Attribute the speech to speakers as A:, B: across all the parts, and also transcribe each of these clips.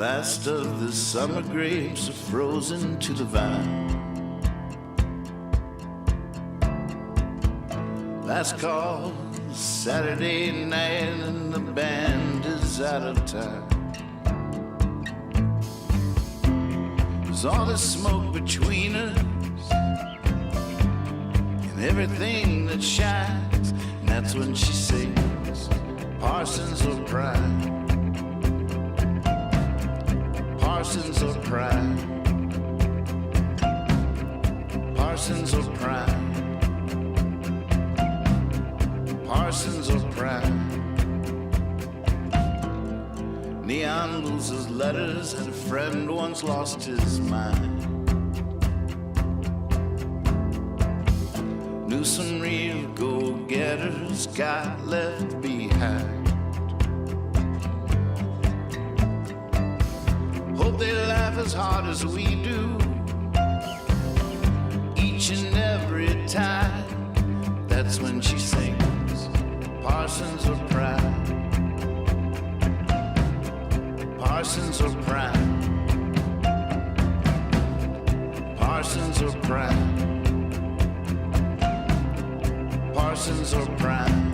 A: Last of the summer grapes are frozen to the vine. Last call, Saturday night, and the band is out of time. There's all this smoke between us and everything that shines, and that's when she sings Parsons of Pride. Parsons of Pride. Parsons of Pride. Parsons of Pride. Neon loses letters, and a friend once lost his mind. Knew some real go-getters got left behind. Hope they laugh as hard as we do, each and every time. That's when she sings Parsons of Pride. Parsons of Pride. Parsons of Pride. Parsons of Pride.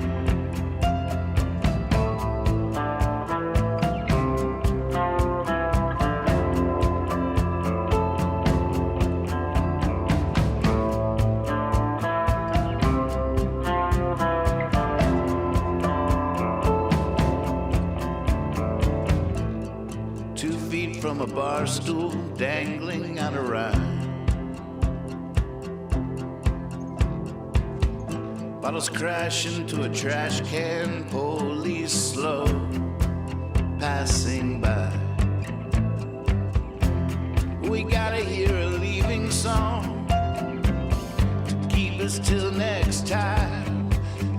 A: 2 feet from a bar stool, dangling on a ride. Bottles crash into a trash can, police slow passing by. We gotta hear a leaving song to keep us till next time.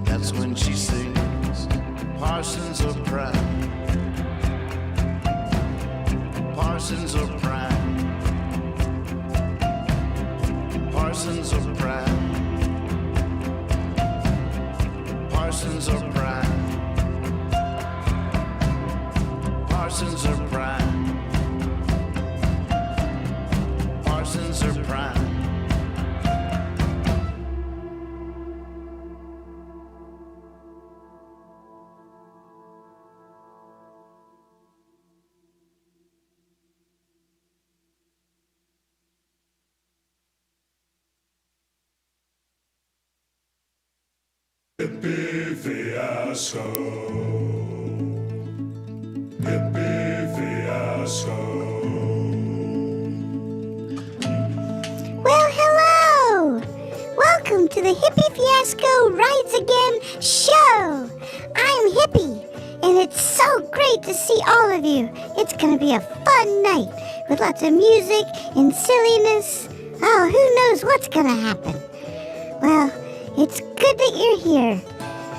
A: That's when she sings Parsons of Pride. Parsons of Pride. Parsons of Pride. Parsons of Pride. Parsons of Pride. Parsons of Pride.
B: Hippie fiasco. Hippie fiasco.
C: Well, hello! Welcome to the Hippie Fiasco Rides Again show. I'm Hippie, and it's so great to see all of you. It's going to be a fun night with lots of music and silliness. Oh, who knows what's going to happen? Well, it's good that you're here.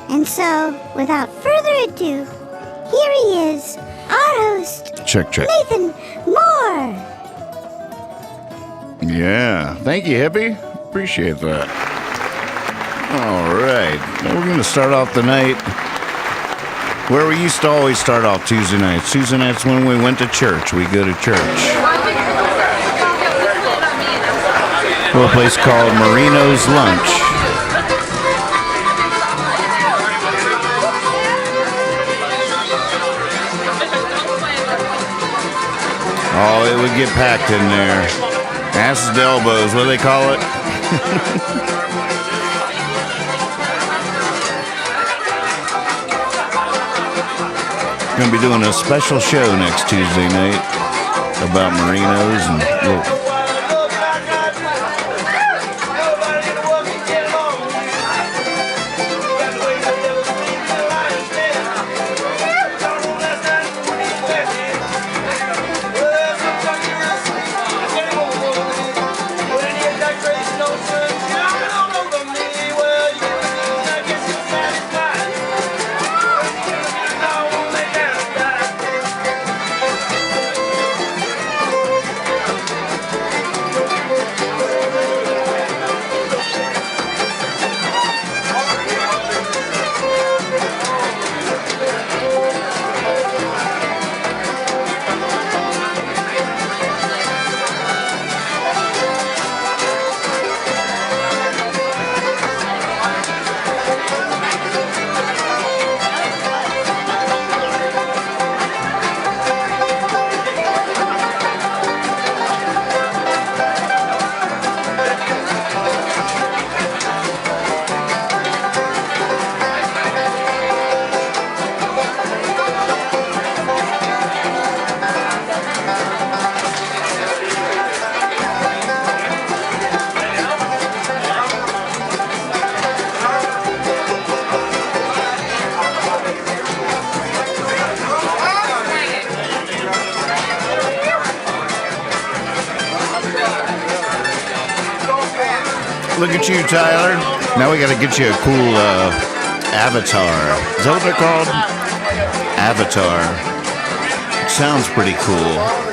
C: And so, without further ado, here he is, our host,
A: Check.
C: Nathan Moore.
A: Yeah, thank you, Hippie. Appreciate that. All right, well, we're going to start off the night where we used to always start off Tuesday nights. Tuesday nights when we went to church. We go to church. A little place called Marino's Lunch. Oh, it would get packed in there. Asses to elbows, what do they call it? Gonna be doing a special show next Tuesday night about Marinos and Look at you, Tyler. Now we got to get you a cool avatar. Is that what they're called? Avatar. It sounds pretty cool.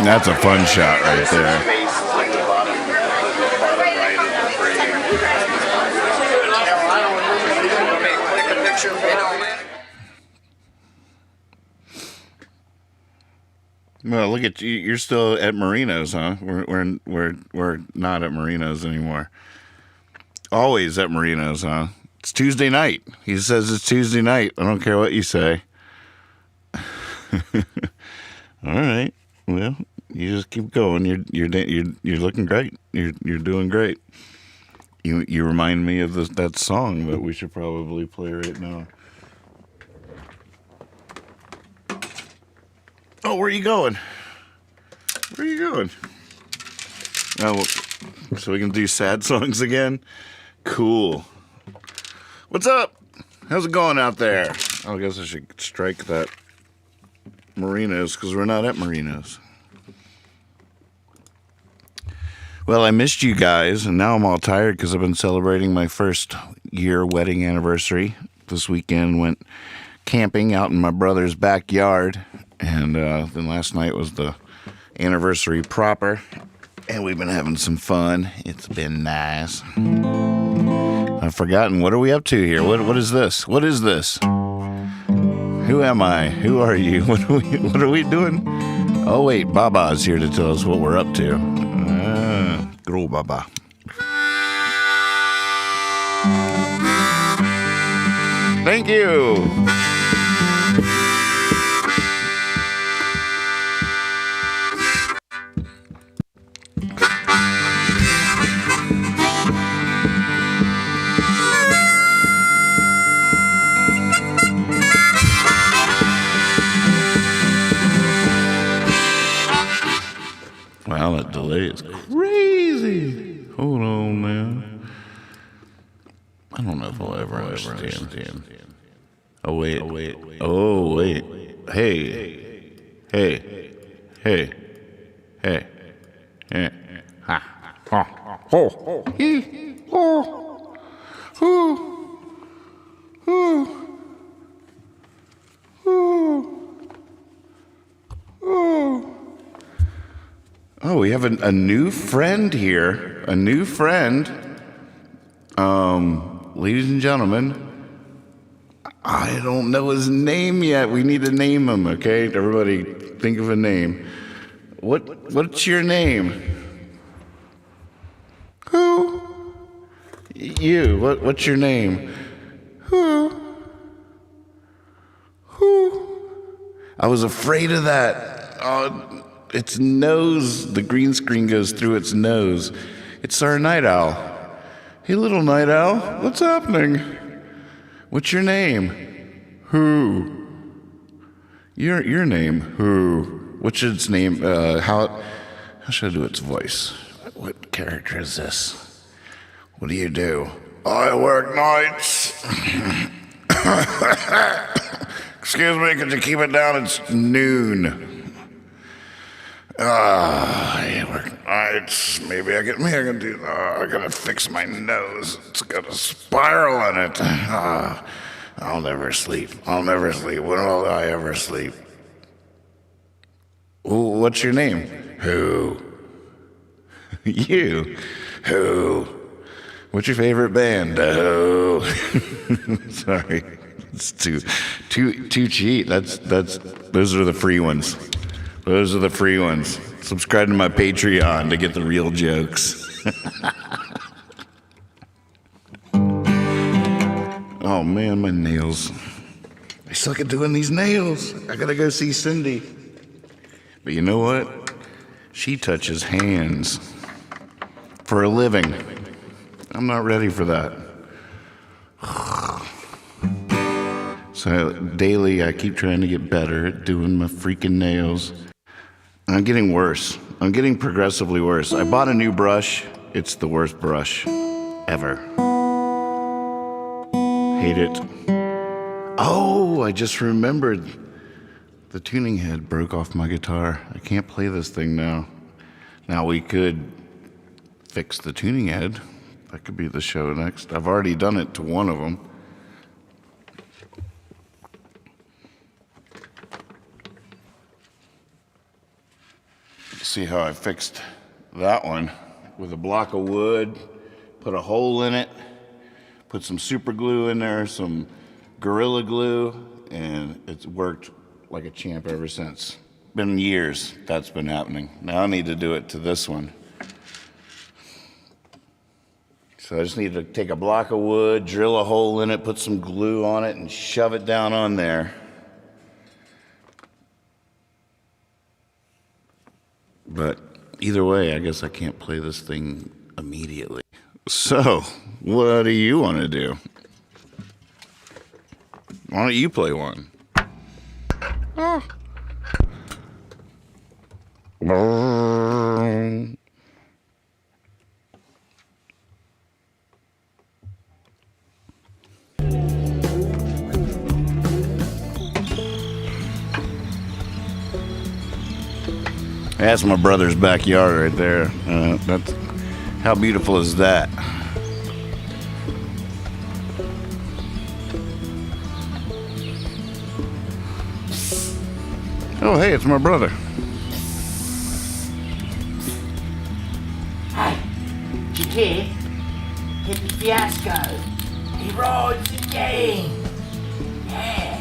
A: That's a fun shot right there. Well, look at you. You're still at Marino's, huh? We're not at Marino's anymore. Always at Marino's, huh? It's Tuesday night. He says it's Tuesday night. I don't care what you say. All right. Well, you just keep going. You're looking great. You're doing great. You remind me of that song that we should probably play right now. Oh, where are you going? Where are you going? Oh, so we can do sad songs again? Cool. What's up? How's it going out there? Oh, I guess I should strike that Marino's because we're not at Marino's. Well, I missed you guys, and now I'm all tired because I've been celebrating my first year wedding anniversary. This weekend went camping out in my brother's backyard, and then last night was the anniversary proper, and we've been having some fun. It's been nice. I've forgotten. What are we up to here? What is this? What is this? Who am I? Who are you? What are we doing? Oh, wait, Baba's here to tell us what we're up to. Good old Baba. Thank you. Wow, that delay is crazy. Hold on now. I don't know if I'll ever understand. Oh, wait. Oh, wait. Hey. Ha. Oh. Oh, we have a new friend here. A new friend. Ladies and gentlemen, I don't know his name yet. We need to name him, okay? Everybody think of a name. What's your name? Who? You. What's your name? Who? I was afraid of that. Its nose, the green screen goes through its nose. It's our night owl. Hey, little night owl, what's happening? What's your name? Who? Your name? Who? What's its name? How should I do its voice? What character is this? What do you do? I work nights. Excuse me, could you keep it down? It's noon. I work nights. Maybe I can do. I gotta fix my nose. It's got a spiral in it. I'll never sleep. When will I ever sleep? What's your name? Who? You. Who? What's your favorite band? Who? Sorry. It's too cheap. Those are the free ones. Subscribe to my Patreon to get the real jokes. Oh man, my nails. I suck at doing these nails. I gotta go see Cindy. But you know what? She touches hands for a living. I'm not ready for that. So daily, I keep trying to get better at doing my freaking nails. I'm getting worse. I'm getting progressively worse. I bought a new brush. It's the worst brush ever. Hate it. Oh, I just remembered. The tuning head broke off my guitar. I can't play this thing now. Now we could fix the tuning head. That could be the show next. I've already done it to one of them. See how I fixed that one with a block of wood, put a hole in it, put some super glue in there, some Gorilla Glue, and it's worked like a champ ever since. Been years that's been happening. Now I need to do it to this one. So I just need to take a block of wood, drill a hole in it, put some glue on it, and shove it down on there. But either way, I guess I can't play this thing immediately. So, what do you want to do? Why don't you play one? Oh. That's my brother's backyard right there. That's how beautiful is that? Oh, hey, it's my brother.
D: Hey, did you hear? Hippie Fiasco. He rides again. Yeah.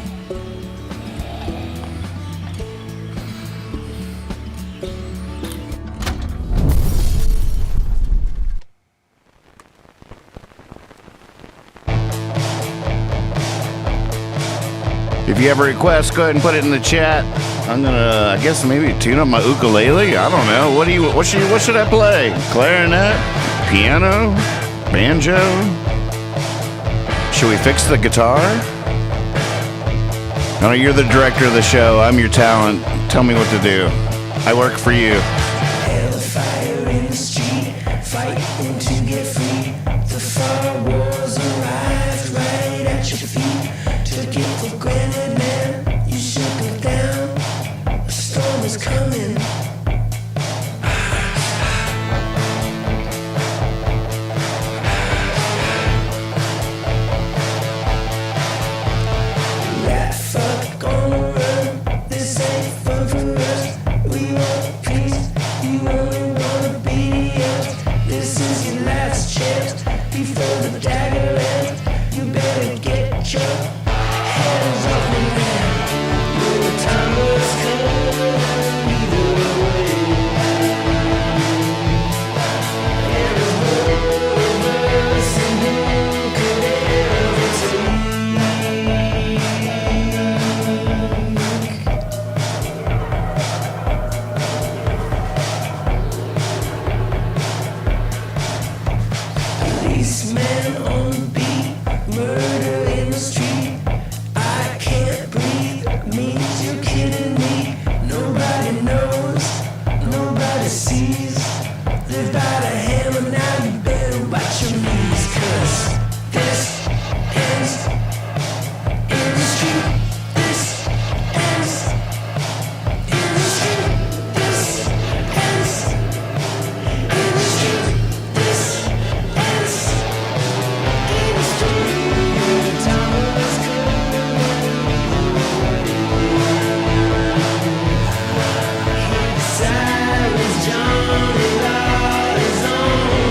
A: If you have a request, go ahead and put it in the chat. I'm gonna, I guess, maybe tune up my ukulele. I don't know. What should I play? Clarinet? Piano? Banjo? Should we fix the guitar? No, you're the director of the show. I'm your talent. Tell me what to do. I work for you.
E: Hellfire in the street, fighting to get free. The firewalls arrived right at your feet. Took it for granted, man. You shook it down. A storm is coming. Rat fuck on the run. This ain't fun for us. We want peace. You want Live by the hammer, now you better watch your knees, 'cause this ends in the street. This ends in the street. This ends in the street. This ends in the street. The time is Cyrus Johnny Rod is on the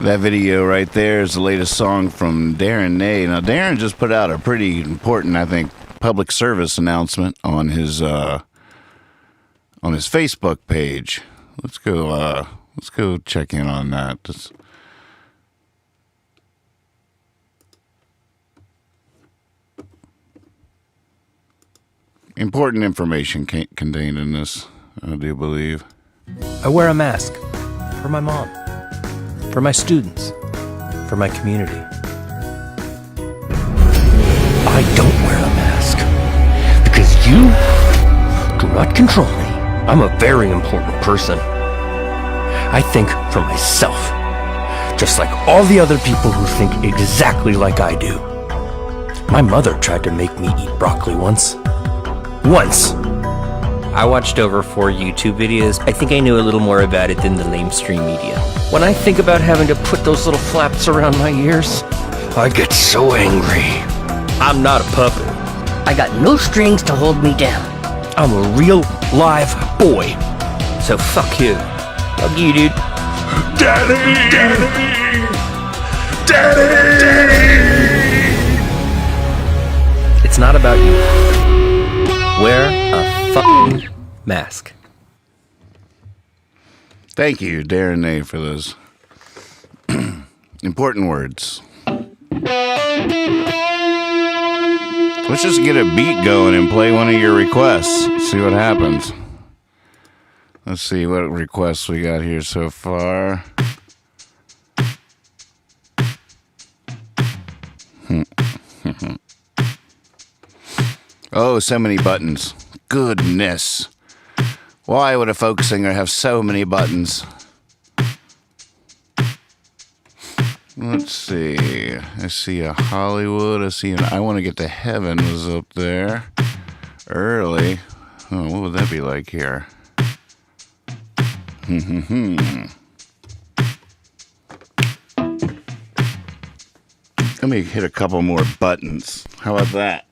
A: That video right there is the latest song from Darren Nay. Now, Darren just put out a pretty important, I think, public service announcement on his Facebook page. Let's go check in on that. Important information contained in this, I do believe.
F: I wear a mask for my mom, for my students, for my community. I don't wear a mask because you do not control me. I'm a very important person. I think for myself, just like all the other people who think exactly like I do. My mother tried to make me eat broccoli once.
G: I watched over 4 YouTube videos. I think I knew a little more about it than the lamestream media.
F: When I think about having to put those little flaps around my ears, I get so angry. I'm not a puppet.
H: I got no strings to hold me down.
F: I'm a real live boy. So fuck you.
G: Fuck you, dude.
B: Daddy! Daddy! Daddy!
F: It's not about you. Wear a fucking mask.
A: Thank you, Darren Nay, for those important words. Let's just get a beat going and play one of your requests. See what happens. Let's see what requests we got here so far. Oh, so many buttons. Goodness. Why would a folk singer have so many buttons? Let's see. I see a Hollywood. I see an I Want to Get to Heaven was up there early. Oh, what would that be like here? Let me hit a couple more buttons. How about that?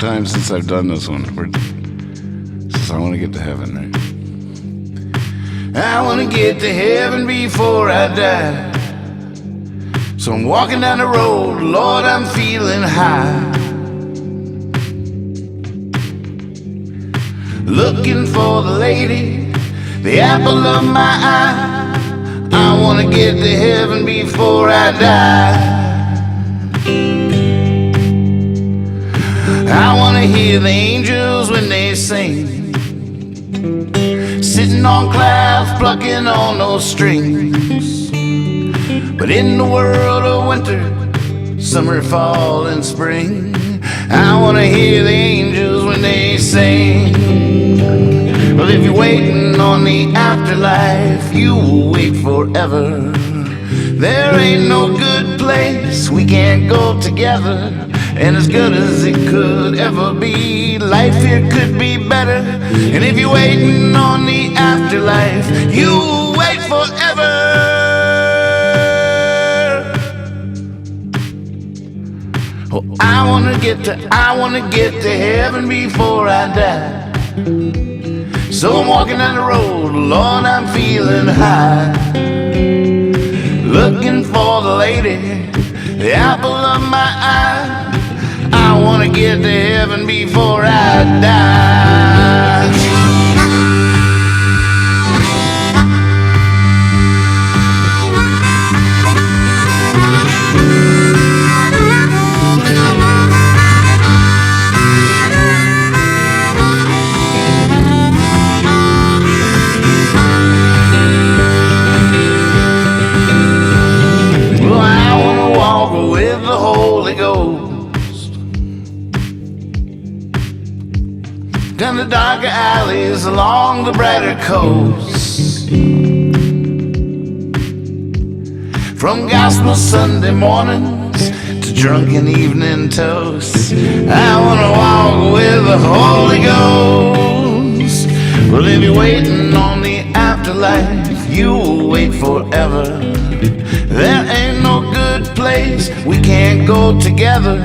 A: time since I've done this one. Since I want to get to heaven, right? I want to get to heaven before I die. So I'm walking down the road, Lord, I'm feeling high. Looking for the lady, the apple of my eye. I want to get to heaven before I die. I want to hear the angels when they sing, sitting on clouds, plucking on those strings. But in the world of winter, summer, fall, and spring, I want to hear the angels when they sing. Well, if you're waiting on the afterlife, you will wait forever. There ain't no good place we can't go together, and as good as it could ever be, life here could be better. And if you're waiting on the afterlife, you will wait forever. Oh, I wanna get to heaven before I die. So I'm walking down the road, Lord, I'm feeling high. Looking for the lady, the apple of my eye. I wanna get to heaven before I die. Well, I wanna walk with the Holy Ghost down the darker alleys along the brighter coast. From gospel Sunday mornings to drunken evening toasts, I wanna walk with the Holy Ghost. Well, if you're waiting on the afterlife, you will wait forever. There ain't no good place we can't go together,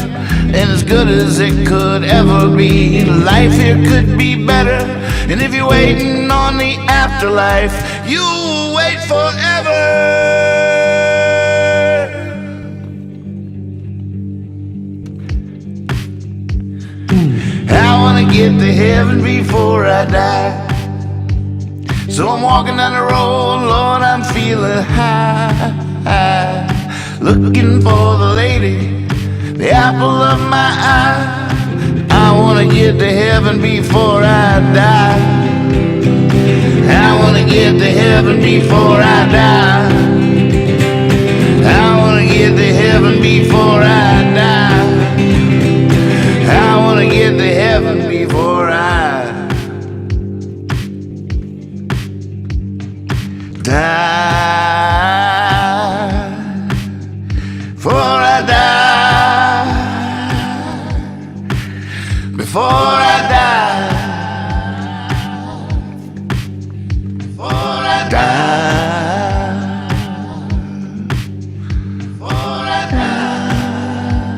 A: and as good as it could ever be, life here could be better. And if you're waiting on the afterlife, you will wait forever. I wanna get to heaven before I die. So I'm walking down the road, Lord, I'm feeling high. Looking for the lady, the apple of my eye. I wanna get to heaven before I die. I wanna get to heaven before I die. I wanna get to heaven before I die. I wanna get to heaven before I die. Before I die. Before I die. Before I die. Before I die.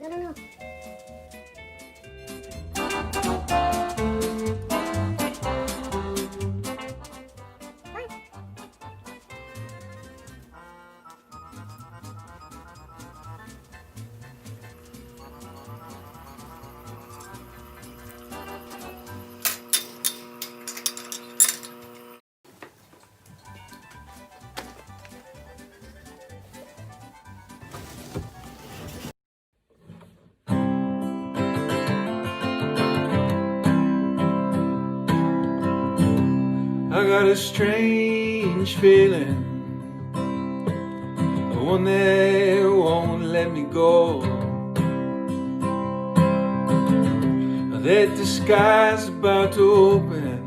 C: I don't know.
B: I got a strange feeling, one that won't let me go. That the sky's about to open,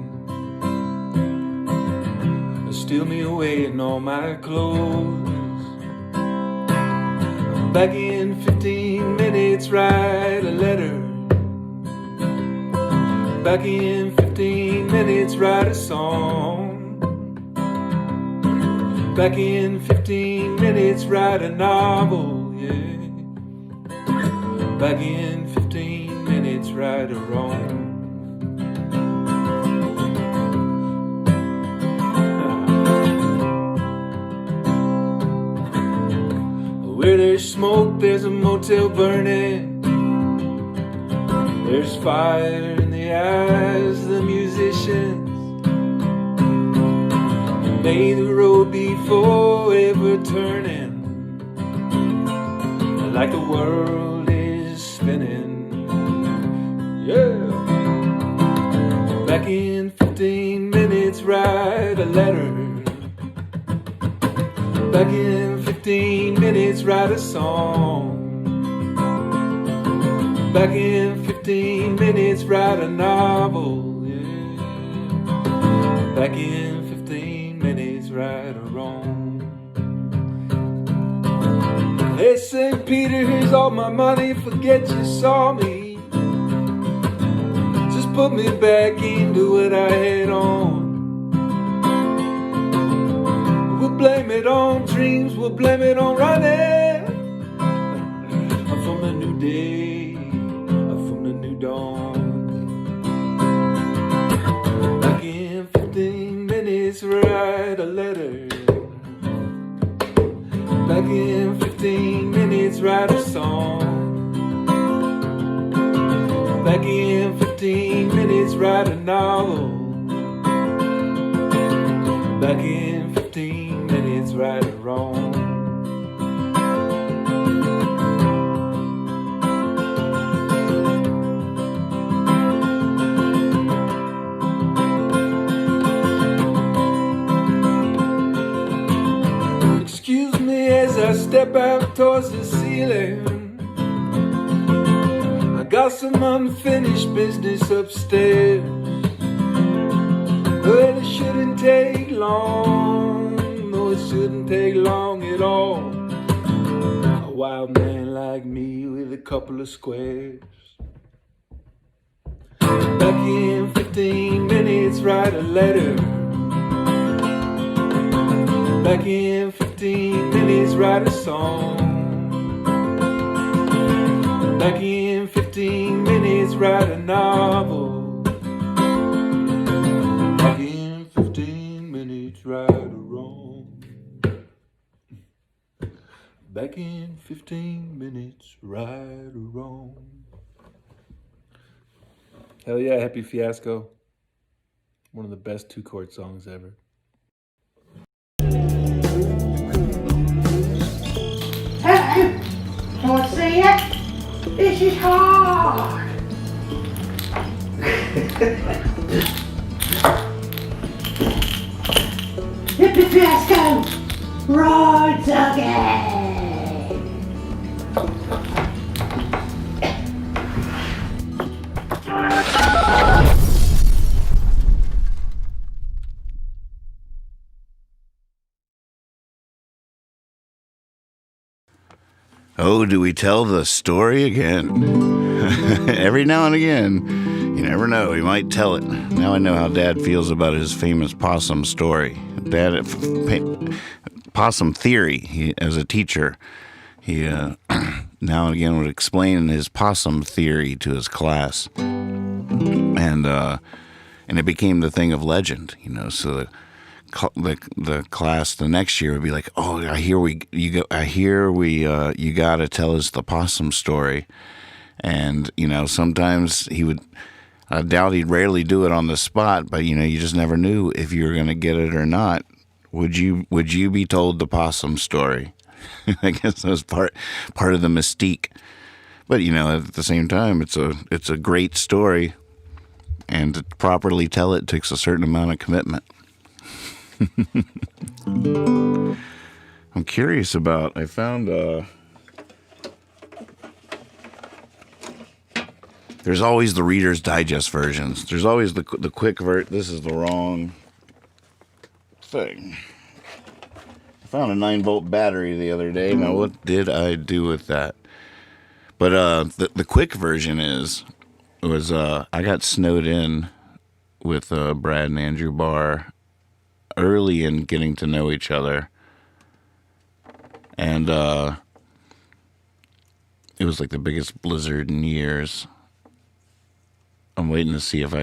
B: steal me away in all my clothes. Back in 15 minutes, write a letter. Back in 15 minutes, write a song. Back in 15 minutes, write a novel, yeah. Back in 15 minutes, right or wrong. Where there's smoke, there's a motel burning. There's fire in the eyes of the musicians. May the road be forever turning, like the world is spinning. Yeah. Back in 15 minutes, write a letter. Back in 15 minutes, write a song. Back in 15 minutes, write a novel, yeah. Back in 15 minutes, right or wrong. Hey, St. Peter, here's all my money, forget you saw me. Just put me back into what I had on. We'll blame it on dreams, we'll blame it on running from the new day, from the new dawn. Back in 15 minutes, write a letter. Back in 15 minutes, write a song. Back in 15 minutes, write a novel. Back in 15 minutes, right or wrong. Excuse me as I step out towards the ceiling. I got some unfinished business upstairs. Well, it shouldn't take long. No, it shouldn't take long at all. A wild man like me with a couple of squares. Back in 15 minutes, write a letter. Back in 15 minutes, write a song. Back in 15 minutes, write a novel. Back in 15 minutes, right or wrong. Back in 15 minutes, right or wrong. Hell yeah, Happy Fiasco. One of the best two-chord songs ever.
D: Hello, can I see it? This is hard. Hippie Fiasco rides again.
A: Oh, do we tell the story again? Every now and again, you never know, he might tell it. Now I know how Dad feels about his famous possum story. Possum theory, as a teacher, he now and again would explain his possum theory to his class, and it became the thing of legend, you know. So the class the next year would be like, "Oh, you got to tell us the possum story," and you know, sometimes he would. I doubt he'd rarely do it on the spot, but you know, you just never knew if you were going to get it or not. Would you be told the possum story? I guess that was part of the mystique. But you know, at the same time, it's a great story, and to properly tell it takes a certain amount of commitment. I'm curious about. I found. There's always the Reader's Digest versions. There's always the quick This is the wrong thing. I found a 9-volt battery the other day. Now, what did I do with that? But the quick version was I got snowed in with Brad and Andrew Barr early in getting to know each other, and it was like the biggest blizzard in years. I'm waiting to see if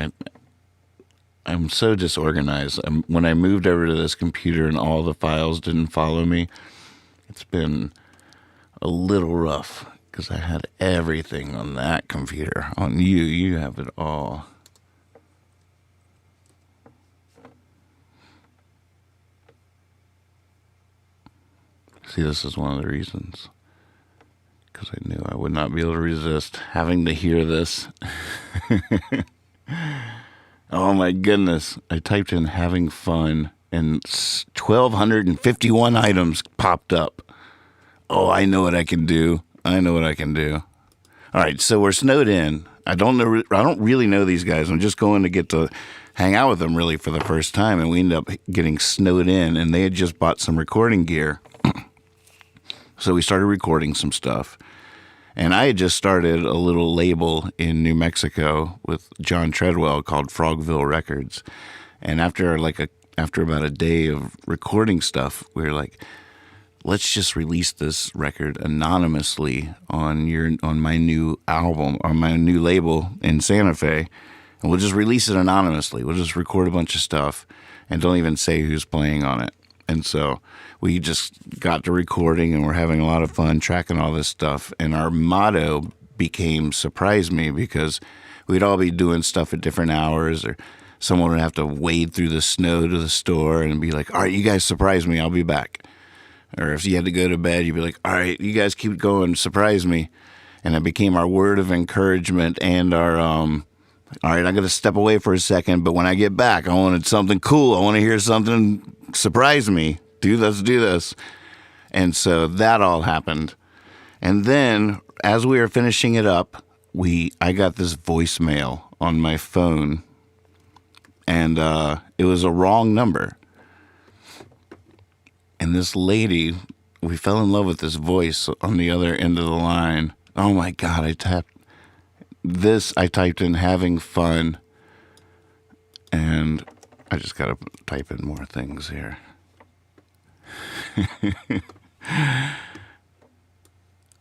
A: I'm so disorganized. When I moved over to this computer and all the files didn't follow me, it's been a little rough because I had everything on that computer. On you have it all. See, this is one of the reasons. Because I knew I would not be able to resist having to hear this. Oh my goodness. I typed in having fun and 1,251 items popped up. Oh, I know what I can do. All right, so we're snowed in. I don't really know these guys. I'm just going to get to hang out with them really for the first time. And we ended up getting snowed in, and they had just bought some recording gear. So we started recording some stuff. And I had just started a little label in New Mexico with John Treadwell called Frogville Records. And after about a day of recording stuff, we were like, let's just release this record anonymously on my new album, on my new label in Santa Fe. And we'll just release it anonymously. We'll just record a bunch of stuff and don't even say who's playing on it. And so we just got to recording, and we're having a lot of fun tracking all this stuff. And our motto became Surprise Me, because we'd all be doing stuff at different hours, or someone would have to wade through the snow to the store and be like, all right, you guys surprise me, I'll be back. Or if you had to go to bed, you'd be like, all right, you guys keep going, surprise me. And it became our word of encouragement and our, all right, I'm going to step away for a second, but when I get back, I wanted something cool. I want to hear something surprise me. Let's do this. And so that all happened. And then as we were finishing it up, I got this voicemail on my phone, and it was a wrong number. And this lady, we fell in love with this voice on the other end of the line. Oh my God, I typed in having fun, and I just got to type in more things here.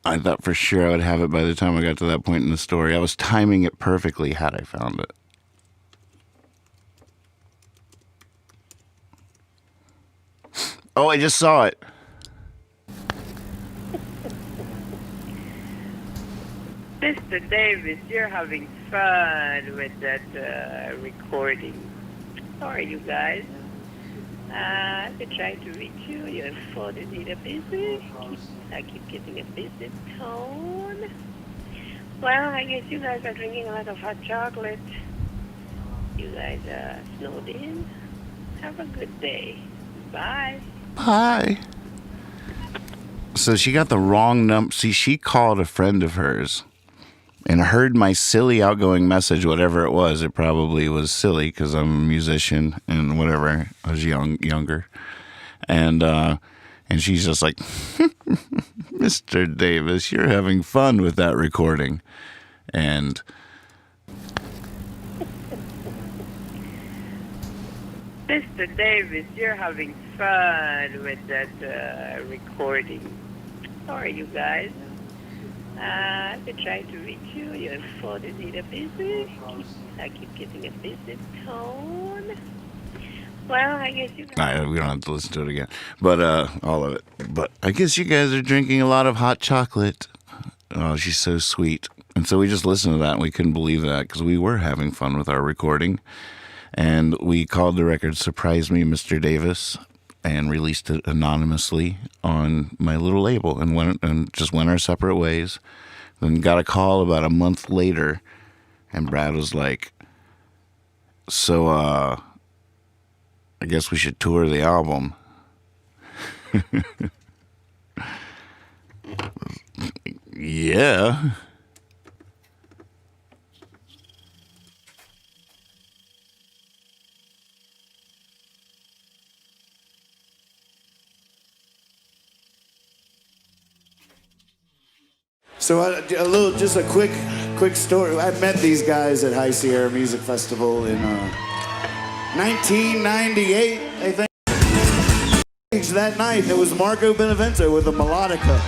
A: I thought for sure I would have it by the time I got to that point in the story. I was timing it perfectly had I found it. Oh, I just saw it.
I: Mr. Davis, you're having fun with that recording. How are you guys? I've been trying to reach you. Your phone is either busy. I keep getting a busy tone. Well, I guess you guys are drinking a lot of hot chocolate. You guys are snowed in. Have a good day. Bye.
A: Bye. So she got the wrong number. See, she called a friend of hers and heard my silly outgoing message, whatever it was. It probably was silly because I'm a musician and whatever. I was younger. And she's just like, Mr. Davis, you're having fun with that recording. And
I: Mr. Davis, you're having fun with that recording. How are you guys? I've been trying to reach you. Your phone is either busy. I keep getting a busy tone. Well, I guess you guys...
A: We don't have to listen to it again. But, all of it. But I guess you guys are drinking a lot of hot chocolate. Oh, she's so sweet. And so we just listened to that, and we couldn't believe that because we were having fun with our recording. And we called the record Surprise Me, Mr. Davis, and released it anonymously on my little label and just went our separate ways. Then got a call about a month later, and Brad was like, so, I guess we should tour the album. Yeah.
J: So just a quick story. I met these guys at High Sierra Music Festival in 1998, I think. That night, there was Marco Benevento with a melodica.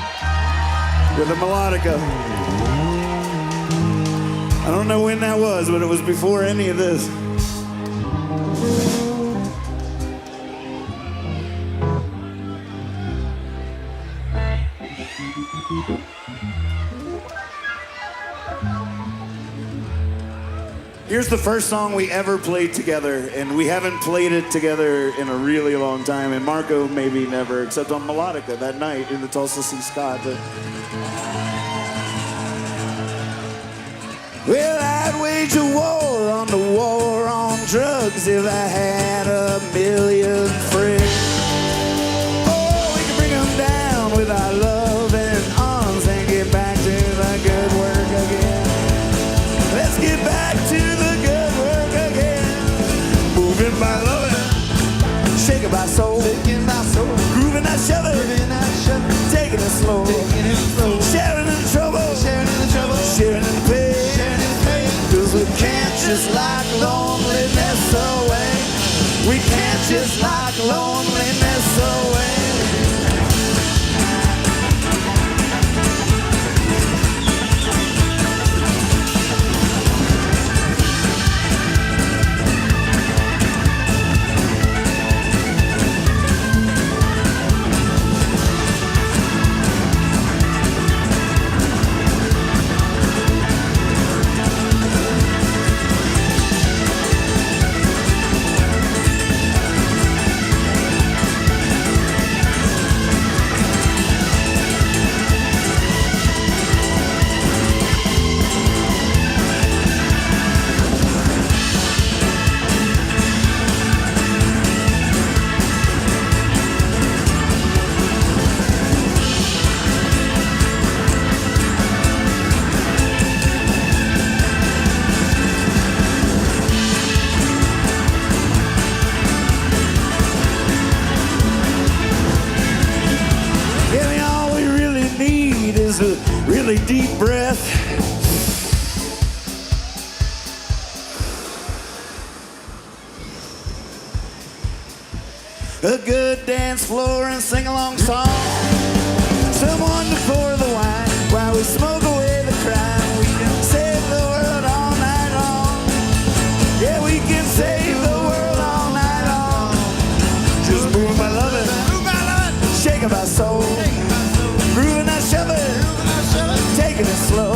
J: I don't know when that was, but it was before any of this. Here's the first song we ever played together, and we haven't played it together in a really long time, and Marco maybe never, except on melodica that night in the Tulsa C. Scott. But... Well, I'd wage a war on the war on drugs if I had 1,000,000 friends. Oh, we can bring them down with our love and arms and get back to the good work again. Let's get back to the good work again. Moving by loving, shaking by soul, grooving that shoving, taking it slow, sharing in the trouble, sharing in the pain. 'Cause we can't just lock loneliness away. We can't just lock loneliness away. Really deep breath. A good dance floor and sing-along song. Someone to pour the wine while we smoke away the crime. We can save the world all night long. Yeah, we can save the world all night long. Just moving by loving, shaking by soul, grooving that shoving, taking it slow,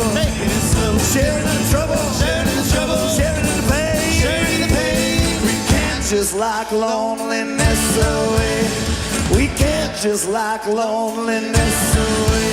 J: sharing in the trouble, sharing in the pain. We can't just lock loneliness away. We can't just lock loneliness away.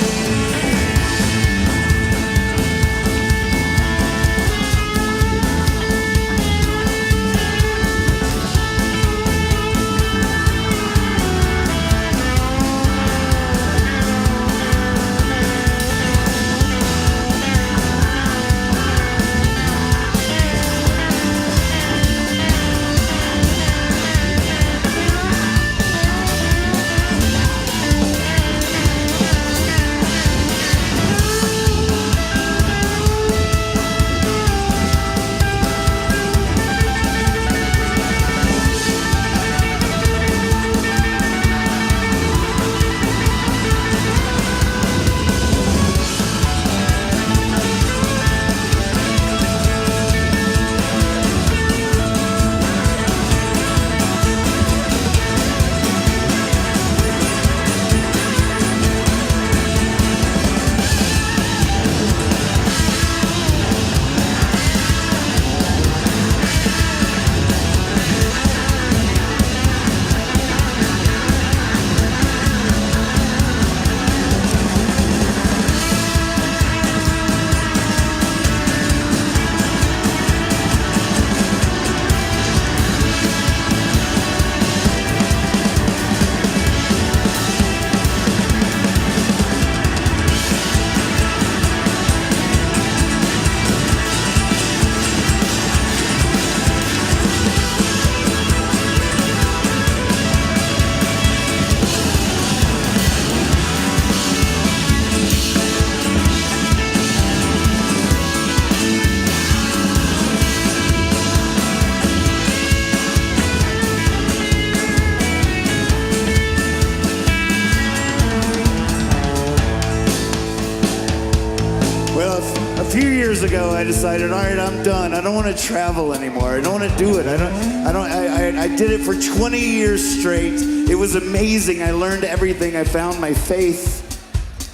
J: ago, I decided, all right, I'm done. I don't want to travel anymore. I don't want to do it. I did it for 20 years straight. It was amazing. I learned everything. I found my faith.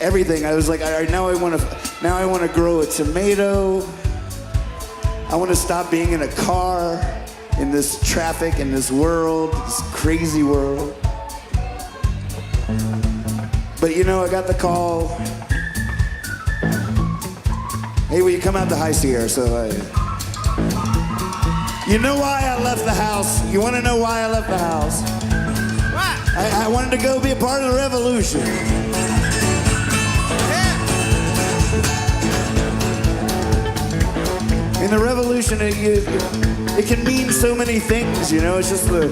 J: Everything. I was like, all right, now I want to grow a tomato. I want to stop being in a car, in this traffic, in this world, this crazy world. But you know, I got the call. Hey, will you come out to High Sierra? You know why I left the house? You want to know why I left the house? Why? I wanted to go be a part of the revolution. Yeah. In the revolution, it can mean so many things, you know? It's just the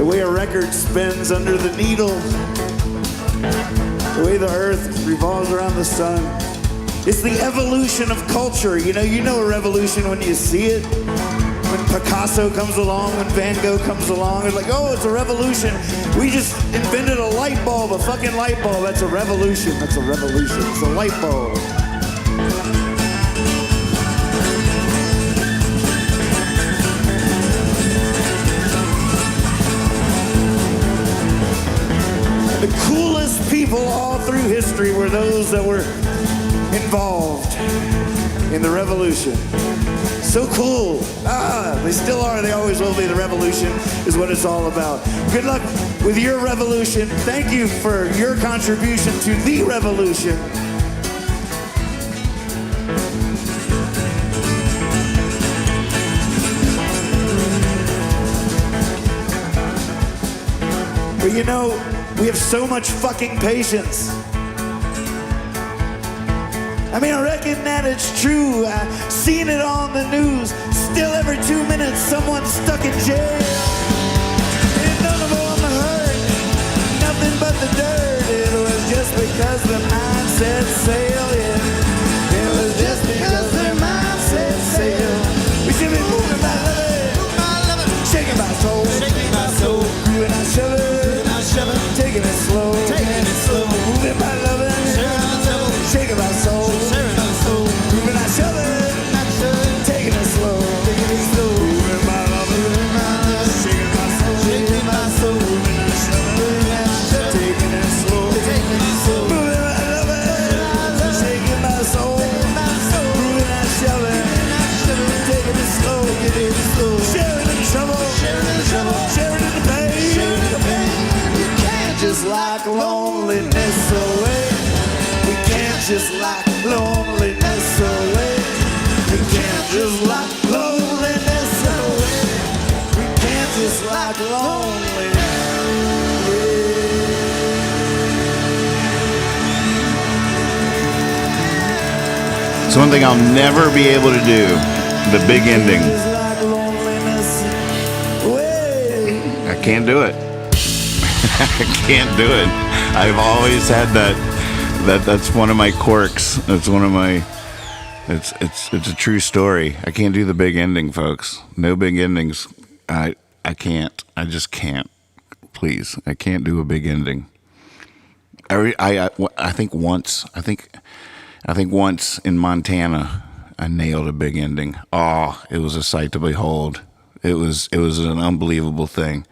J: way a record spins under the needle. The way the earth revolves around the sun. It's the evolution of culture. You know a revolution when you see it. When Picasso comes along, when Van Gogh comes along, it's like, oh, it's a revolution. We just invented a light bulb, a fucking light bulb. That's a revolution. That's a revolution. It's a light bulb. The coolest people all through history were those that were involved in the revolution. So cool. They still are. They always will be. The revolution is what it's all about. Good luck with your revolution. Thank you for your contribution to the revolution. But you know, we have so much fucking patience. I mean, I reckon that it's true. I've seen it on the news. Still every 2 minutes, someone's stuck in jail. And none of them hurt, nothing but the dirt. It was just because their mind set sail, yeah. It was just because their mind set sail. We should be moving by loving, shaking my soul, grooving our shoving, taking it slow, moving by loving, shaking my soul, moving our shoving, taking it slow, moving by loving, shaking my soul, moving our shoving, taking it slow, moving by loving, shaking my soul, moving our shoving, taking it slow, sharing in the trouble, sharing in the pain. You can't just lock loneliness away. We can't just lock loneliness away. We can't just lock loneliness away. We can't just lock loneliness away.
A: It's one thing I'll never be able to do. The big ending. I can't do it. I can't do it. I've always had that's one of my quirks. It's one of my it's a true story. I can't do the big ending, folks. No big endings. I can't. I just can't. Please. I can't do a big ending. I think once in Montana I nailed a big ending. Oh, it was a sight to behold. It was an unbelievable thing.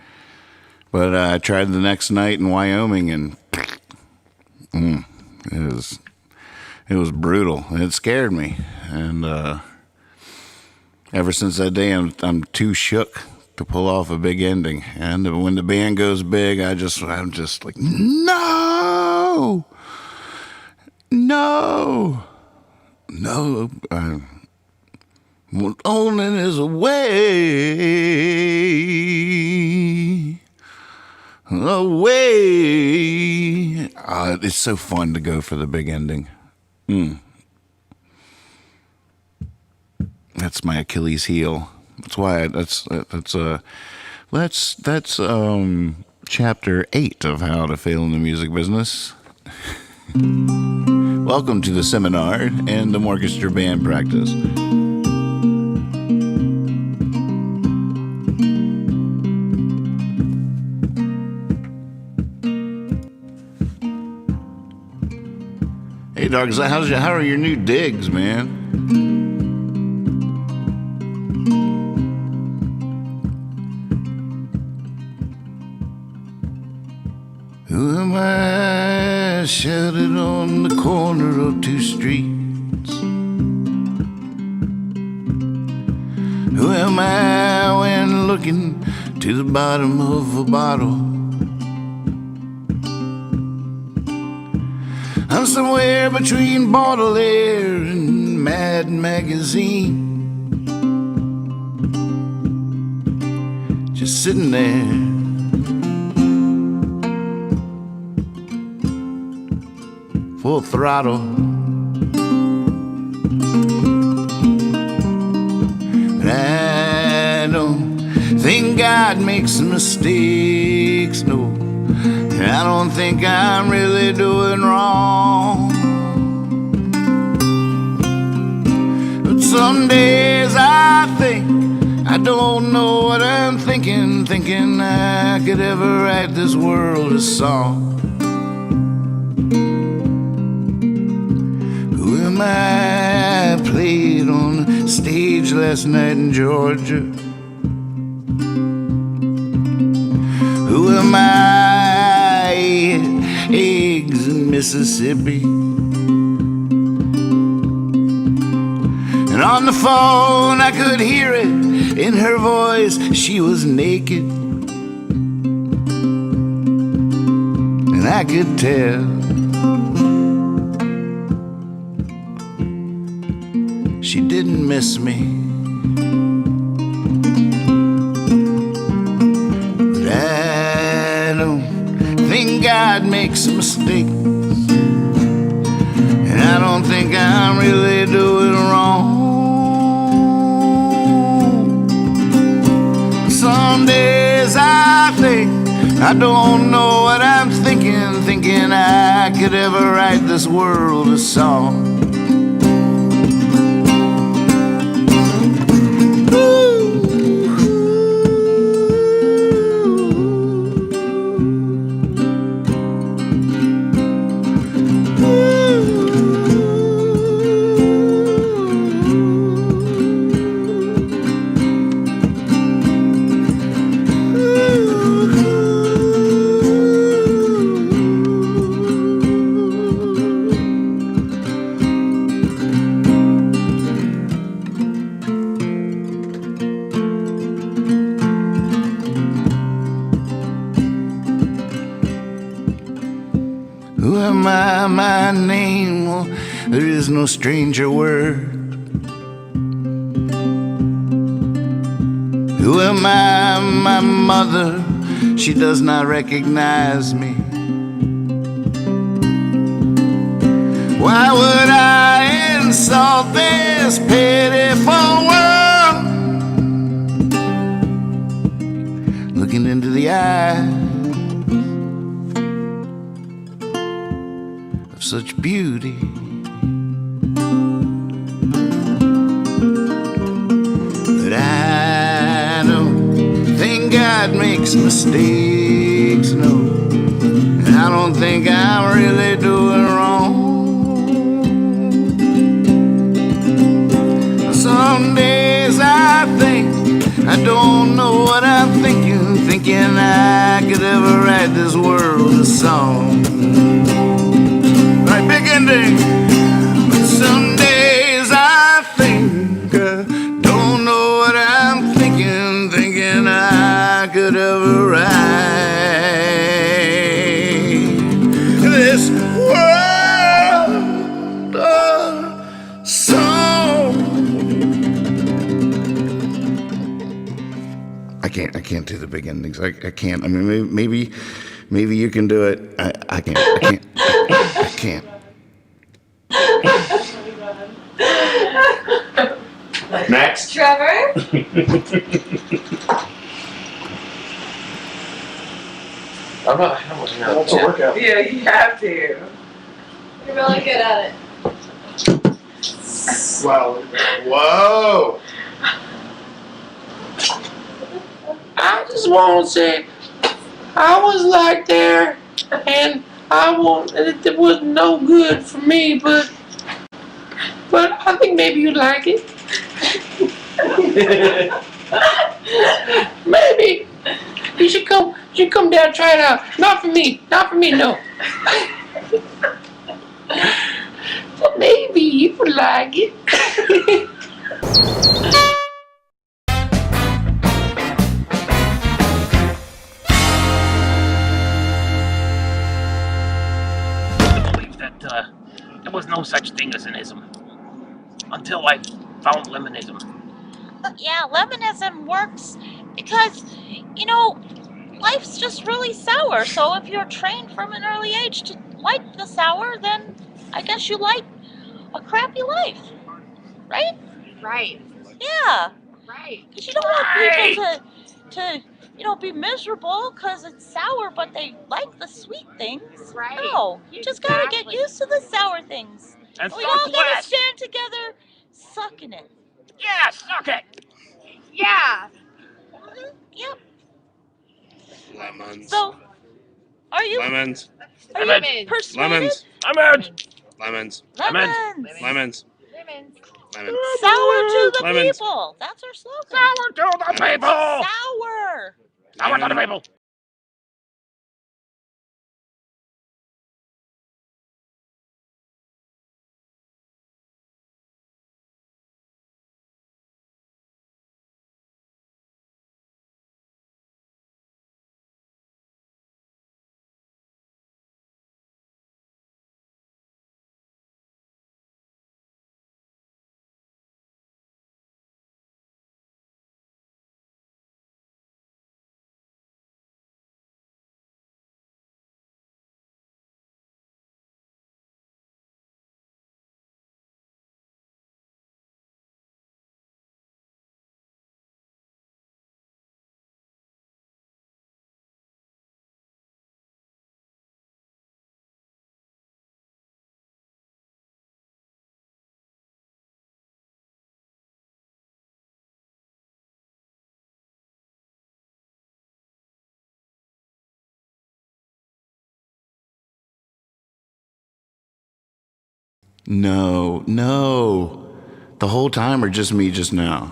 A: But I tried the next night in Wyoming, and it was brutal, and it scared me. And ever since that day, I'm too shook to pull off a big ending. And when the band goes big, I'm just like, no. Only there's a way. It's so fun to go for the big ending. That's my Achilles heel. That's why that's chapter 8 of How to Fail in the Music Business. Welcome to the seminar and the orchestra band practice. Hey, dogs, how are your new digs, man? am I shouted on the corner of two streets? Who am I when looking to the bottom of a bottle? I'm somewhere between bottle air and Mad Magazine, just sitting there, full throttle. But I don't think God makes mistakes, no. And I don't think I'm really doing wrong. But some days I think I don't know what I'm thinking I could ever write this world a song. Who am I played on stage last night in Georgia? Who am I? Eggs in Mississippi. And on the phone I could hear it in her voice. She was naked, and I could tell she didn't miss me. God makes mistakes, and I don't think I'm really doing wrong. Some days I think I don't know what I'm thinking I could ever write this world a song. Who am I? My name, well, there is no stranger word. Who am I? My mother, she does not recognize me. Why would I insult this pitiful world? Looking into the eyes of such beauty, but I don't think God makes mistakes, no. And I don't think I'm really doing wrong. Some days I think I don't know what I'm thinking I could ever write this world a song. Right, big ending. But some days I think I don't know what I'm thinking I could ever write this world a song. I can't do the big endings. I can't. I mean, maybe you can do it. I can't. I can't.
K: Next.
L: Trevor?
K: I'm not. That's a workout.
L: Yeah, you have to. You're really good at it.
K: Wow. Whoa.
M: I just want to say, I was like there, and it was no good for me, but I think maybe you'd like it. Maybe you should come down and try it out. Not for me. Not for me, no. But maybe you would like it.
F: I believe that there was no such thing as an ism until I found leminism.
N: Yeah, leminism works because, you know, life's just really sour. So if you're trained from an early age to like the sour, then I guess you like a crappy life, right?
L: Right.
N: Yeah,
L: Right.
N: because you don't want people to be miserable because it's sour, but they like the sweet things.
L: Right.
N: No, you just gotta get used to the sour things.
F: And
N: We
F: suck
N: all gotta
F: less.
N: stand together, sucking it.
F: Yeah, suck it.
L: Yeah.
N: Yep.
K: Lemons.
N: So, are you
K: Lemons.
N: are you
L: Lemons.
N: persuaded?
K: Lemons.
F: Lemons.
K: Lemons.
N: Lemons.
K: Lemons.
L: Lemons.
K: Lemons.
N: Sour to the
K: Lemons.
N: people. That's our slogan.
F: Sour to the people.
N: Sour.
F: Sour to the people.
A: No, no. The whole time or just me just now?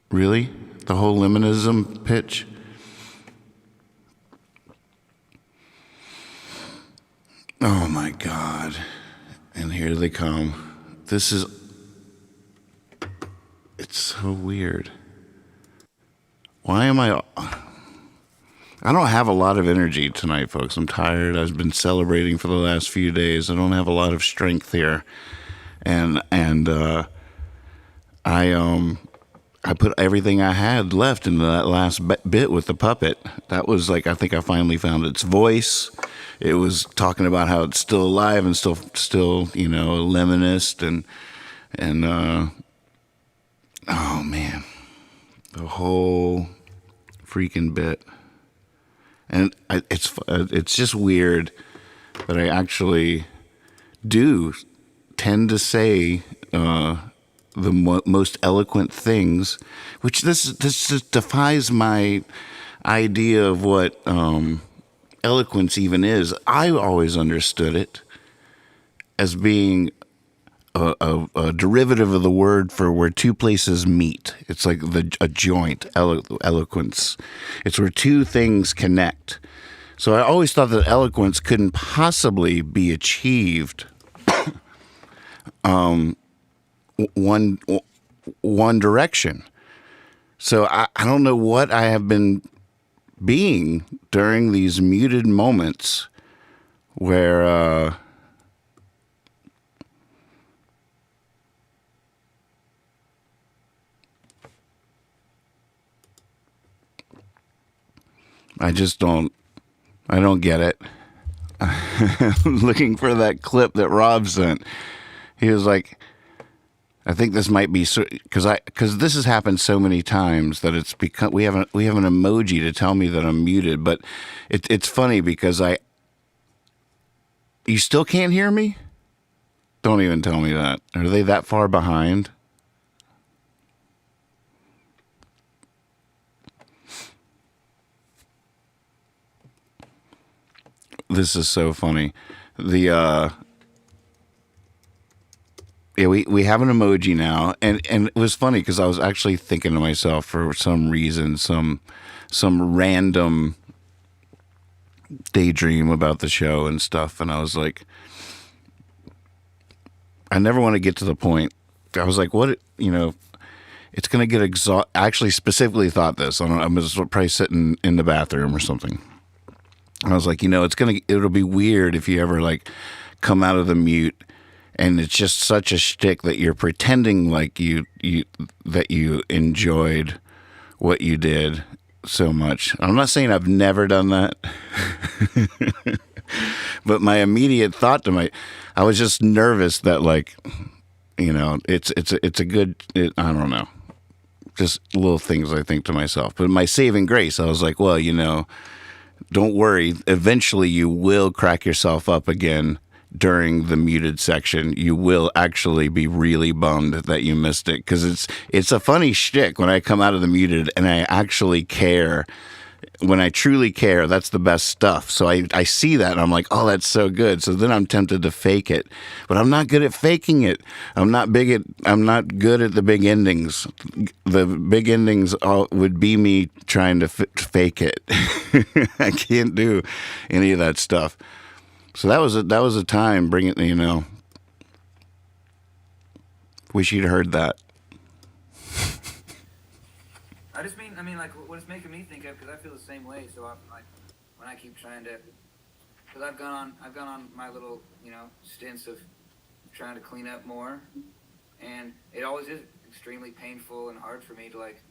A: Really? The whole leminism pitch? Oh my God. And here they come. It's so weird. Why am I don't have a lot of energy tonight, folks. I'm tired. I've been celebrating for the last few days. I don't have a lot of strength here. And I put everything I had left into that last bit with the puppet. That was like, I think I finally found its voice. It was talking about how it's still alive and still, lemonist and oh man, the whole freaking bit. And it's just weird that I actually do tend to say the most eloquent things, which this just defies my idea of what eloquence even is. I always understood it as being a derivative of the word for where two places meet. It's like a joint, eloquence. It's where two things connect. So I always thought that eloquence couldn't possibly be achieved one direction. So I don't know what I have been being during these muted moments where I don't get it. Looking for that clip that Rob sent. He was like, I think this might be because this has happened so many times that it's become we have an emoji to tell me that I'm muted, but it's funny because you still can't hear me? Don't even tell me that. Are they that far behind? This is so funny. Yeah, we have an emoji now, and it was funny because I was actually thinking to myself for some reason, some some random daydream about the show and stuff, and I was like, I never want to get to the point. I was like, what, it's going to get exhausted. I actually specifically thought this. I'm just probably sitting in the bathroom or something. I was like, it'll be weird if you ever like come out of the mute and it's just such a shtick that you're pretending like that you enjoyed what you did so much. I'm not saying I've never done that, but my immediate thought I was just nervous that like, it's a good, I don't know, just little things I think to myself. But my saving grace, I was like, well, don't worry. Eventually you will crack yourself up again during the muted section. You will actually be really bummed that you missed it, because it's a funny shtick when I come out of the muted and I actually care. When I truly care, that's the best stuff. So I see that and I'm like, oh, that's so good. So then I'm tempted to fake it, but I'm not good at faking it. I'm not good at the big endings. The big endings would be me trying to fake it. I can't do any of that stuff. So that was a time bringing, wish you'd heard that.
O: I mean, like, what it's making me think of, because I feel the same way so often, like, when I keep trying to, because I've gone on my little, stints of trying to clean up more, and it always is extremely painful and hard for me to, like,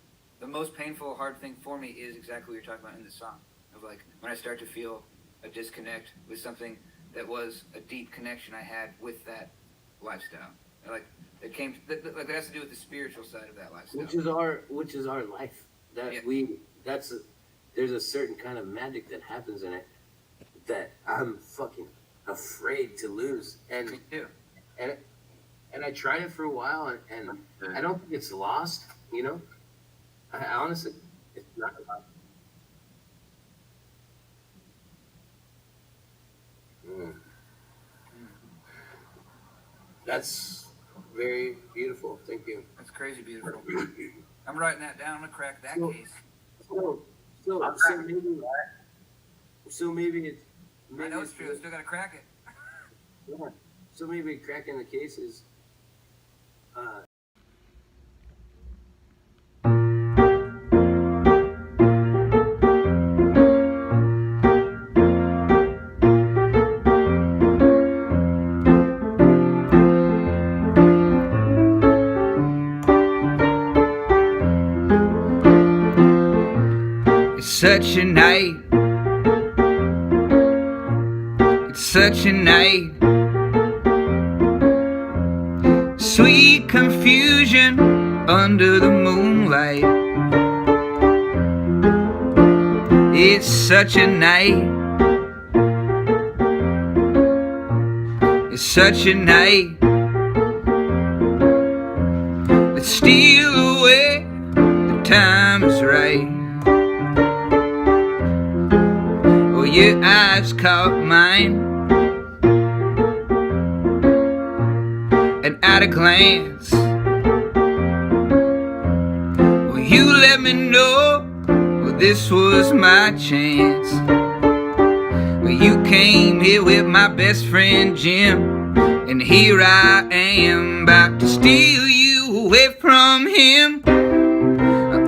O: the most painful, hard thing for me is exactly what you're talking about in this song, of, like, when I start to feel a disconnect with something that was a deep connection I had with that lifestyle. Like, it came, like, that has to do with the spiritual side of that lifestyle.
P: Which is our life. There's a certain kind of magic that happens in it that I'm fucking afraid to lose. And
O: me too.
P: And I tried it for a while, and I don't think it's lost. I honestly, it's not lost. That's very beautiful. Thank you.
O: That's crazy beautiful. I'm writing that down. I'm gonna crack that case.
P: So maybe it's.
O: I know it's true. I still gotta crack it.
P: Yeah. So maybe cracking the case is.
O: Such a night. It's such a night. Sweet confusion under the moonlight. It's such a night. It's such a night. Let's steal away. The time is right. Your eyes caught mine, and at a glance, well, you let me know, well, this was my chance. Well, you came here with my best friend Jim, and here I am, about to steal you away from him.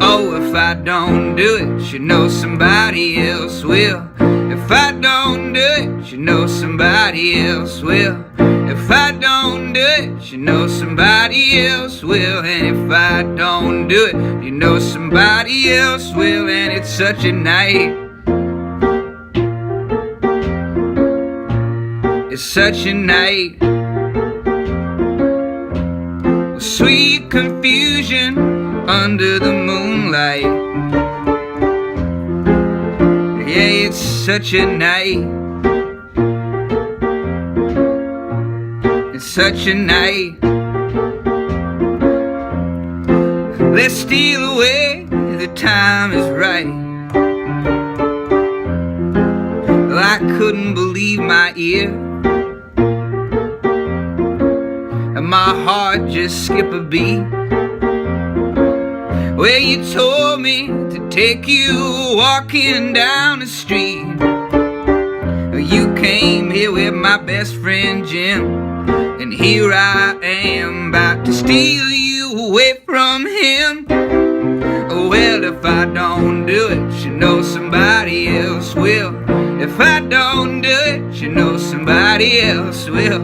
O: Oh, if I don't do it, you know somebody else will. If I don't do it, you know somebody else will. If I don't do it, you know somebody else will. And if I don't do it, you know somebody else will. And it's such a night. It's such a night. Sweet confusion under the moonlight. Yeah, it's such a night. It's such a night. Let's steal away, the time is right. Well, I couldn't believe my ear, and my heart just skipped a beat Well, you told me to take you walking down the street. You came here with my best friend Jim, and here I am about to steal you away from him. Well, if I don't do it, you know somebody else will. If I don't do it, you know somebody else will.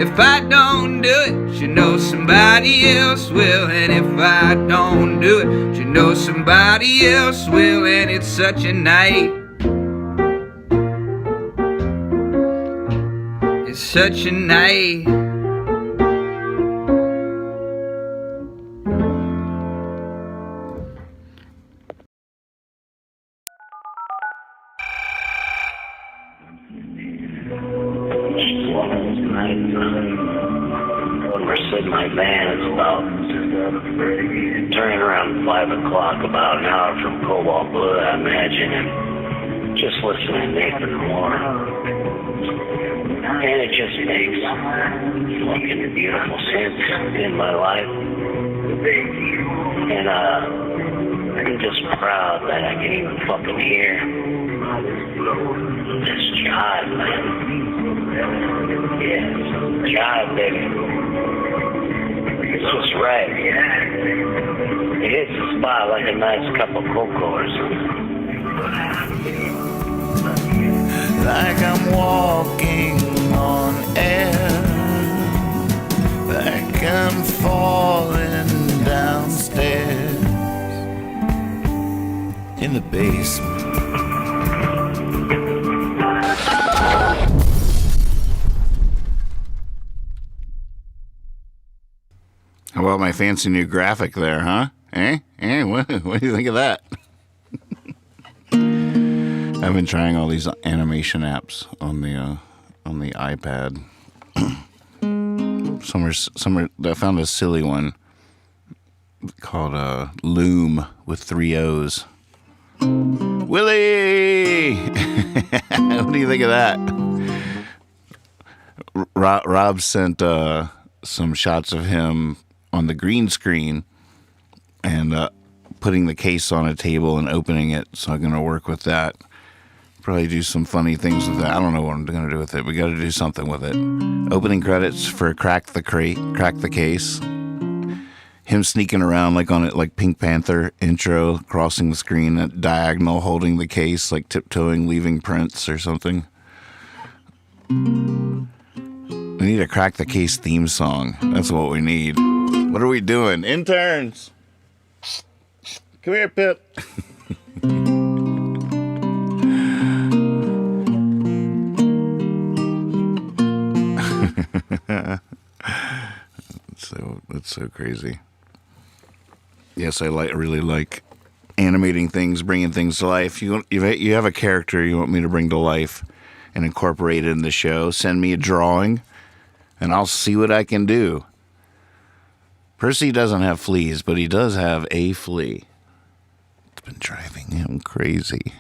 O: If I don't do it, you know somebody else will. And if I don't do it, you know somebody else will. And it's such a night. It's such a night.
Q: When we're sitting in my van, it's about turning around 5 o'clock, about an hour from Cobalt Blue, I imagine, and just listening to Nathan Moore. And it just makes fucking beautiful sense in my life. And I'm just proud that I can even fucking hear this jive, man. Yeah, jive, baby. It's just right. It hits the spot like a nice cup of cocoa or something.
J: Like I'm walking on air, like I'm falling downstairs in the basement.
A: How about my fancy new graphic there, huh? What do you think of that? I've been trying all these animation apps on the iPad. I found a silly one called Loom with 3 O's. Willie! What do you think of that? Rob sent some shots of him on the green screen and putting the case on a table and opening it. So I'm going to work with that. Probably do some funny things with that. I don't know what I'm going to do with it. We got to do something with it. Opening credits for Crack the Case. Him sneaking around like on it, like Pink Panther intro, crossing the screen at diagonal, holding the case, like tiptoeing, leaving prints or something. We need a Crack the Case theme song. That's what we need. What are we doing? Interns! Come here, Pip. That's so crazy. Yes, I really like animating things, bringing things to life. You have a character you want me to bring to life and incorporate it in the show. Send me a drawing, and I'll see what I can do. Percy doesn't have fleas, but he does have a flea. It's been driving him crazy.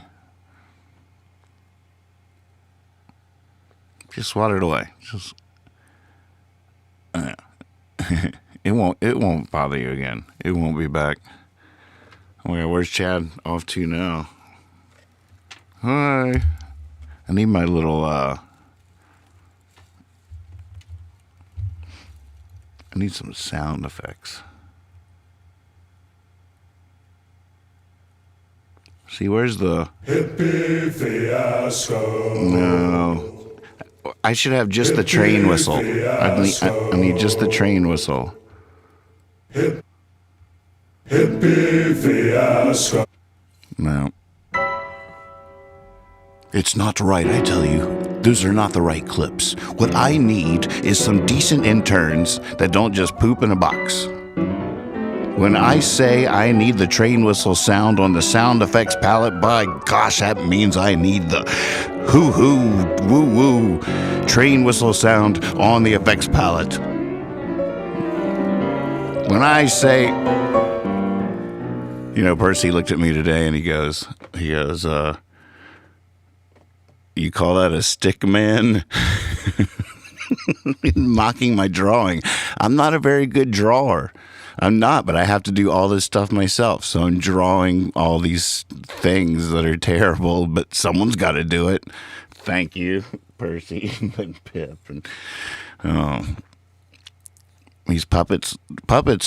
A: Just swat it away. Just it won't bother you again. It won't be back. Oh yeah, where's Chad off to now? Hi. I need my little I need some sound effects. See, where's the Hippie Fiasco? No. I should have just the train whistle. I need just the train whistle. Hippie Fiasco. No. It's not right, I tell you. Those are not the right clips. What I need is some decent interns that don't just poop in a box. When I say I need the train whistle sound on the sound effects palette, by gosh, that means I need the hoo-hoo, woo-woo train whistle sound on the effects palette. When I say, Percy looked at me today and he goes, you call that a stick man? Mocking my drawing. I'm not a very good drawer. I'm not, but I have to do all this stuff myself. So I'm drawing all these things that are terrible, but someone's got to do it. Thank you, Percy and Pip. And these puppets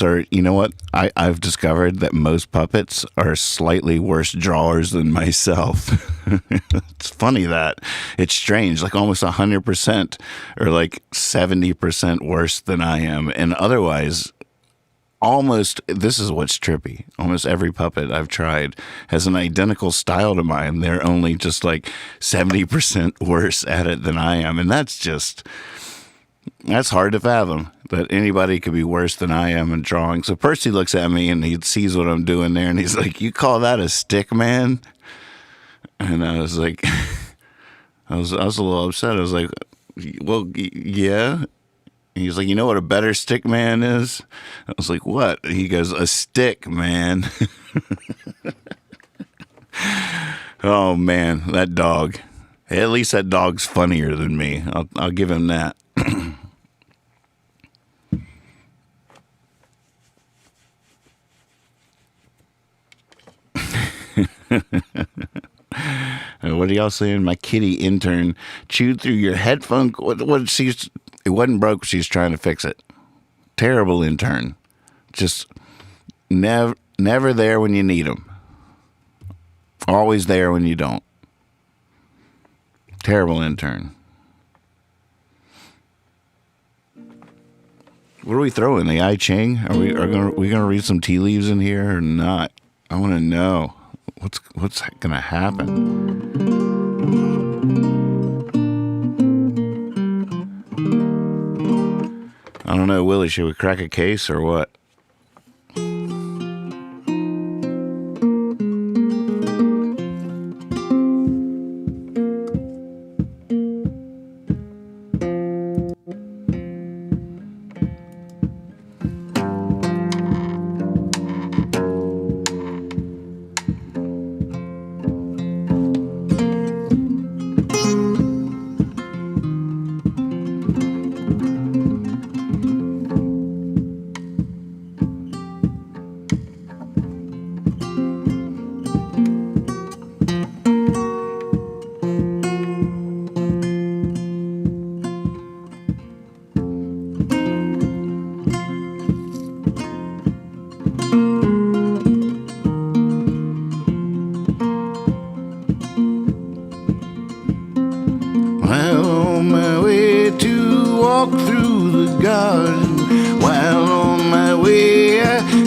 A: are, you know what? I've discovered that most puppets are slightly worse drawers than myself. It's funny that. It's strange, like almost 100% or like 70% worse than I am. And otherwise, this is what's trippy. Almost every puppet I've tried has an identical style to mine. They're only just like 70% worse at it than I am. And that's hard to fathom that anybody could be worse than I am in drawing. So Percy looks at me and he sees what I'm doing there and he's like, "You call that a stick man?" And I was like, I was a little upset. I was like, "Well, yeah." And he's like, "You know what a better stick man is?" I was like, "What?" And he goes, "A stick man." Oh man, that dog. At least that dog's funnier than me. I'll give him that. What are y'all saying? My kitty intern chewed through your headphone. What it wasn't broke. She's trying to fix it. Terrible intern. Just never there when you need them. Always there when you don't. Terrible intern. What are we throwing? The I Ching? Are we gonna read some tea leaves in here or not? I want to know what's gonna happen. I don't know, Willie. Should we crack a case or what?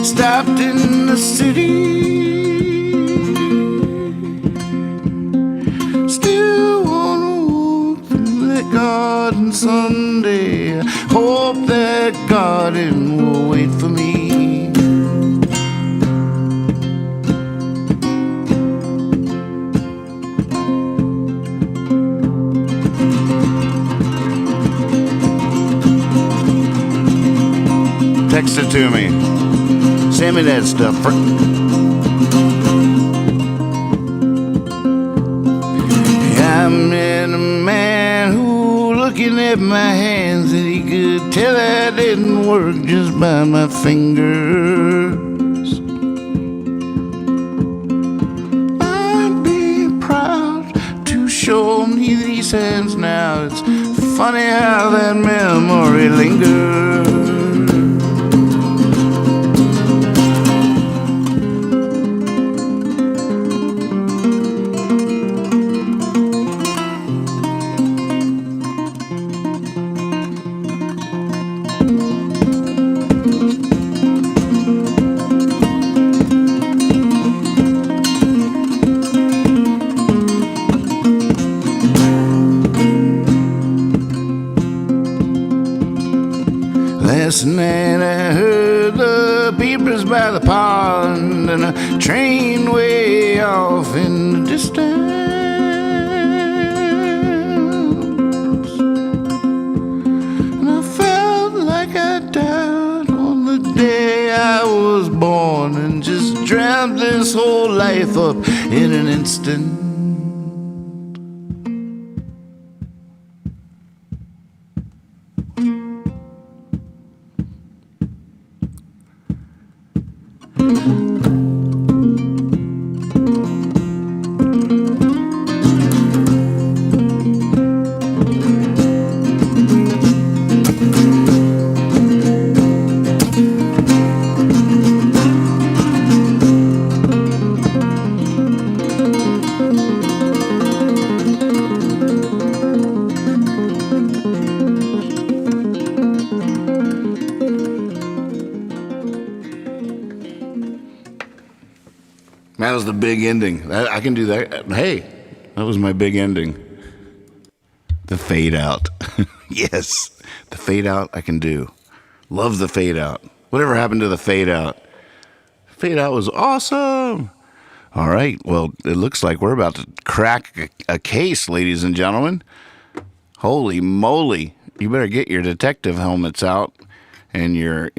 A: Stopped in the city. Still wanna walk through that garden Sunday. Hope that garden will wait for me. Text it to me. Send me that stuff. I met a man who, looking at my hands, and he could tell I didn't work just by my fingers. I'd be proud to show me these hands now. It's funny how that memory lingers. Last night I heard the beepers by the pond and a train way off in the distance. And I felt like I died on the day I was born and just dreamt this whole life up in an instant. That was the big ending. I can do that. Hey, that was my big ending. The fade out. Yes, the fade out I can do. Love the fade out. Whatever happened to the fade out? Fade out was awesome. All right. Well, it looks like we're about to crack a case, ladies and gentlemen. Holy moly. You better get your detective helmets out and your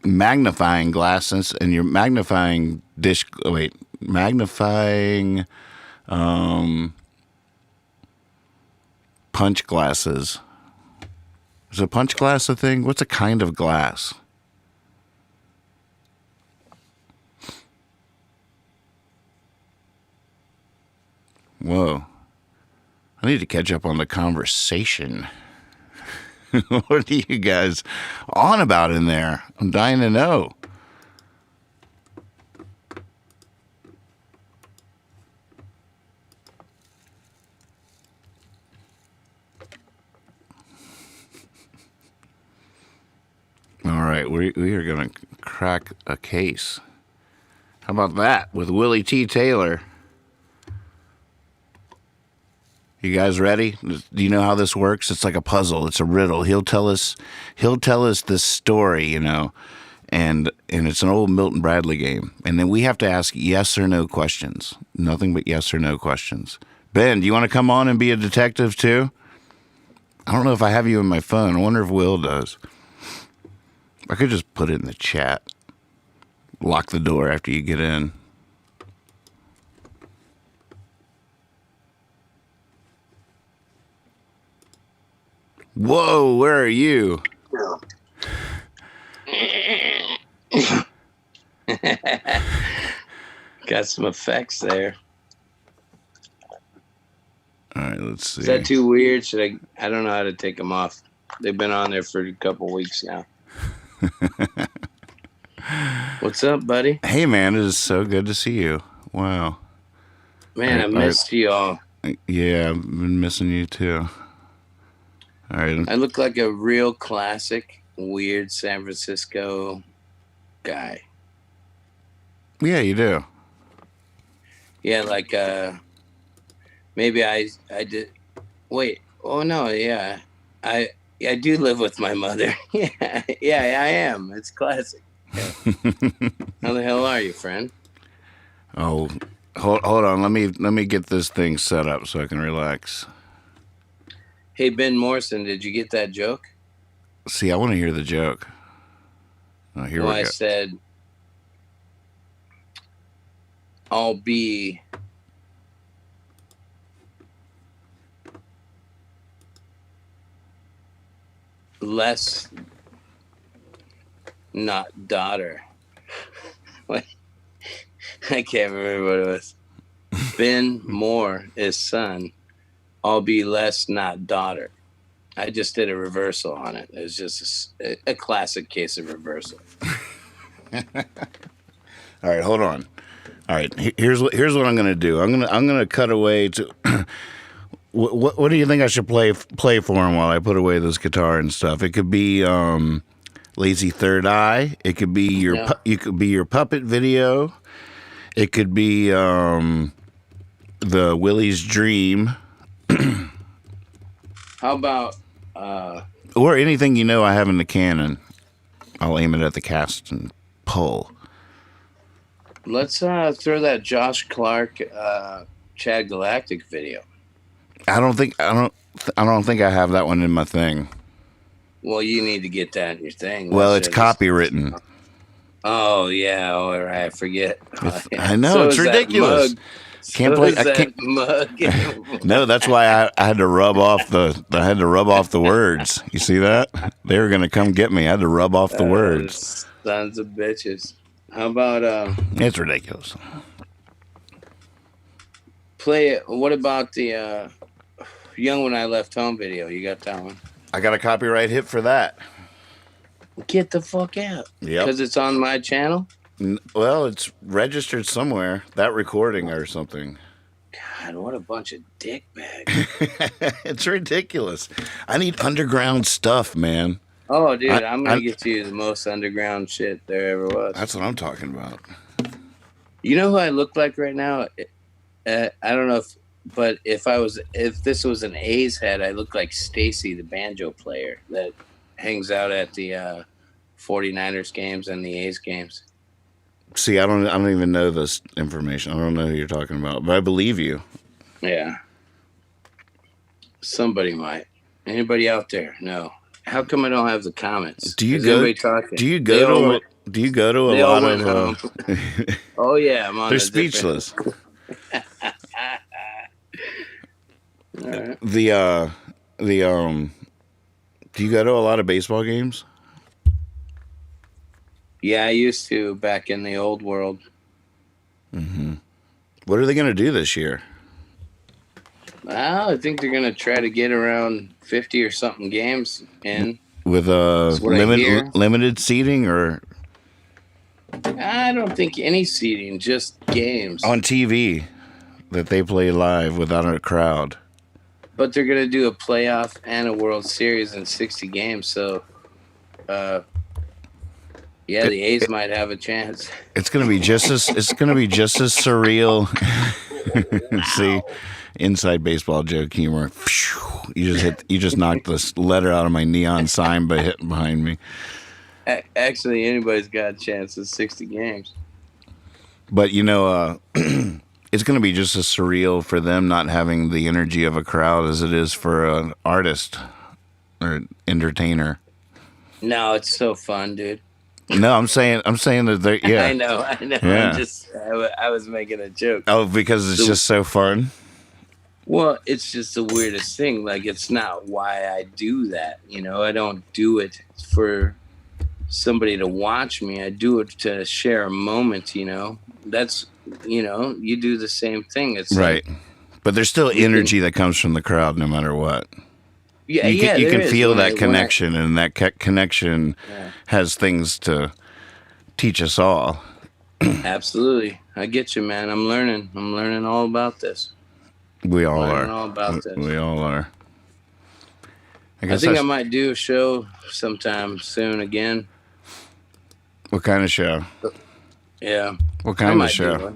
A: magnifying glasses and your magnifying punch glasses. Is a punch glass a thing? What's a kind of glass? Whoa. I need to catch up on the conversation. What are you guys on about in there? I'm dying to know. All right, we are going to crack a case. How about that with Willie T. Taylor? You guys ready? Do you know how this works? It's like a puzzle. It's a riddle. He'll tell us this story, you know, and it's an old Milton Bradley game. And then we have to ask yes or no questions. Nothing but yes or no questions. Ben, do you want to come on and be a detective too? I don't know if I have you in my phone. I wonder if Will does. I could just put it in the chat. Lock the door after you get in. Whoa, where are you?
R: Got some effects there.
A: All right, let's see.
R: Is that too weird? Should I don't know how to take them off. They've been on there for a couple weeks now. What's up, buddy?
A: Hey, man, it is so good to see you. Wow.
R: Man, I missed you all.
A: Yeah, I've been missing you too. All right.
R: I look like a real classic, weird San Francisco guy.
A: Yeah, you do.
R: Yeah, like maybe I did. Wait. Oh no. Yeah, I do live with my mother. Yeah, I am. It's classic. Yeah. How the hell are you, friend?
A: Oh, hold on. Let me get this thing set up so I can relax.
R: Hey, Ben Morrison, did you get that joke?
A: See, I want to hear the joke. Oh, here we go.
R: I said, I'll be less not daughter. What? I can't remember what it was. Ben Moore is son. I'll be less not daughter. I just did a reversal on it. It was just a classic case of reversal.
A: All right, hold on. All right, here's what I'm gonna do. I'm gonna cut away to. What do you think I should play for him while I put away this guitar and stuff? It could be Lazy Third Eye. It could be your puppet video. It could be the Willie's Dream.
R: How about
A: or anything you know I have in the cannon. I'll aim it at the cast and pull.
R: Let's throw that Josh Clark Chad Galactic video.
A: I don't think I have that one in my thing.
R: Well, you need to get that in your thing.
A: Well, it's copywritten.
R: Oh yeah, all right. I forget.
A: I know, it's ridiculous. Can't play. I can't.
R: Mug.
A: No, that's why I had to rub off the words. You see that? They were gonna come get me. I had to rub off the words.
R: Sons of bitches. How about
A: It's ridiculous.
R: Play it. What about the Young When I Left Home video? You got that one?
A: I got a copyright hit for that.
R: Get the fuck out.
A: Yep.
R: Because it's on my channel?
A: Well, it's registered somewhere. That recording or something.
R: God, what a bunch of dickbags.
A: It's ridiculous. I need underground stuff, man.
R: Oh, dude, I'm going to get you the most underground shit there ever was.
A: That's what I'm talking about.
R: You know who I look like right now? I don't know if this was an A's head, I look like Stacy, the banjo player that hangs out at the 49ers games and the A's games.
A: See, I don't even know this information. I don't know who you're talking about, but I believe you.
R: Yeah. Somebody might. Anybody out there? No. How come I don't have the comments?
A: Do you
R: Is
A: go?
R: anybody talking?
A: Do you go to a
R: they all
A: lot
R: went
A: of?
R: home. Oh yeah, I'm on.
A: They're
R: a different-
A: speechless.
R: All right.
A: Do you go to a lot of baseball games?
R: Yeah, I used to back in the old world.
A: Mm-hmm. What are they going to do this year?
R: Well, I think they're going to try to get around 50 or something games in.
A: With limited seating, or
R: I don't think any seating, just games
A: on TV that they play live without a crowd.
R: But they're going to do a playoff and a World Series in 60 games, so the A's might have a chance.
A: It's going to be just as surreal. See, inside baseball joke humor. You just knocked this letter out of my neon sign by hitting behind me.
R: Actually, anybody's got a chance in 60 games.
A: But it's going to be just as surreal for them not having the energy of a crowd as it is for an artist or entertainer.
R: No, it's so fun, dude.
A: No, I'm saying that they're, yeah.
R: I know.
A: Yeah.
R: I was making a joke.
A: Oh, because it's just so fun.
R: Well, it's just the weirdest thing. Like, it's not why I do that. I don't do it for somebody to watch me. I do it to share a moment. That's you do the same thing. It's
A: right, but there's still energy that comes from the crowd, no matter what.
R: Yeah,
A: you can feel that connection, and that connection has things to teach us all.
R: Absolutely, I get you, man. I'm learning all about this.
A: We all are.
R: All about this.
A: We all are.
R: I think I might do a show sometime soon again.
A: What kind of show?
R: Yeah.
A: What kind of show?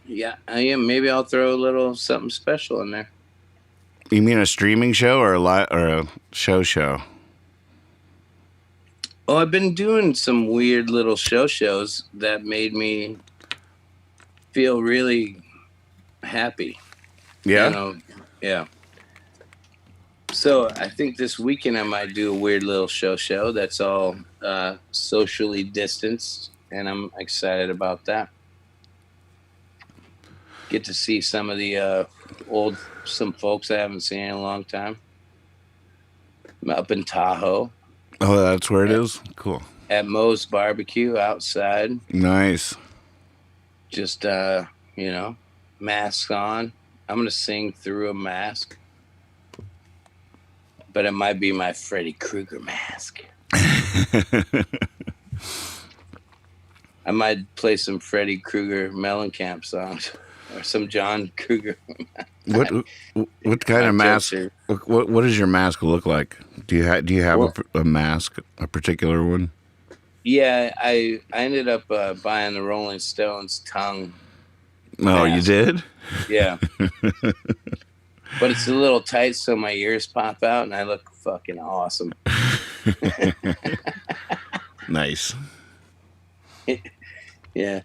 R: Yeah, I am. Maybe I'll throw a little something special in there.
A: You mean a streaming show or a show?
R: Oh, I've been doing some weird little shows that made me feel really happy.
A: Yeah?
R: Yeah. So I think this weekend I might do a weird little show that's all socially distanced, and I'm excited about that. Get to see some of the some folks I haven't seen in a long time. I'm up in Tahoe.
A: Oh, that's where it is? Cool.
R: At Moe's Barbecue outside.
A: Nice.
R: Just, masks on. I'm going to sing through a mask. But it might be my Freddy Krueger mask. I might play some Freddy Krueger Mellencamp songs. Or some John Cougar.
A: What kind of mask? What does your mask look like? Do you have a mask, a particular one?
R: Yeah, I ended up buying the Rolling Stones tongue.
A: Oh, you did?
R: Yeah. But it's a little tight, so my ears pop out, and I look fucking awesome.
A: Nice.
R: Yeah.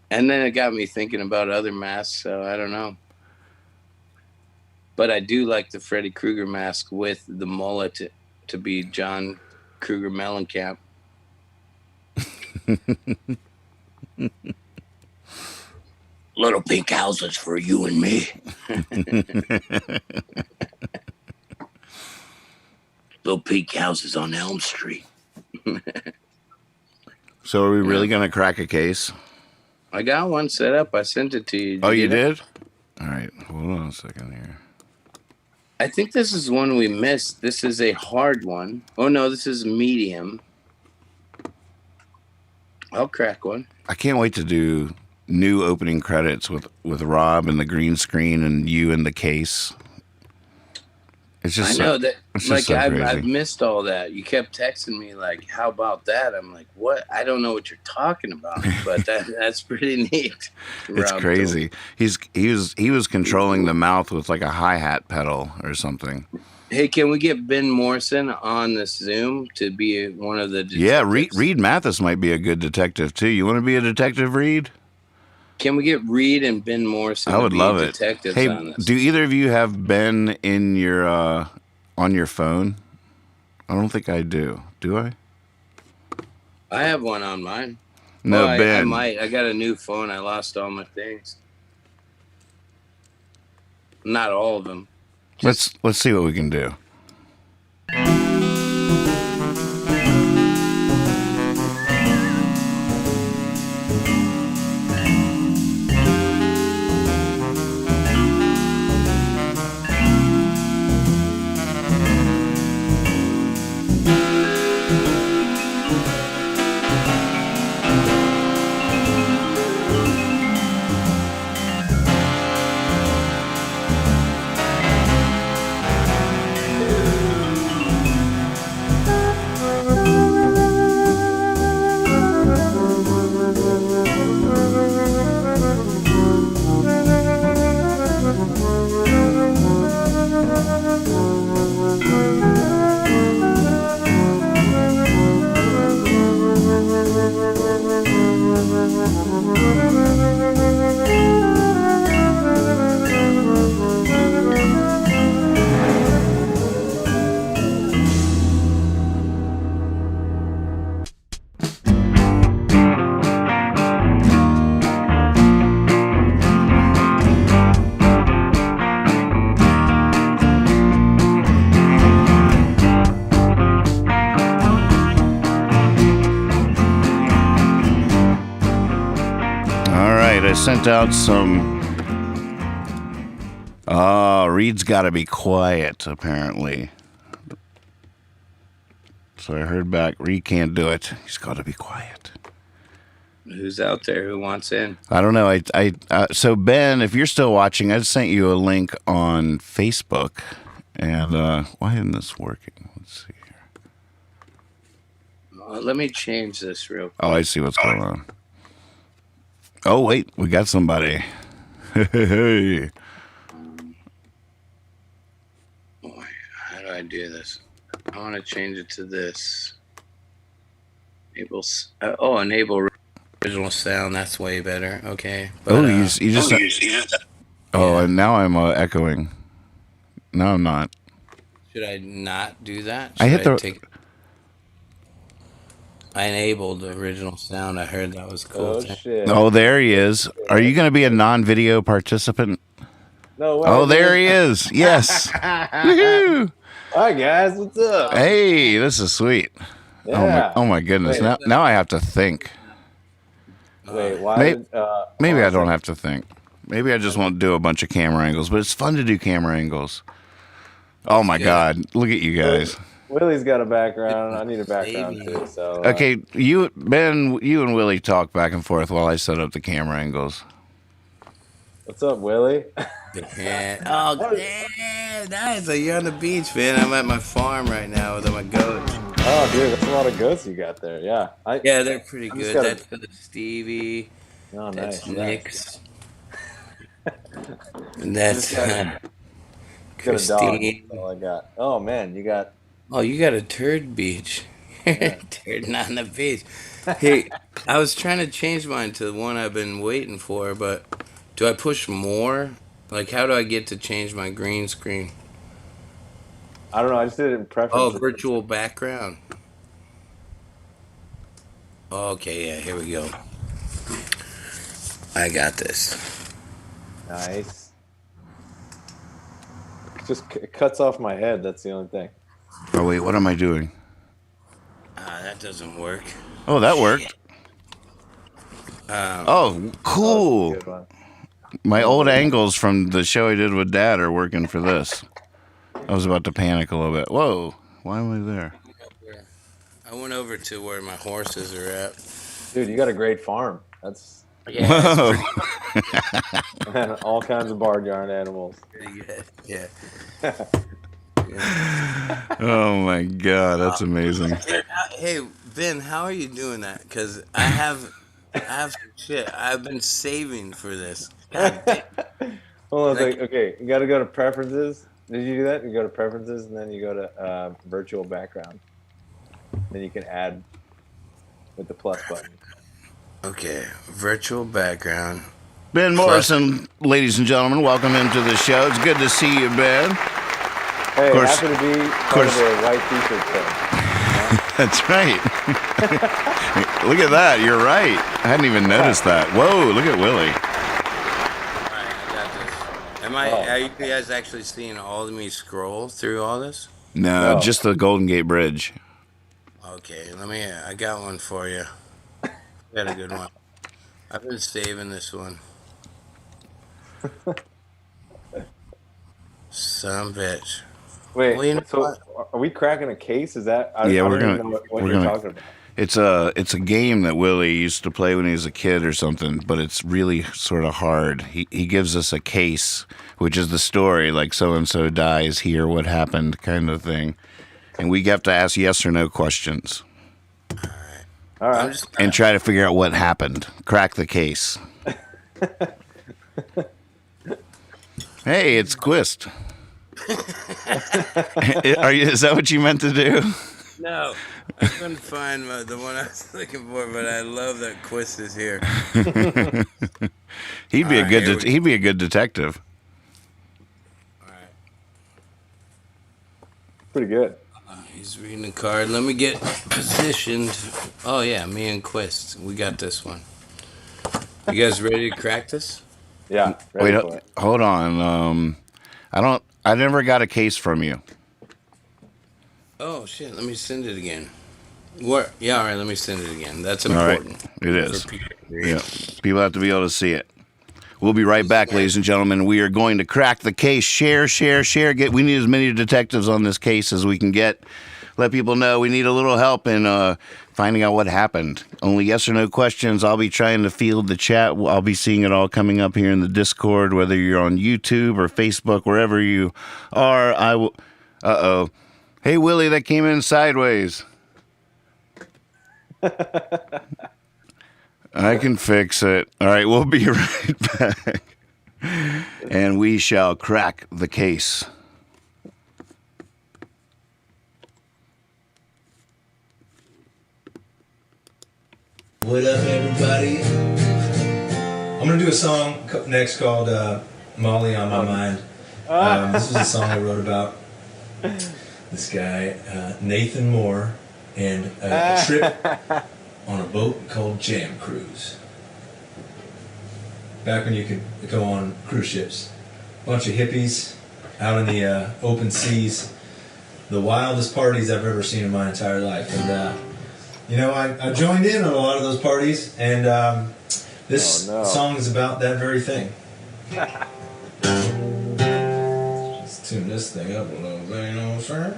R: And then it got me thinking about other masks, so I don't know. But I do like the Freddy Krueger mask with the mullet to be John Cougar Mellencamp. Little pink houses for you and me. Little pink houses on Elm Street.
A: So are we really going to crack a case?
R: I got one set up. I sent it to you.
A: Oh, you did? All right. Hold on a second here.
R: I think this is one we missed. This is a hard one. Oh, no, this is medium. I'll crack one.
A: I can't wait to do new opening credits with Rob and the green screen and you in the case. It's just
R: I know that.
A: it's just
R: Like
A: so
R: I've
A: crazy.
R: missed all that. You kept texting me like, "How about that?" I'm like, "What? I don't know what you're talking about." But that's pretty neat.
A: It's
R: Rob
A: crazy. He was controlling the mouth with like a hi-hat pedal or something.
R: Hey, can we get Ben Morrison on this Zoom to be one of the detectives?
A: Yeah, Reed Mathis might be a good detective too. You want to be a detective, Reed?
R: Can we get Reed and Ben Morrison
A: I would
R: to be
A: love it.
R: detectives
A: Hey,
R: on this?
A: do either of you have Ben in your on your phone? I don't think I do. Do I?
R: I have one on mine.
A: No,
R: I
A: Ben.
R: might. I got a new phone. I lost all my things. Not all of them.
A: Let's see what we can do. I sent out some. Reed's got to be quiet, apparently. So I heard back. Reed can't do it. He's got to be quiet.
R: Who's out there? Who wants in?
A: I don't know. So Ben, if you're still watching, I sent you a link on Facebook, and why isn't this working? Let's see here.
R: Let me change this real quick.
A: Oh, I see what's going on. Oh wait, we got somebody. Hey.
R: How do I do this? I want to change it to this. Enable. Enable original sound. That's way better. Okay. But,
A: you just. And now I'm echoing. No, I'm not.
R: Should I not do that?
A: I hit
R: I enabled the original sound. I heard that was cool.
S: Oh shit!
A: Oh, there he is. Are you going to be a non-video participant?
S: No way.
A: Oh, there he is. Yes. Woohoo!
S: Hi guys, what's up?
A: Hey, this is sweet.
S: Yeah.
A: Oh my goodness. Now I have to think.
S: Wait, why?
A: Maybe I don't have to think. Maybe I just won't do a bunch of camera angles, but it's fun to do camera angles. Oh my God! Look at you guys.
S: Willie's got a background. I need a background too. So
A: okay, Ben, you and Willie talk back and forth while I set up the camera angles.
S: What's up, Willie?
R: Yeah. Oh, damn. Nice. So you're on the beach, man. I'm at my farm right now with my goats.
S: Oh, dude, that's a lot of goats you got there. Yeah.
R: Yeah, they're pretty good. That's Stevie.
S: Oh,
R: that's
S: nice.
R: Nick's. And that's
S: Christine. That's all I got. Oh, man, you got...
R: Oh, you got a turd beach. Turd on the beach. Hey, I was trying to change mine to the one I've been waiting for, but do I push more? Like, how do I get to change my green screen?
S: I don't know. I just did it in preferences.
R: Oh, virtual background. Okay, yeah, here we go. I got this.
S: Nice. It cuts off my head. That's the only thing.
A: Oh, wait, what am I doing?
R: That doesn't work.
A: Oh, that worked. Oh, cool. My old angles from the show I did with Dad are working for this. I was about to panic a little bit. Whoa, why am I there?
R: I went over to where my horses are at.
S: Dude, you got a great farm. That's...
R: Yeah.
S: And all kinds of barnyard animals.
R: Yeah.
A: Oh my God, that's amazing.
R: Hey, Ben, how are you doing that? Because I have some shit. I've been saving for this. God damn.
S: Hold on a second. Okay, you got to go to preferences. Did you do that? You go to preferences, and then you go to virtual background. Then you can add with the plus button.
R: Okay, virtual background.
A: Ben Morrison, ladies and gentlemen, welcome into the show. It's good to see you, Ben.
S: Hey, happy to be part of the white t-shirt show.
A: That's right. Look at that. You're right. I hadn't even noticed that. Whoa, look at Willie.
R: Are you guys actually seeing all of me scroll through all this?
A: No, just the Golden Gate Bridge.
R: Okay, I got one for you. Got a good one. I've been saving this one. Some bitch.
S: Wait,
R: well, you know
S: so
R: what?
S: are we cracking a case? Is that? I
A: Yeah,
S: don't
A: we're
S: even
A: gonna.
S: know what
A: we're
S: you're
A: gonna.
S: talking about.
A: It's a game that Willie used to play when he was a kid or something, but it's really sort of hard. He gives us a case, which is the story, like so and so dies here, what happened, kind of thing, and we have to ask yes or no questions.
S: All right.
A: And try to figure out what happened. Crack the case. Hey, it's Quist. Is that what you meant to do?
R: No, I couldn't find the one I was looking for, but I love that Quist is here.
A: He'd be a good detective.
R: All right.
S: Pretty good.
R: He's reading the card. Let me get positioned. Oh yeah, me and Quist. We got this one. You guys ready to crack this?
S: Yeah.
A: Wait, hold on. I never got a case from you.
R: Oh shit! Let me send it again. What? Yeah, all right. Let me send it again. That's
A: All right.
R: important.
A: It is. Yeah. People have to be able to see it. We'll be right back, ladies and gentlemen. We are going to crack the case. Share. We need as many detectives on this case as we can get. Let people know we need a little help in finding out what happened. Only yes or no questions. I'll be trying to field the chat. I'll be seeing it all coming up here in the Discord, whether you're on YouTube or Facebook, wherever you are. I will. Uh-oh. Hey, Willie, that came in sideways. I can fix it. All right, we'll be right back. And we shall crack the case.
T: What up, everybody? I'm going to do a song next called Molly on My Mind. This is a song I wrote about this guy, Nathan Moore, and a trip on a boat called Jam Cruise. Back when you could go on cruise ships. Bunch of hippies out in the open seas. The wildest parties I've ever seen in my entire life. And, I joined in on a lot of those parties, and this song is about that very thing. Let's tune this thing up a little bit, you know what I'm saying?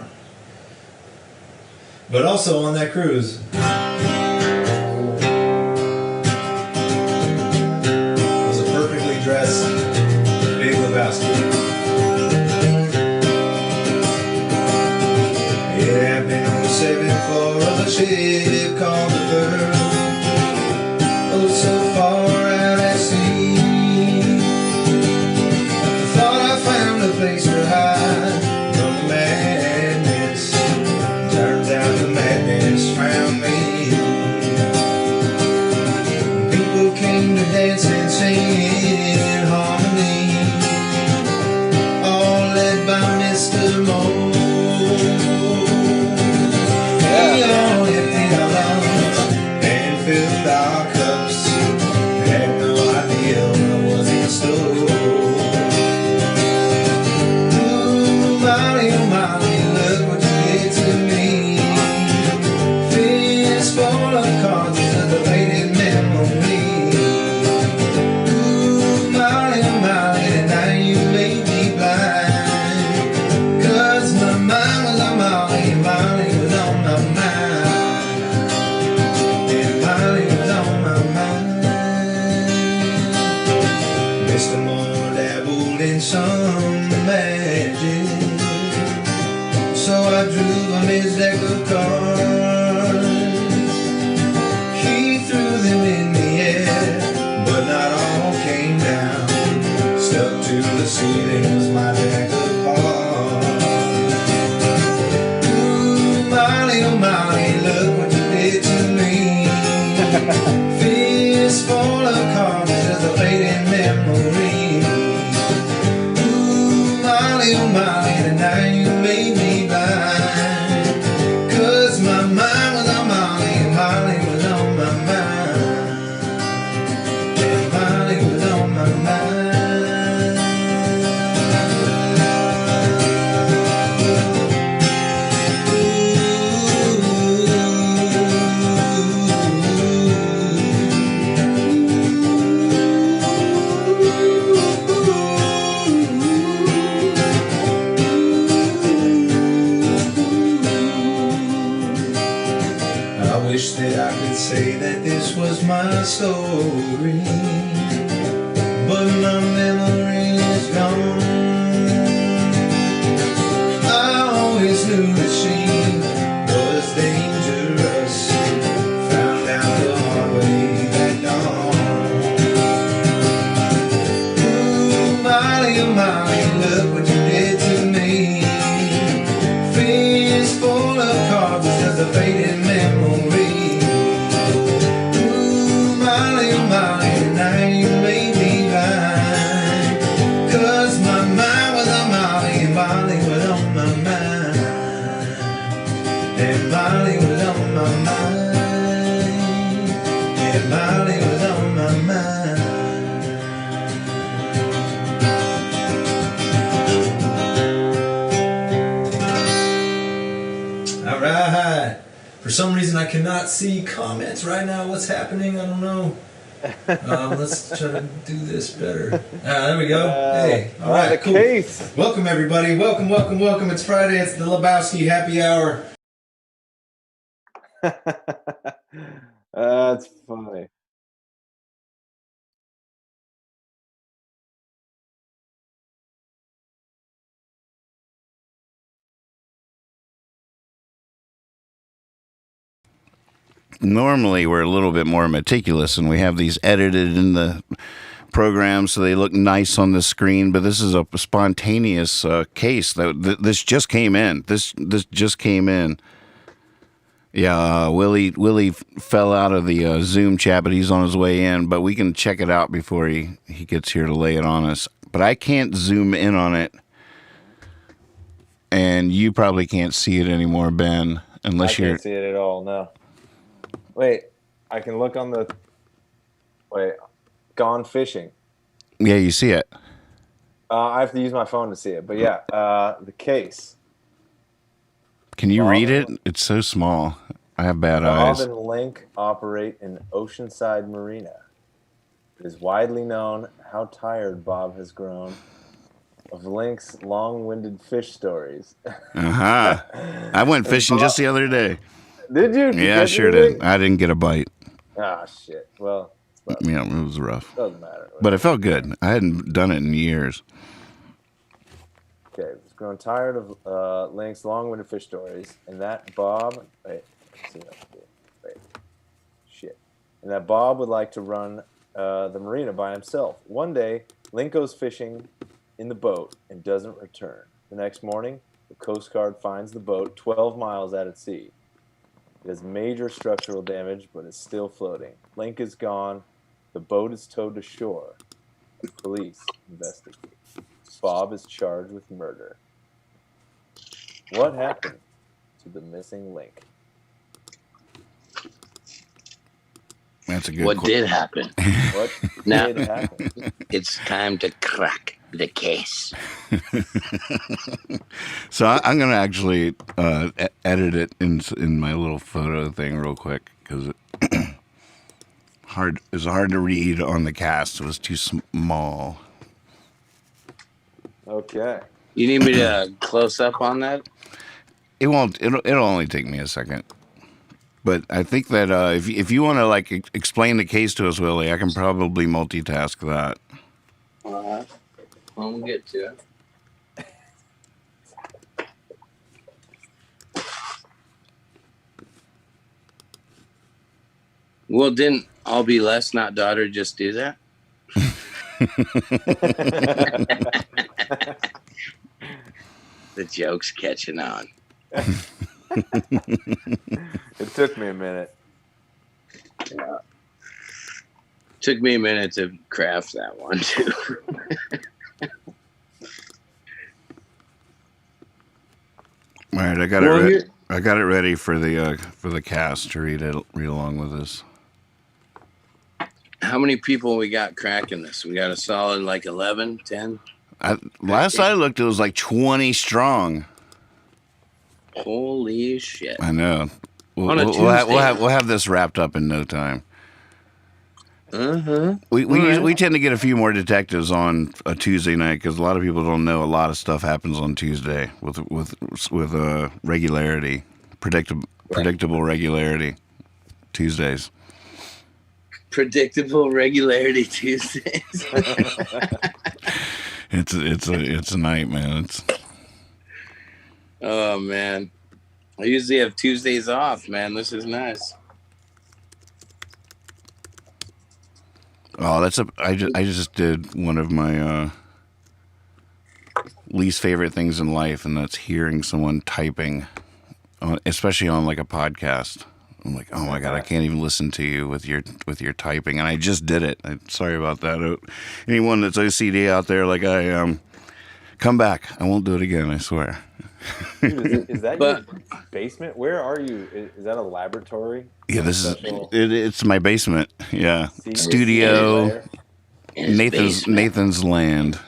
T: But also on that cruise, was a perfectly dressed Big Lebowski. Yeah, I've been on the 7th floor of a ship called the Pearl. Oh, so far out at sea. I thought I found a place to hide from the madness. Turns out the madness found me. People came to dance and sing in harmony, all led by Mr. Moore. We all emptied our lungs and filled our cups. Had no idea what was in store. Ooh, Molly, oh Molly, look what you did to me. Fist full of cards of the faded memory. Ooh, Molly, oh Molly, now you made me blind. 'Cause my mind was on Molly, Molly was on my mind. And Molly was on my mind. Mr. Moore dabbled in some magic. I drew from his deck of cards. He threw them in the air, but not all came down. Stuck to the ceiling was my deck of cards. Ooh, Molly, oh Molly, look what you did to me. Fist full of cards, just a fading memory. Ooh, Molly, oh Molly, tonight you made me blind. 'Cause my mind was on Molly, and Molly was on my mind. And Molly was on my mind. I wish that I could say that this was my story, but my memory is gone. I always knew that she was dangerous. Found out the hard way at dawn. Ooh, Molly, oh Molly, look what you did to me. Fist full of cards, it's just a fading memory. Ooh, Molly, oh Molly, tonight you made me blind. 'Cause my mind was on Molly, and Molly was on my mind. And Molly was on my mind. And Molly was on my mind. All right. For some reason, I cannot see comments right now. What's happening? I don't know. Let's try to do this better. There we go. Hey. All right. Cool.
S: Case.
T: Welcome, everybody. Welcome, welcome, welcome. It's Friday. It's the Lebowski Happy Hour.
S: That's funny.
A: Normally, we're a little bit more meticulous, and we have these edited in the program so they look nice on the screen. But this is a spontaneous case that this just came in. This just came in. Yeah, Willie fell out of the Zoom chat, but he's on his way in. But we can check it out before he gets here to lay it on us. But I can't zoom in on it, and you probably can't see it anymore, Ben, unless
S: I
A: you're.
S: can't see it at all. No. Wait, I can look on the. Wait, gone fishing.
A: Yeah, you see it.
S: I have to use my phone to see it, but yeah, the case.
A: Can you read it? It's so small. I have bad eyes.
S: Bob and Link operate in Oceanside Marina. It is widely known how tired Bob has grown of Link's long-winded fish stories.
A: I went fishing just the other day.
S: Did you?
A: Yeah, I sure did. I didn't get a bite.
S: Ah, shit. Well,
A: yeah, it was rough.
S: Doesn't matter.
A: But it felt good. I hadn't done it in years.
S: Okay, he's grown tired of Link's long-winded fish stories, and that Bob. Wait. Shit. And that Bob would like to run the marina by himself. One day, Link goes fishing in the boat and doesn't return. The next morning, the Coast Guard finds the boat 12 miles out at sea. It has major structural damage, but is still floating. Link is gone. The boat is towed to shore. Police investigate. Bob is charged with murder. What happened to the missing Link?
A: That's a good
R: What did happen?
S: What
R: Now,
S: did happen?
R: It's time to crack the case.
A: So I'm going to actually edit it in my little photo thing real quick because it was hard to read on the cast. It was too small.
S: Okay.
R: You need me to close up on that?
A: It won't. It'll only take me a second. But I think that if you want to like explain the case to us, Willie, I can probably multitask that.
R: All right. Well, we'll get to it. Well, didn't I'll be less, not daughter just do that? The joke's catching on.
S: It took me a minute.
R: Yeah. Took me a minute to craft that one too.
A: All right, I got I got it ready for the cast to read along with us.
R: How many people we got cracking this? We got a solid like 11, 10?
A: Last I looked, it was like 20 strong.
R: Holy shit!
A: I know.
R: On a Tuesday.
A: We'll have this wrapped up in no time. We tend to get a few more detectives on a Tuesday night because a lot of people don't know a lot of stuff happens on Tuesday with regularity, predictable regularity Tuesdays.
R: Predictable regularity Tuesdays.
A: It's a night, man.
R: Oh man, I usually have Tuesdays off, man. This is nice.
A: Oh, I just did one of my least favorite things in life, and that's hearing someone typing, especially on like a podcast. I'm like, oh my god, I can't even listen to you with your typing, and I just did it. Sorry about that. Anyone that's OCD out there, like I am, come back. I won't do it again. I swear.
S: Dude, is that your basement? Where are you? Is that a laboratory?
A: Yeah, it's my basement. Yeah, studio. Nathan's land.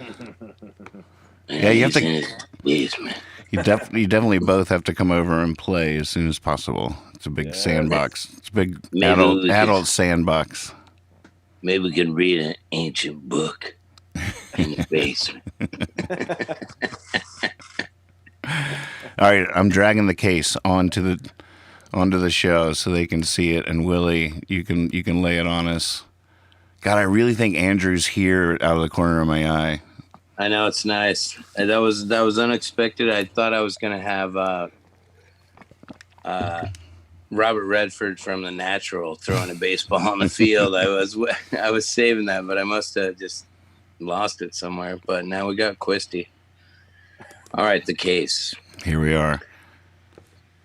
A: Yeah, you have to.
R: Basement.
A: You definitely both have to come over and play as soon as possible. It's a big sandbox. It's a big adult sandbox.
R: Maybe we can read an ancient book in the basement.
A: All right, I'm dragging the case onto the show so they can see it. And Willie, you can lay it on us. God, I really think Andrew's here out of the corner of my eye.
R: I know, it's nice. That was unexpected. I thought I was gonna have Robert Redford from The Natural throwing a baseball on the field. I was saving that, but I must have just lost it somewhere. But now we got Quisty. All right, the case.
A: Here we are.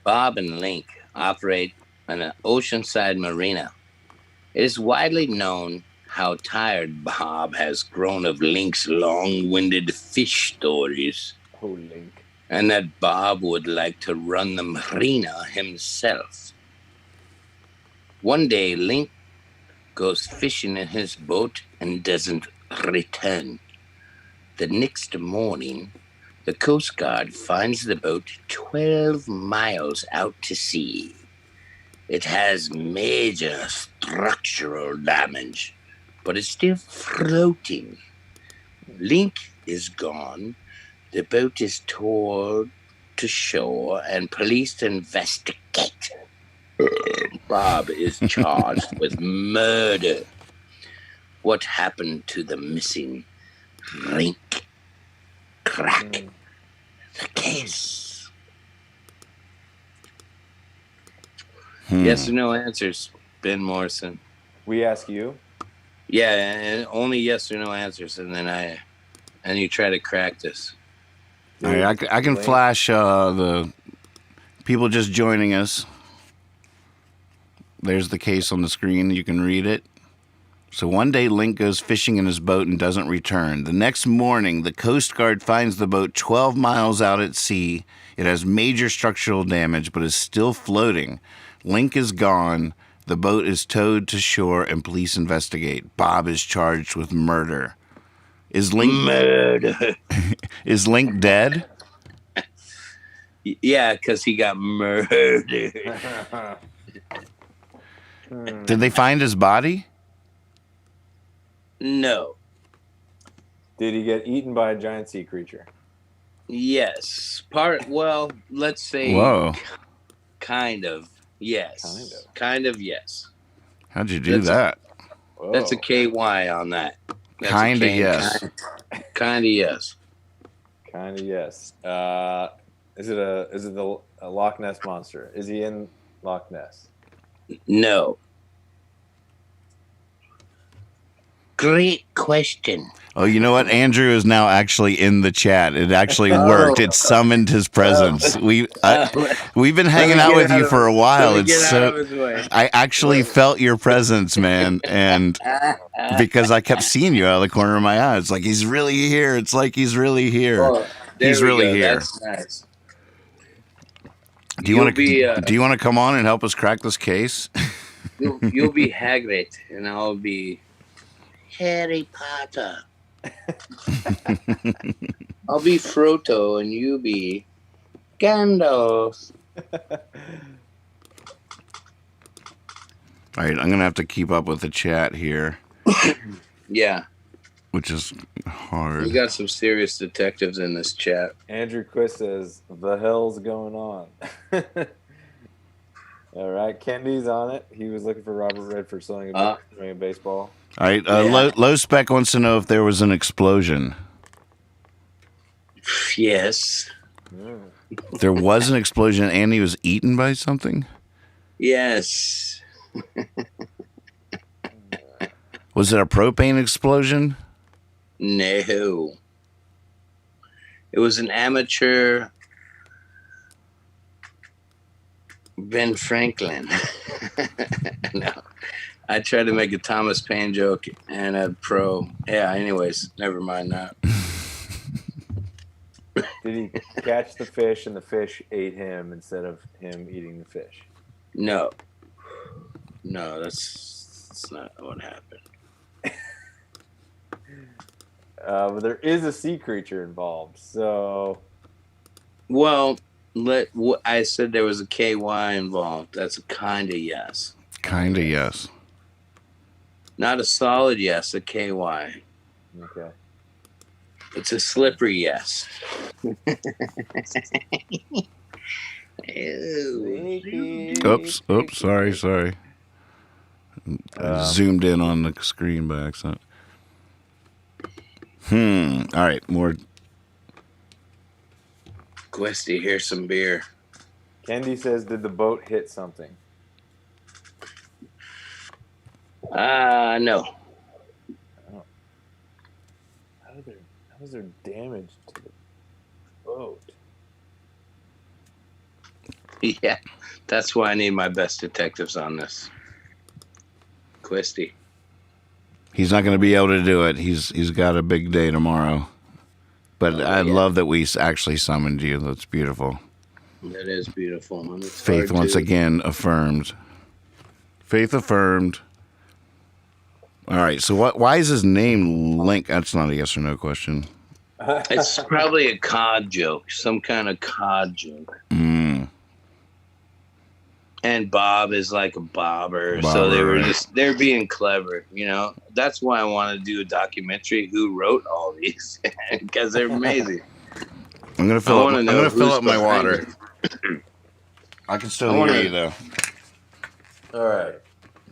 R: Bob and Link operate an oceanside marina. It is widely known how tired Bob has grown of Link's long-winded fish stories.
S: Oh, Link.
R: And that Bob would like to run the marina himself. One day, Link goes fishing in his boat and doesn't return. The next morning, the Coast Guard finds the boat 12 miles out to sea. It has major structural damage, but it's still floating. Link is gone. The boat is towed to shore and police investigate. Bob is charged with murder. What happened to the missing Link? Crack the case. Yes or no answers, Ben Morrison.
S: We ask you?
R: Yeah, and only yes or no answers, and then you try to crack this.
A: All right, I can flash the people just joining us. There's the case on the screen. You can read it. So one day, Link goes fishing in his boat and doesn't return. The next morning, the Coast Guard finds the boat 12 miles out at sea. It has major structural damage, but is still floating. Link is gone. The boat is towed to shore, and police investigate. Bob is charged with murder. Is Link Is Link dead?
R: Yeah, because he got murdered.
A: Did they find his body?
R: No.
S: Did he get eaten by a giant sea creature?
R: Yes. Let's say.
A: Whoa.
R: Kind of. Yes. Kind of yes.
A: How'd you do that?
R: That's a KY on that.
A: Kind of yes.
R: Kind of yes.
S: Kind of yes. Is it a Loch Ness monster? Is he in Loch Ness?
R: No. Great question.
A: Oh, you know what? Andrew is now actually in the chat. It actually worked. It summoned his presence. We've been hanging out with you for a while. It's so I actually felt your presence, man, and because I kept seeing you out of the corner of my eye, it's like he's really here. It's like he's really here. He's really here.
R: That's nice.
A: Do you want to? Do you want to come on and help us crack this case?
R: You'll be Hagrid, and I'll be Harry Potter. I'll be Frodo, and you be Gandalf.
A: All right, I'm gonna have to keep up with the chat here.
R: Yeah,
A: which is hard.
R: We got some serious detectives in this chat.
S: Andrew Quist says, "The hell's going on?" All right, Kendi's on it. He was looking for Robert Redford selling a baseball.
A: All right, low spec wants to know if there was an explosion.
R: Yes.
A: There was an explosion and he was eaten by something?
R: Yes.
A: Was it a propane explosion?
R: No. It was an amateur Ben Franklin. No. I tried to make a Thomas Paine joke and a pro. Yeah, anyways, never mind that.
S: Did he catch the fish and the fish ate him instead of him eating the fish?
R: No. No, that's not what happened.
S: But there is a sea creature involved, so...
R: Well, I said there was a KY involved. That's a kind of yes.
A: Kind of yes.
R: Not a solid yes, a KY.
S: Okay.
R: It's a slippery yes.
A: Oops, sorry. Zoomed in on the screen by accident. All right, more.
R: Questy, here's some beer.
S: Kendi says, did the boat hit something?
R: No.
S: Oh. How is there damage to the boat?
R: Yeah, that's why I need my best detectives on this. Questy.
A: He's not going to be able to do it. He's got a big day tomorrow. But I love that we actually summoned you. That's beautiful.
R: That is beautiful.
A: Faith once again affirmed. Faith affirmed. All right. So why is his name Link? That's not a yes or no question.
R: It's probably a cod joke. Some kind of cod joke. And Bob is like a bobber. So they're being clever, you know. That's why I want to do a documentary. Who wrote all these? Because they're amazing.
A: I'm gonna fill up my water. I can still hear you though.
S: All right.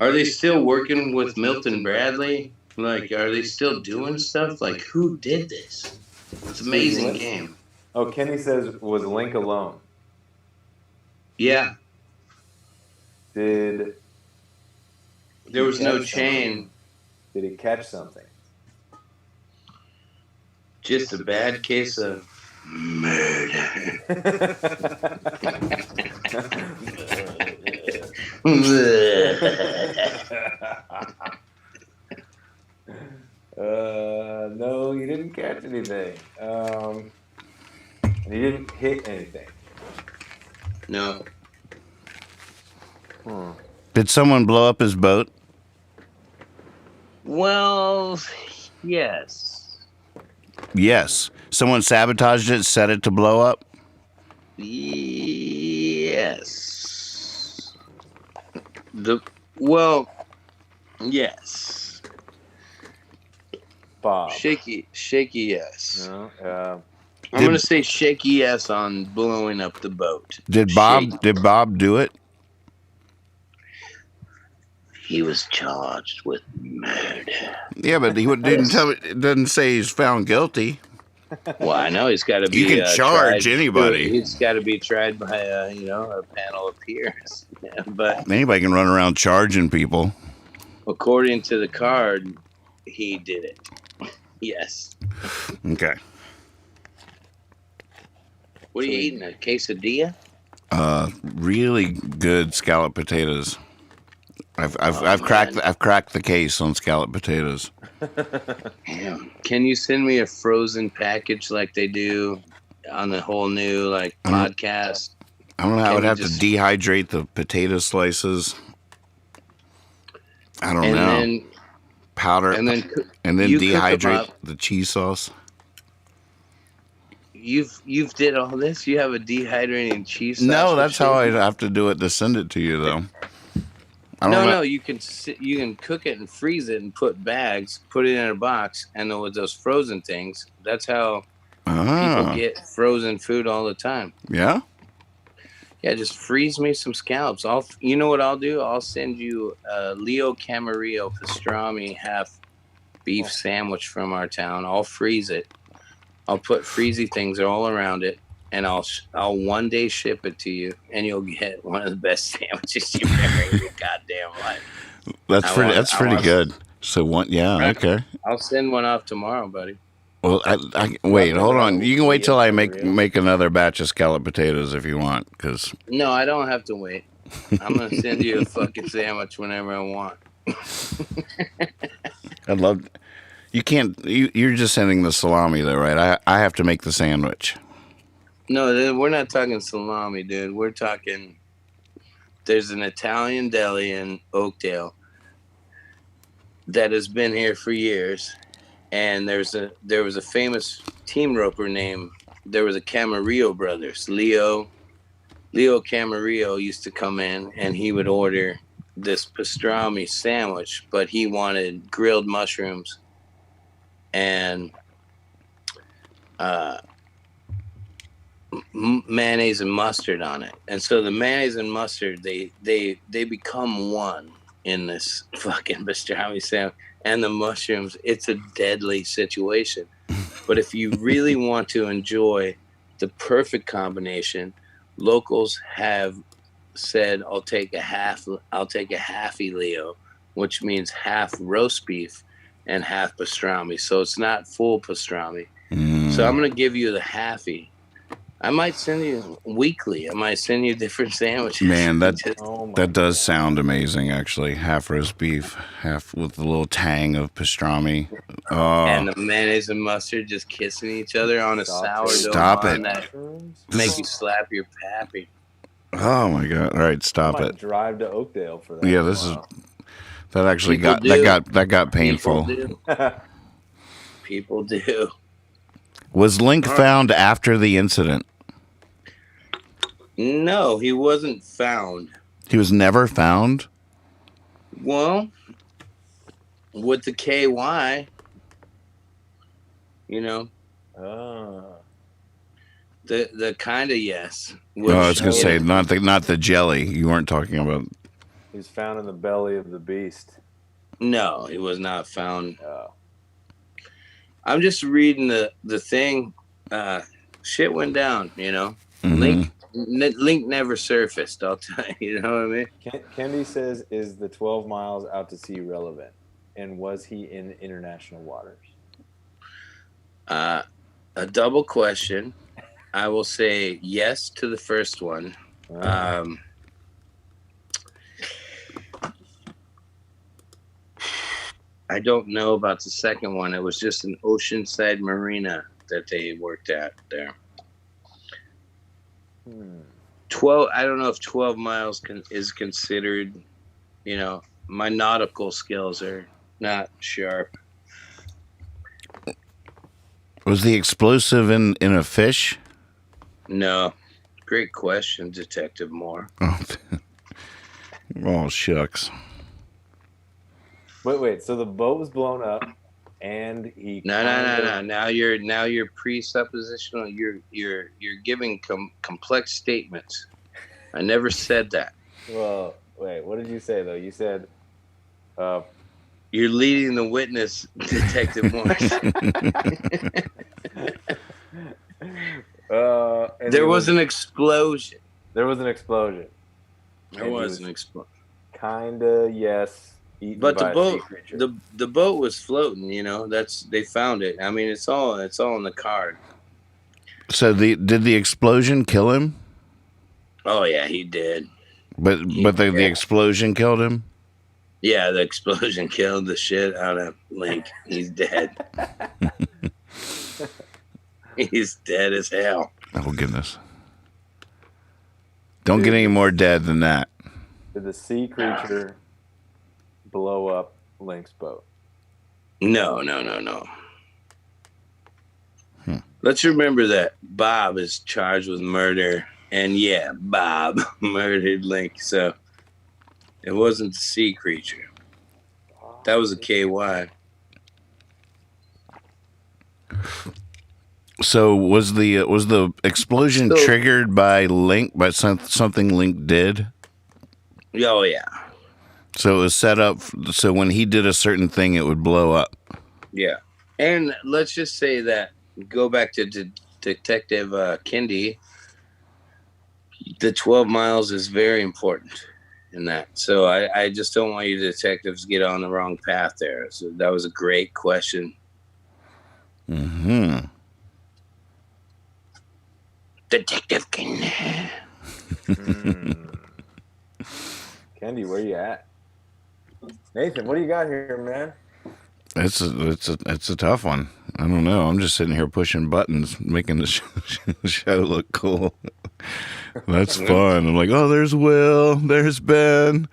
R: Are they still working with Milton Bradley? Like, are they still doing stuff? Like, who did this? It's an amazing game.
S: Oh, Kenny says, was Link alone?
R: Yeah.
S: There
R: was no chain.
S: Did he catch something?
R: Just a bad case of murder.
S: No, he didn't catch anything. And he didn't hit anything.
R: No.
A: Did someone blow up his boat?
R: Well, yes.
A: Yes. Someone sabotaged it, set it to blow up?
R: Yes. Yes.
S: Bob.
R: Shaky yes.
S: No,
R: I'm going to say shaky yes on blowing up the boat.
A: Did Bob do it?
R: He was charged with murder.
A: Yeah, but he didn't say he's found guilty.
R: Well, I know he's got to be.
A: You can charge anybody.
R: He's got to be tried by a panel of peers. Yeah, but
A: anybody can run around charging people.
R: According to the card, he did it. Yes.
A: Okay.
R: What are you eating? A quesadilla?
A: Really good scalloped potatoes. I've cracked the case on scalloped potatoes.
R: Damn. Can you send me a frozen package like they do on the whole new podcast?
A: I don't know. I
R: Can
A: would
R: you
A: have to
R: just-
A: dehydrate the potato slices. I don't
R: And
A: know.
R: then
A: Powder
R: and then you cook 'em
A: dehydrate
R: up.
A: the cheese sauce.
R: You've did all this. You have a dehydrating cheese sauce.
A: No,
R: for
A: that's how I
R: shit?
A: have to do it to send it to you, though. I don't
R: No,
A: know.
R: no, you can cook it and freeze it and put bags, put it in a box, and then with those frozen things, that's how people get frozen food all the time.
A: Yeah.
R: Yeah, just freeze me some scallops. You know what I'll do? I'll send you a Leo Camarillo pastrami half beef sandwich from our town. I'll freeze it. I'll put freezy things all around it, and I'll one day ship it to you, and you'll get one of the best sandwiches you've ever in your goddamn life.
A: That's pretty good. So okay.
R: I'll send one off tomorrow, buddy.
A: Well, I wait. Hold on. You can wait till I make another batch of scalloped potatoes if you want, because
R: No, I don't have to wait. I'm gonna send you a fucking sandwich whenever I want.
A: I'd love. You can't. You're just sending the salami though, right? I have to make the sandwich.
R: No, we're not talking salami, dude. We're talking. There's an Italian deli in Oakdale that has been here for years, and there was a famous team roper named. There was a Camarillo brothers. Leo Camarillo used to come in, and he would order this pastrami sandwich, but he wanted grilled mushrooms and mayonnaise and mustard on it. And so the mayonnaise and mustard, they become one in this fucking pastrami sandwich. And the mushrooms, it's a deadly situation. But if you really want to enjoy the perfect combination, locals have said, I'll take a halfy Leo, which means half roast beef and half pastrami. So it's not full pastrami. So I'm going to give you the halfy. I might send you weekly. I might send you different sandwiches.
A: Man, that does sound amazing. Actually, half roast beef, half with a little tang of pastrami. Oh,
R: And the mayonnaise and mustard just kissing each other on a sourdough
A: Stop
R: bun
A: it.
R: that make you slap your pappy.
A: oh my god! All right, stop
S: I might
A: it.
S: drive to Oakdale for that.
A: Yeah, this is that actually
R: People
A: got
R: do.
A: that got painful.
R: People do.
A: Was Link found after the incident?
R: No, he wasn't found.
A: He was never found.
R: Well, with the KY, you know, the kind of yes.
A: Oh, I was gonna say not the jelly. You weren't talking about.
S: He's found in the belly of the beast.
R: No, he was not found. I'm just reading the thing. Shit went down, you know.
A: Mhm.
R: Link never surfaced. I'll tell you. You know what I mean?
S: Kendi says, "Is the 12 miles out to sea relevant? And was he in international waters?"
R: A double question. I will say yes to the first one. I don't know about the second one. It was just an oceanside marina that they worked at there. 12. I don't know if 12 miles is considered. You know, my nautical skills are not sharp.
A: Was the explosive in a fish?
R: No. Great question, Detective Moore.
A: Oh shucks.
S: Wait. So the boat was blown up, and he.
R: No. Now you're presuppositional. You're giving complex statements. I never said that.
S: Well, wait. What did you say though? You said.
R: You're leading the witness, Detective Moore. There was an explosion.
S: There was an explosion.
R: There was an explosion.
S: Kinda yes, eaten
R: But the
S: by a sea
R: boat,
S: creature.
R: the boat was floating. They found it. I mean, it's all in the card.
A: So did the explosion kill him?
R: Oh yeah, he did.
A: But the explosion killed him.
R: Yeah, the explosion killed the shit out of Link. He's dead. He's dead as hell.
A: Oh goodness! Don't get any more dead than that.
S: Did the sea creature blow up Link's boat?
R: No. Let's remember that Bob is charged with murder, and yeah, Bob murdered Link. So it wasn't the sea creature. That was a KY.
A: So was the explosion triggered by Link, by something Link did?
R: Oh yeah.
A: So it was set up so when he did a certain thing, it would blow up.
R: Yeah, and let's just say that go back to Detective Kendi. The 12 miles is very important in that. So I just don't want you detectives to get on the wrong path there. So that was a great question.
A: Mm-hmm.
R: Detective Kendi.
S: Kendi, where you at? Nathan, what do you got here, man?
A: It's a tough one. I don't know. I'm just sitting here pushing buttons, making the show look cool. That's fun. I'm like, oh, there's Will, there's Ben.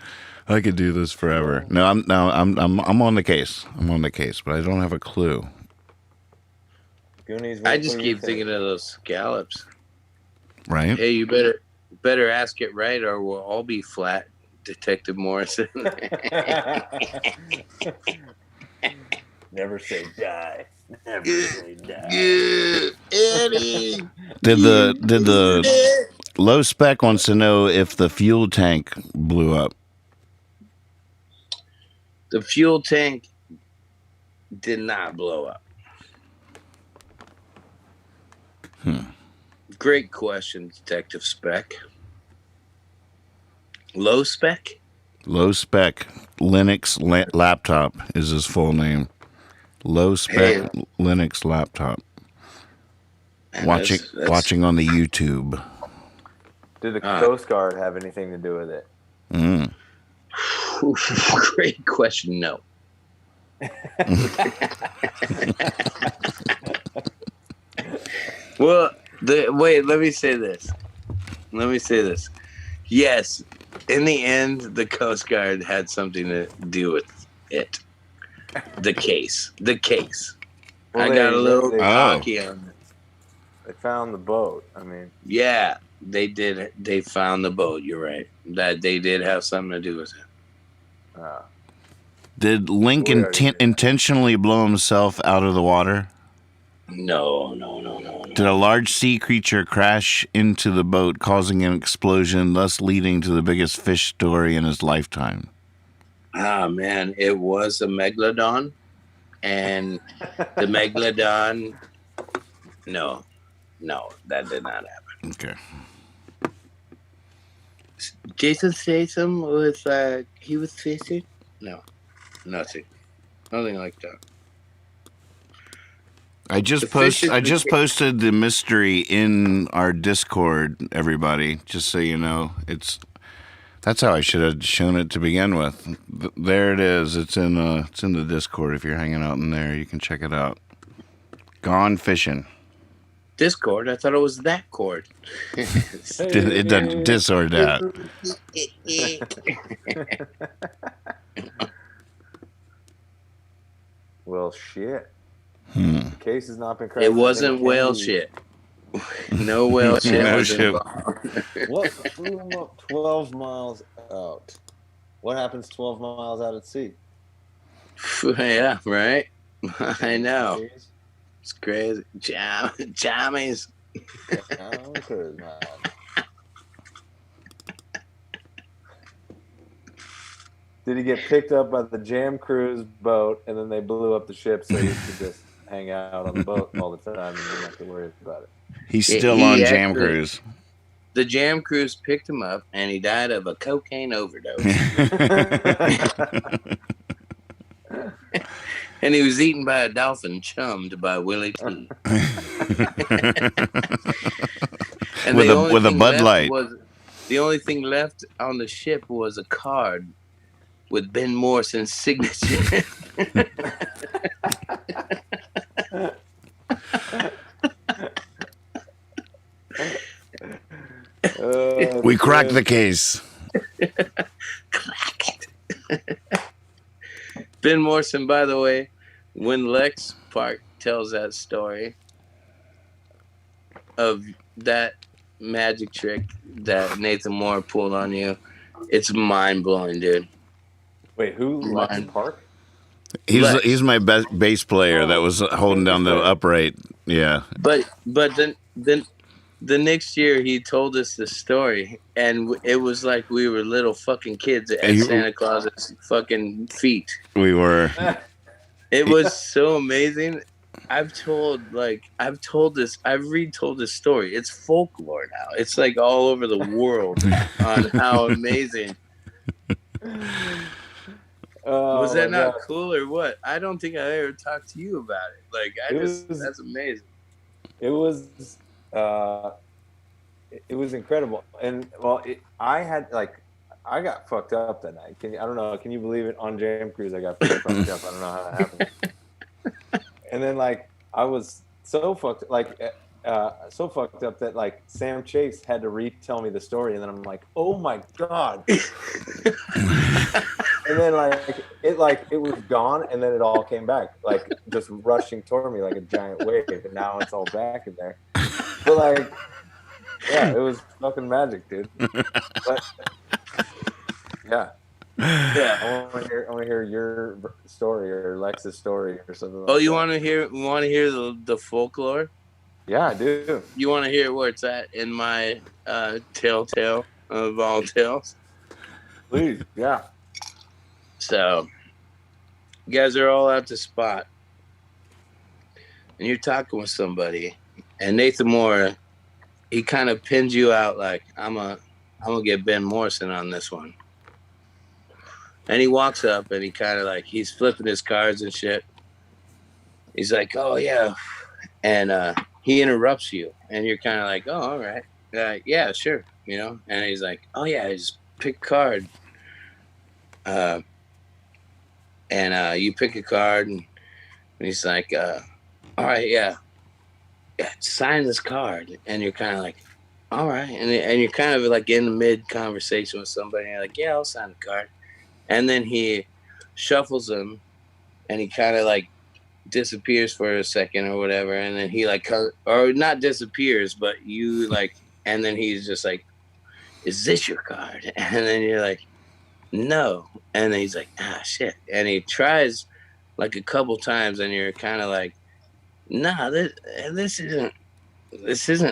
A: I could do this forever. No, I'm on the case. I'm on the case, but I don't have a clue.
S: Goonies,
R: I just keep thinking of those scallops.
A: Right?
R: Hey, you better ask it right, or we'll all be flat, Detective Morrison.
S: Never say die. Never say die.
R: Eddie.
A: Did the low spec wants to know if the fuel tank blew up?
R: The fuel tank did not blow up. Great question, Detective Spec. Low spec?
A: Low spec Linux laptop is his full name. Low spec Linux laptop. Watching on the YouTube.
S: Did the Coast Guard have anything to do with it?
R: Great question. No. Well, wait. Let me say this. Yes, in the end, the Coast Guard had something to do with it. The case.
S: Well,
R: I got a little cocky on it.
S: They found the boat. I mean,
R: yeah, they did. They found the boat. You're right. That they did have something to do with it.
A: Did Link intentionally blow himself out of the water?
R: No.
A: Did a large sea creature crash into the boat, causing an explosion, thus leading to the biggest fish story in his lifetime?
R: Ah, man, it was a megalodon, and the megalodon. No, that did not happen.
A: Okay.
R: Jason Statham was he was fishing? No, nothing like that.
A: I just posted the mystery in our Discord, everybody, just so you know. That's how I should have shown it to begin with. There it is. It's in the Discord. If you're hanging out in there, you can check it out. Gone fishing.
R: Discord? I thought it was that cord.
A: It doesn't dis or that.
S: Well, shit. The case has not been cracked.
R: It wasn't whale shit. No whale shit was involved.
S: What flew him up 12 miles out? What happens 12 miles out at sea?
R: Yeah, right? I know. It's crazy. Jammies.
S: Did he get picked up by the Jam Cruise boat and then they blew up the ship so he could just hang out on the boat all the time and didn't have to worry about it?
A: He's still on Jam Cruise.
R: The Jam Cruise picked him up, and he died of a cocaine overdose. And he was eaten by a dolphin, chummed by Willie T. And
A: with a Bud Light.
R: The only thing left on the ship was a card with Ben Morrison's signature.
A: We cracked the case.
R: Crack it. Ben Morrison, by the way, when Lex Park tells that story of that magic trick that Nathan Moore pulled on you, it's mind blowing, dude.
S: Wait, who? Lex Park?
A: He's my best bass player that was holding down the upright. Yeah.
R: But then the next year he told us the story, and it was like we were little fucking kids at Santa Claus's fucking feet.
A: We were.
R: It was so amazing. I've retold this story. It's folklore now. It's like all over the world on how amazing. Was that not cool or what? I don't think I ever talked to you about it. Like that's amazing.
S: It was incredible. And well, I got fucked up that night. I don't know. Can you believe it? On Jam Cruise, I got fucked up. I don't know how that happened. And then I was so fucked up that Sam Chase had to retell me the story, and then I'm like, oh my god. And then it was gone, and then it all came back, just rushing toward me like a giant wave, and now it's all back in there. But yeah, it was fucking magic, dude. But yeah. I want to hear your story or Lex's story or something.
R: Oh, you want to hear the folklore?
S: Yeah, I do.
R: You want to hear where it's at in my telltale of all tales?
S: Please, yeah.
R: So, you guys are all at the spot, and you're talking with somebody, and Nathan Moore, he kind of pins you out like, I'm gonna get Ben Morrison on this one. And he walks up, and he kind of he's flipping his cards and shit. He's like, oh yeah, and he interrupts you, and you're kind of like, oh, all right, yeah, sure, and he's like, oh yeah, just pick a card. And you pick a card, and he's like, all right, yeah, sign this card. And you're kind of like, all right. And you're kind of in the mid-conversation with somebody, and you're like, yeah, I'll sign the card. And then he shuffles them, and he kind of disappears for a second or whatever. And then he or not disappears, but you and then he's just like, is this your card? And then you're like, no. And then he's like, shit. And he tries a couple times, and you're kind of like, nah, this isn't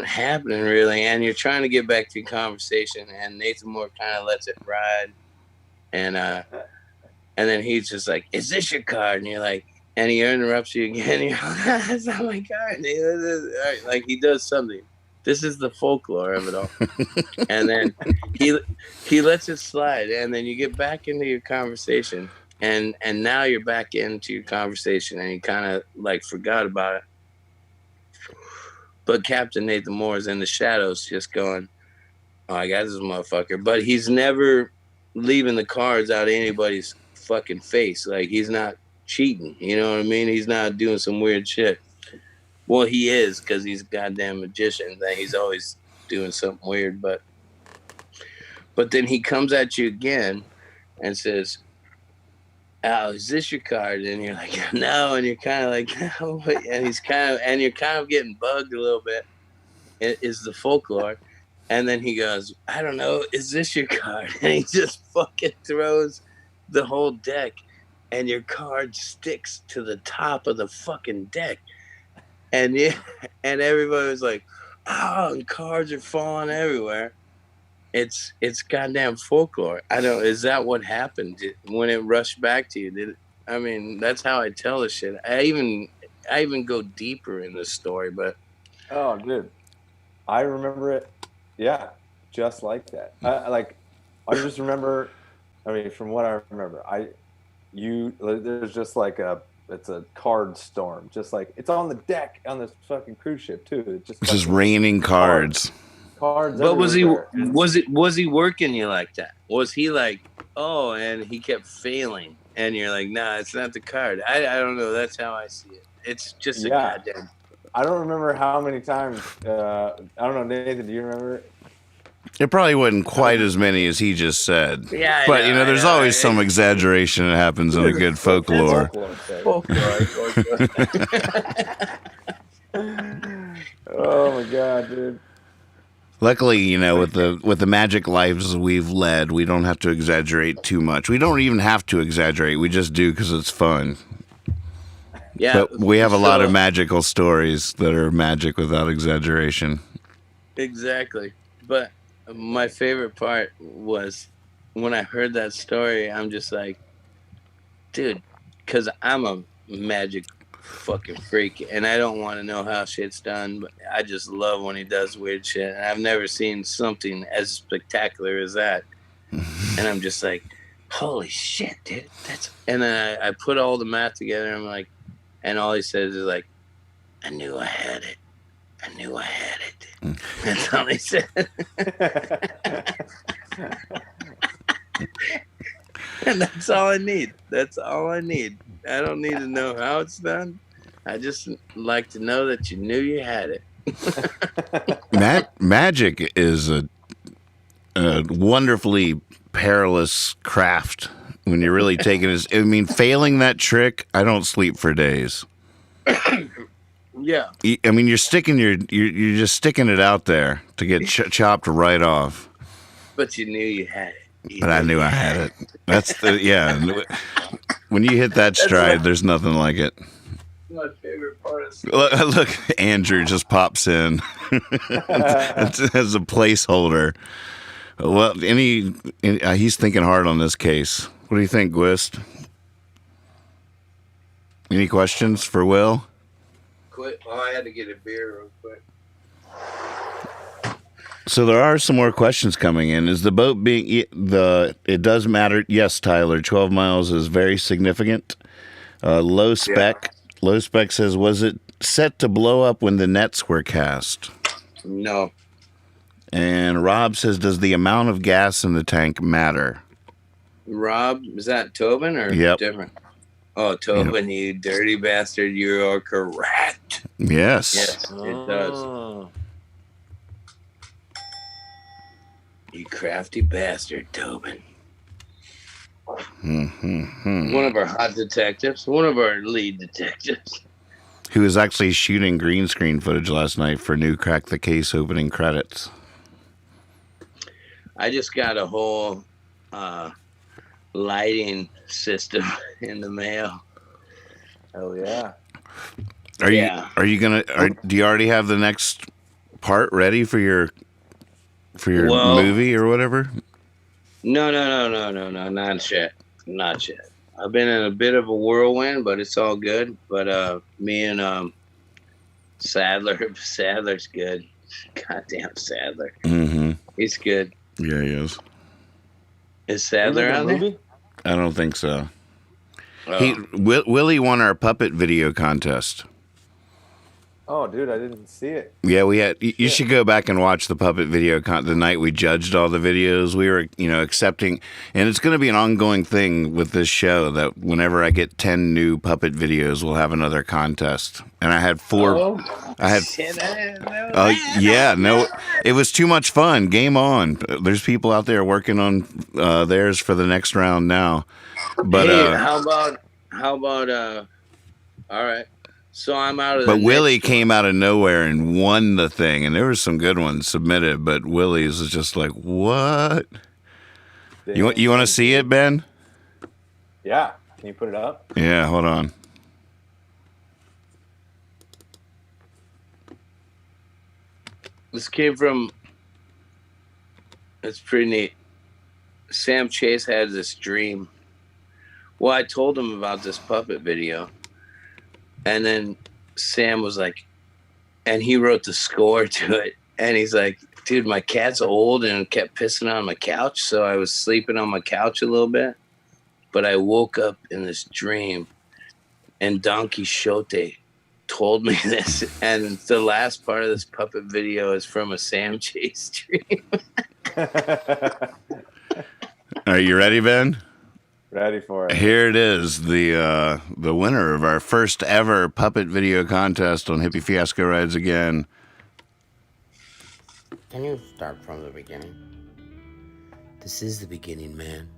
R: happening really. And you're trying to get back to your conversation, and Nathan Moore kind of lets it ride. And then he's just like, is this your card? And you're like, and he interrupts you again. You're like, that's not my card. He does something. This is the folklore of it all. And then he lets it slide, and then you get back into your conversation, and now you're back into your conversation, and you kind of forgot about it. But Captain Nathan Moore is in the shadows just going, oh, I got this motherfucker. But he's never leaving the cards out of anybody's fucking face. He's not cheating. You know what I mean? He's not doing some weird shit. Well, he is, because he's a goddamn magician. He's always doing something weird. But then he comes at you again and says, oh, is this your card? And you're like, no. And you're kind of like, no. And you're kind of getting bugged a little bit. It is the folklore. And then he goes, I don't know, is this your card? And he just fucking throws the whole deck, and your card sticks to the top of the fucking deck. And everybody was like, oh, and cards are falling everywhere. It's goddamn folklore. Is that what happened when it rushed back to you? That's how I tell this shit. I even go deeper in this story, but.
S: Oh, dude. I remember it. Yeah. just like that. I just remember. I mean, from what I remember, there's just like it's a card storm, just like it's on the deck on this fucking cruise ship too. It's just
A: Just
S: fucking
A: raining cards.
S: cards
R: But
S: everywhere.
R: was he working you like that? Was he like, oh, and he kept failing, and you're like, nah, it's not the card. I don't know. That's how I see it. It's just a goddamn.
S: I don't remember how many times. I don't know, Nathan. Do you remember?
A: It probably wasn't quite as many as he just said.
R: Yeah,
A: but there's always some exaggeration that happens in a good folklore.
S: Oh my god, dude.
A: Luckily, with the magic lives we've led, we don't have to exaggerate too much. We don't even have to exaggerate. We just do because it's fun.
R: Yeah,
A: but we have a lot of magical stories that are magic without exaggeration.
R: Exactly. But my favorite part was when I heard that story, I'm just like, dude, because I'm a magic fucking freak and I don't want to know how shit's done, but I just love when he does weird shit. And I've never seen something as spectacular as that. And I'm just like, holy shit, dude. And then I put all the math together and I'm like, and all he says is like, I knew I had it. I knew I had it. That's all he said. And that's all I need. That's all I need. I don't need to know how it's done. I just like to know that you knew you had it.
A: Magic is a wonderfully perilous craft when you're really taking it. I mean, failing that trick, I don't sleep for days.
R: Yeah.
A: I mean, you're just sticking it out there to get chopped right off.
R: But you knew you had it.
A: But I knew I had it. That's when you hit that stride, there's nothing like it.
R: My favorite part is
A: Look, Andrew just pops in as a placeholder. Well, he's thinking hard on this case. What do you think, Gwist? Any questions for Will?
R: Oh, I had to get a beer real quick.
A: So there are some more questions coming in. Is the boat it does matter? Yes, Tyler. 12 miles is very significant. Low spec. Yeah. Low spec says, was it set to blow up when the nets were cast?
R: No.
A: And Rob says, does the amount of gas in the tank matter?
R: Rob, is that Tobin or different? Oh, Tobin, you dirty bastard, you are correct.
A: Yes.
R: Yes, it does. You crafty bastard, Tobin.
A: Mm-hmm.
R: One of our hot detectives, one of our lead detectives.
A: Who was actually shooting green screen footage last night for new Crack the Case opening credits.
R: I just got a whole lighting system in the mail.
S: Oh yeah.
A: Do you already have the next part ready for your movie or whatever?
R: No, not yet. Not yet. I've been in a bit of a whirlwind, but it's all good. But me and Sadler's good. Goddamn Sadler.
A: Mm-hmm.
R: He's good.
A: Yeah, he is.
R: Is Sadler on there?
A: I don't think so.
R: Oh.
A: Willie won our puppet video contest.
S: Oh, dude, I didn't see it.
A: Yeah, we had. You should go back and watch the puppet video the night we judged all the videos. We were, accepting, and it's going to be an ongoing thing with this show that whenever I get 10 new puppet videos, we'll have another contest. And I had 4. It was too much fun. Game on. There's people out there working on theirs for the next round now. But
R: hey, how about all right. So I'm out of the
A: But Willie came out of nowhere and won the thing, and there were some good ones submitted, but Willie's was just like, what? You want to see it, Ben?
S: Yeah. Can you put it up?
A: Yeah, hold on.
R: This came from, it's pretty neat. Sam Chase had this dream. Well, I told him about this puppet video. And then Sam was like, and he wrote the score to it. And he's like, Dude, my cat's old and kept pissing on my couch, so I was sleeping on my couch a little bit. But I woke up in this dream, and Don Quixote told me this, and the last part of this puppet video is from a Sam Chase dream.
A: Are you ready, Ben?
S: Ready for it.
A: Here it is, the winner of our first ever puppet video contest on Hippie Fiasco Rides Again.
U: Can you start from the beginning? This is the beginning, man.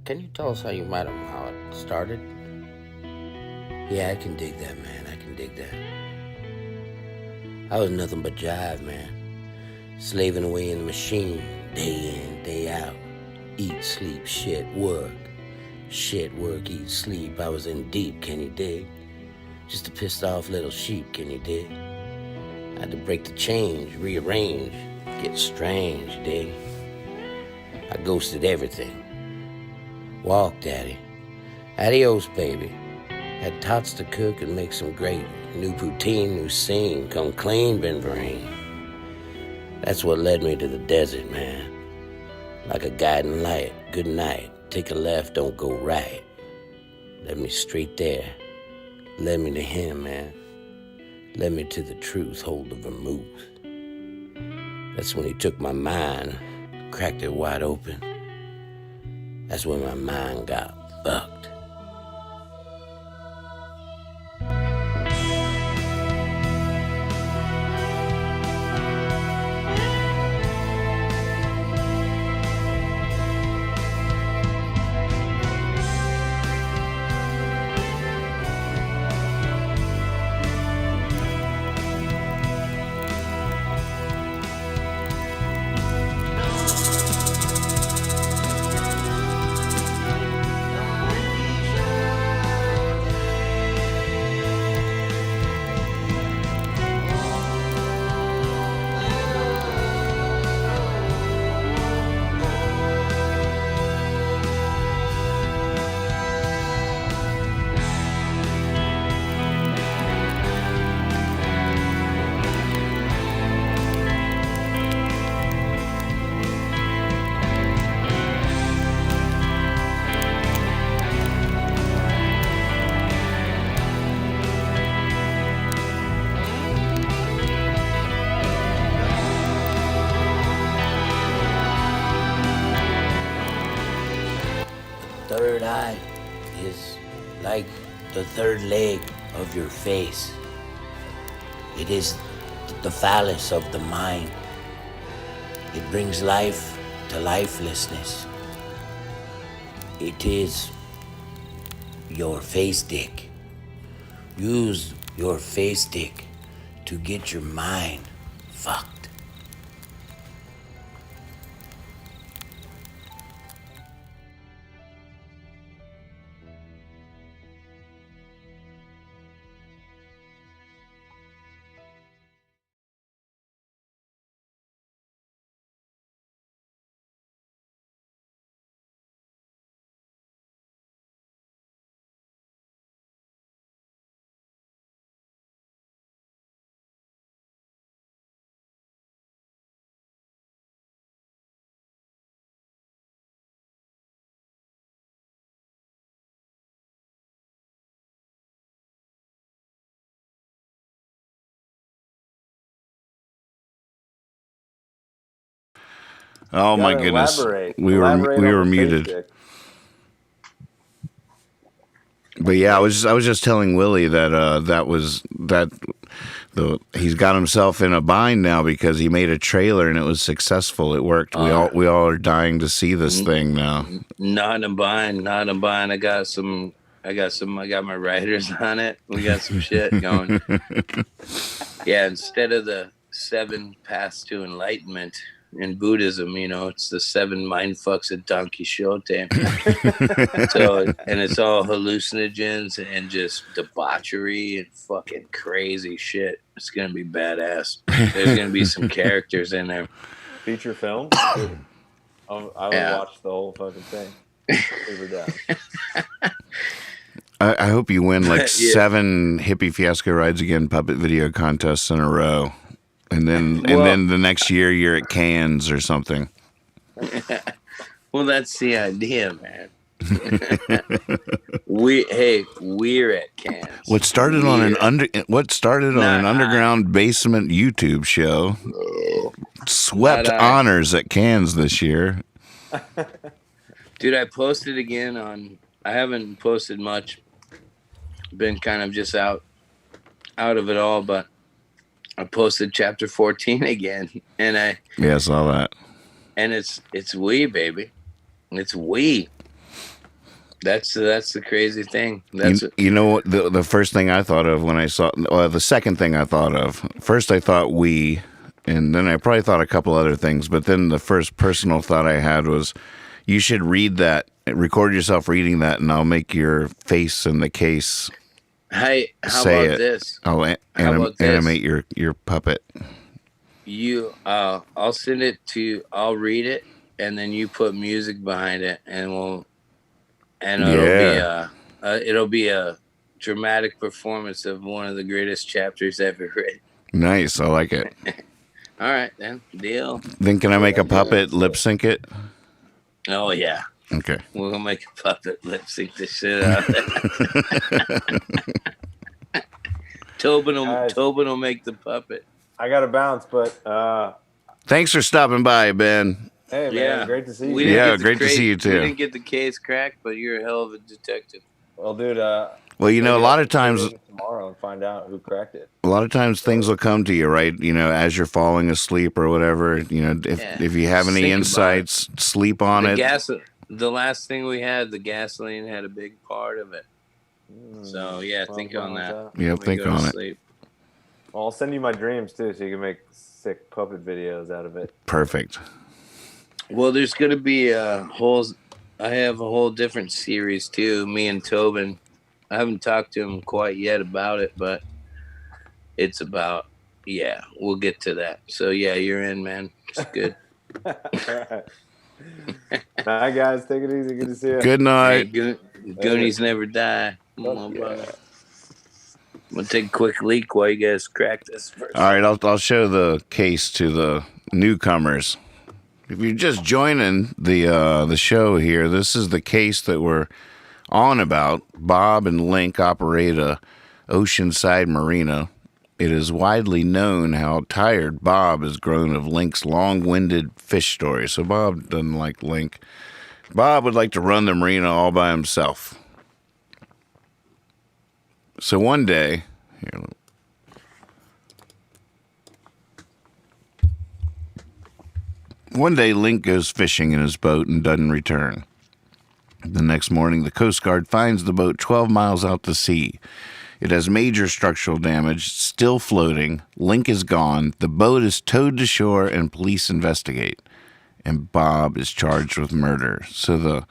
U: Can you tell us how you met him, how it started? Yeah, I can dig that, man. I can dig that. I was nothing but jive, man. Slaving away in the machine, day in, day out. Eat, sleep, shit, work. Shit, work, eat, sleep. I was in deep, can you dig? Just a pissed off little sheep, can you dig? I had to break the change, rearrange, get strange, dig? I ghosted everything. Walk, daddy. Adios, baby. Had tots to cook and make some great. New poutine, new scene, come clean, Ben Vereen. That's what led me to the desert, man. Like a guiding light, good night. Take a left, don't go right. Led me straight there. Led me to him, man. Led me to the truth, hold the vermouth. That's when he took my mind, cracked it wide open. That's when my mind got fucked. Third eye is like the third leg of your face. It is the phallus of the mind. It brings life to lifelessness. It is your face dick. Use your face dick to get your mind fucked.
A: Oh my goodness, we were muted. But yeah, I was just telling Willie that he's got himself in a bind now because he made a trailer and it was successful. It worked. We all are dying to see this thing now.
R: Not in bind. I got my writers on it. We got some shit going. Yeah, instead of the 7 paths to enlightenment in Buddhism, it's the 7 mind fucks of Don Quixote. And it's all hallucinogens and just debauchery and fucking crazy shit. It's gonna be badass. There's gonna be some characters in there.
S: Feature film? I would watch the whole fucking thing. We're down.
A: I hope you win like 7 Hippie Fiasco Rides Again puppet video contests in a row. And then the next year you're at Cannes or something.
R: Well, that's the idea, man. We're at Cannes.
A: What started on an underground basement YouTube show swept honors at Cannes this year.
R: Dude, I posted again I haven't posted much. Been kind of just out of it all, but I posted chapter 14 again, and I
A: saw that.
R: And it's we, baby. It's we. That's the crazy thing.
A: You know what? The first thing I thought of when I saw, the second thing I thought of. First, I thought we, and then I probably thought a couple other things. But then the first personal thought I had was, you should read that, record yourself reading that, and I'll make your face in the case.
R: Hey, how
A: say
R: about
A: it.
R: this?
A: I'll animate your puppet.
R: I'll send it to. I'll read it, and then you put music behind it, and it'll be a dramatic performance of one of the greatest chapters ever written.
A: Nice, I like it.
R: All right, then, deal.
A: Then can I make a puppet lip sync it?
R: Oh yeah.
A: Okay.
R: We're gonna make a puppet lip sync the shit out of it. Tobin will make the puppet.
S: I gotta bounce, but
A: thanks for stopping by, Ben.
S: Hey man, great to see you.
A: Great to see you too.
R: We didn't get the case cracked, but you're a hell of a detective.
S: Well, dude.
A: Well, you know, a lot of times
S: tomorrow and find out who cracked it.
A: A lot of times things will come to you, right? You know, as you're falling asleep or whatever. You know, if you have any insights, sleep on it.
R: The last thing we had, the gasoline had a big part of it. So think on that.
A: Yeah, think on it.
S: Well, I'll send you my dreams too, so you can make sick puppet videos out of it.
A: Perfect.
R: Well, there's going to be I have a whole different series too. Me and Tobin. I haven't talked to him quite yet about it, but it's about we'll get to that. So you're in, man. It's good.
S: All right. Bye, guys. Take it easy. Good to see you.
A: Good night.
R: Hey, Goonies never die. Come on, brother. I'm gonna take a quick leak while you guys crack this first.
A: All right, I'll show the case to the newcomers. If you're just joining the show here, this is the case that we're on about. Bob and Link operate a oceanside marina. It is widely known how tired Bob has grown of Link's long-winded fish story. So Bob doesn't like Link. Bob would like to run the marina all by himself. So one day, Link goes fishing in his boat and doesn't return. The next morning, the Coast Guard finds the boat 12 miles out to sea. It has major structural damage, still floating. Link is gone. The boat is towed to shore and police investigate. And Bob is charged with murder. So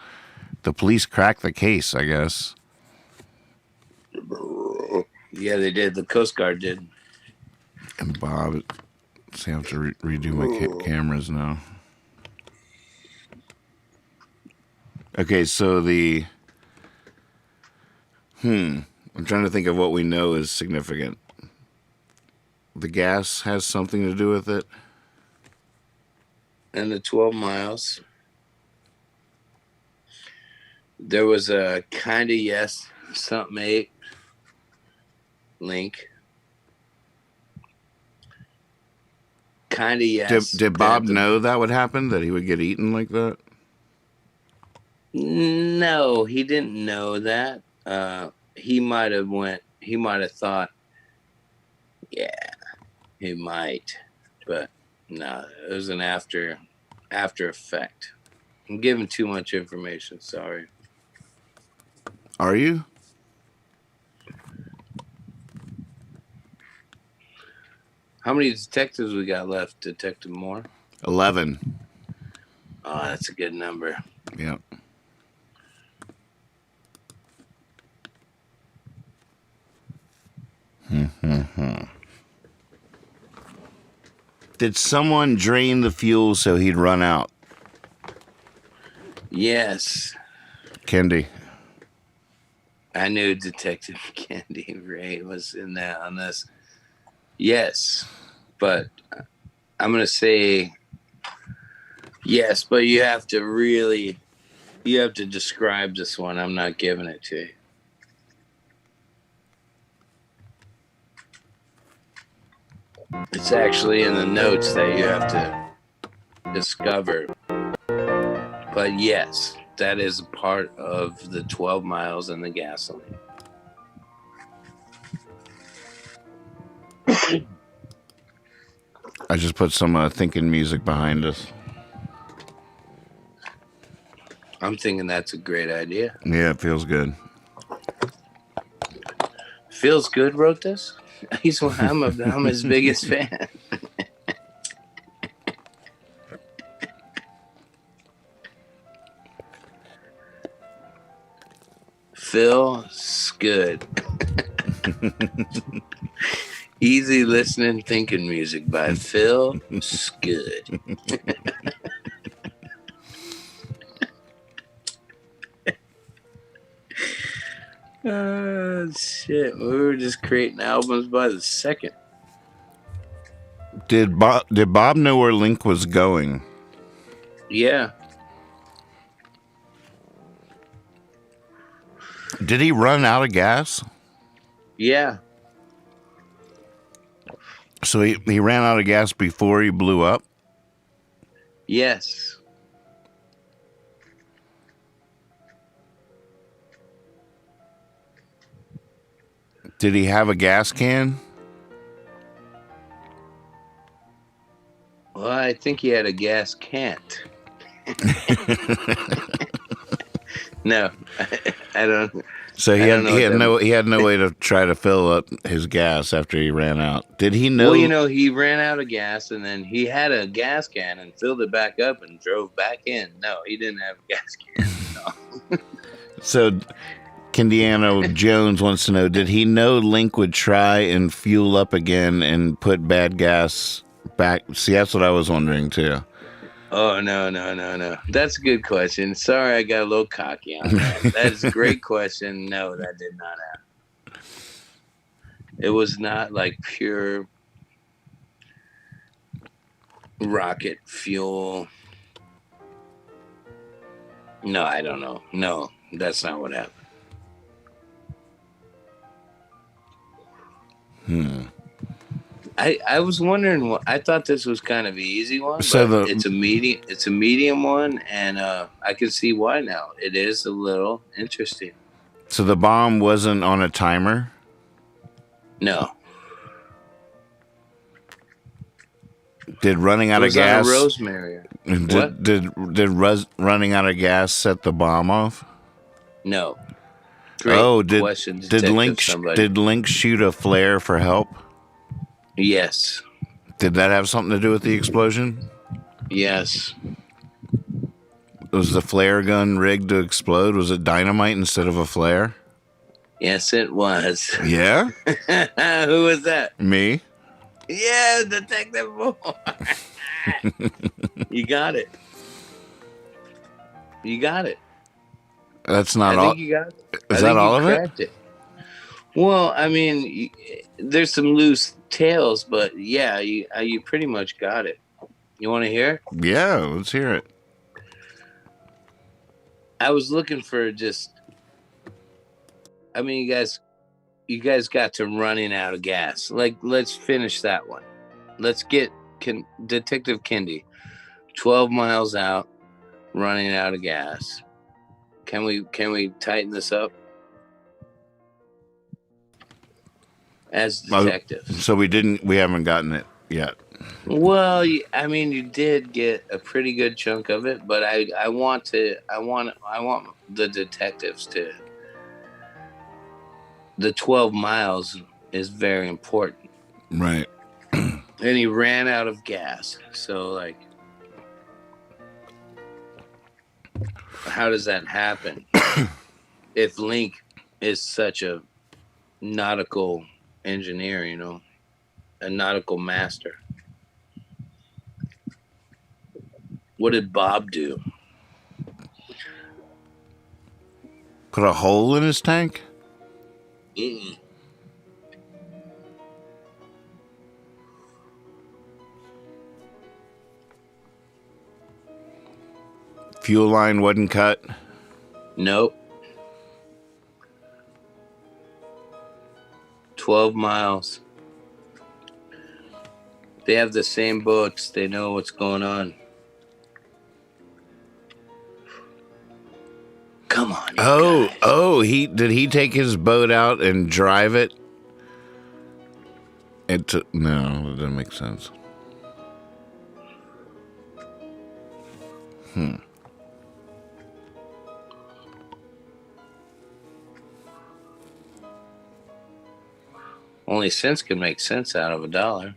A: the police cracked the case, I guess.
R: Yeah, they did. The Coast Guard did.
A: And Bob, see, I have to redo my cameras now. Okay, so I'm trying to think of what we know is significant. The gas has something to do with it.
R: And the 12 miles. There was a kind of yes, something ate Link. Kind of yes.
A: Did Bob know that would happen, that he would get eaten like that?
R: No, he didn't know that. He might have thought, he might, but no, it was an after effect. I'm giving too much information. Sorry.
A: Are you?
R: How many detectives we got left, Detective Moore?
A: 11.
R: Oh, that's a good number.
A: Yep. Did someone drain the fuel so he'd run out?
R: Yes.
A: Kendi.
R: I knew Detective Candy Ray was in that on this. Yes. but I'm gonna say yes. But you have to describe this one. I'm not giving it to you. It's actually in the notes that you have to discover. But yes, that is part of the 12 miles and the gasoline.
A: I just put some thinking music behind us.
R: I'm thinking that's a great idea.
A: Yeah, it feels good.
R: Feels Good wrote this? I'm his biggest fan. Feels Good. Easy listening, thinking music by Phil Good. Shit. We were just creating albums by the second.
A: Did Bob know where Link was going?
R: Yeah.
A: Did he run out of gas?
R: Yeah.
A: So he ran out of gas before he blew up?
R: Yes.
A: Did he have a gas can?
R: Well, I think he had a gas can't. No, I don't.
A: So he had no way to try to fill up his gas after he ran out. Did he know?
R: Well, he ran out of gas and then he had a gas can and filled it back up and drove back in. No, he didn't have a gas can. No.
A: So Candiano Jones wants to know, did he know Link would try and fuel up again and put bad gas back? See, that's what I was wondering too.
R: Oh, no. That's a good question. Sorry, I got a little cocky on that. That's a great question. No, that did not happen. It was not like pure rocket fuel. No, I don't know. No, that's not what happened. I was wondering. I thought this was kind of an easy one, but it's a medium one, and I can see why now. It is a little interesting.
A: So the bomb wasn't on a timer?
R: No.
A: Did running out
R: It
A: of
R: was
A: gas?
R: on a rosemary.
A: Did running out of gas set the bomb off?
R: No. Great question,
A: did Link shoot a flare for help?
R: Yes.
A: Did that have something to do with the explosion?
R: Yes.
A: Was the flare gun rigged to explode? Was it dynamite instead of a flare?
R: Yes, it was.
A: Yeah?
R: Who was that?
A: Me.
R: Yeah, Detective Moore. You got it.
A: That's not all.
R: I think you got it.
A: Is that all of it?
R: Well, I mean, there's some loose tails, but yeah, you pretty much got it. You want to hear it?
A: Yeah, let's hear it.
R: I was looking for I mean, you guys got to running out of gas. Like, let's finish that one. Let's get Detective Kendi, 12 miles out, running out of gas. Can we tighten this up? As detectives.
A: So we haven't gotten it yet.
R: Well, I mean, you did get a pretty good chunk of it, but I want the detectives to. The 12 miles is very important.
A: Right.
R: And he ran out of gas. So, like, how does that happen? If Link is such a nautical engineer, a nautical master. What did Bob do?
A: Put a hole in his tank? Fuel line wasn't cut?
R: Nope. 12 miles. They have the same boats. They know what's going on. Come on.
A: Did he take his boat out and drive it? No, that doesn't make sense.
R: Only cents can make sense out of a dollar.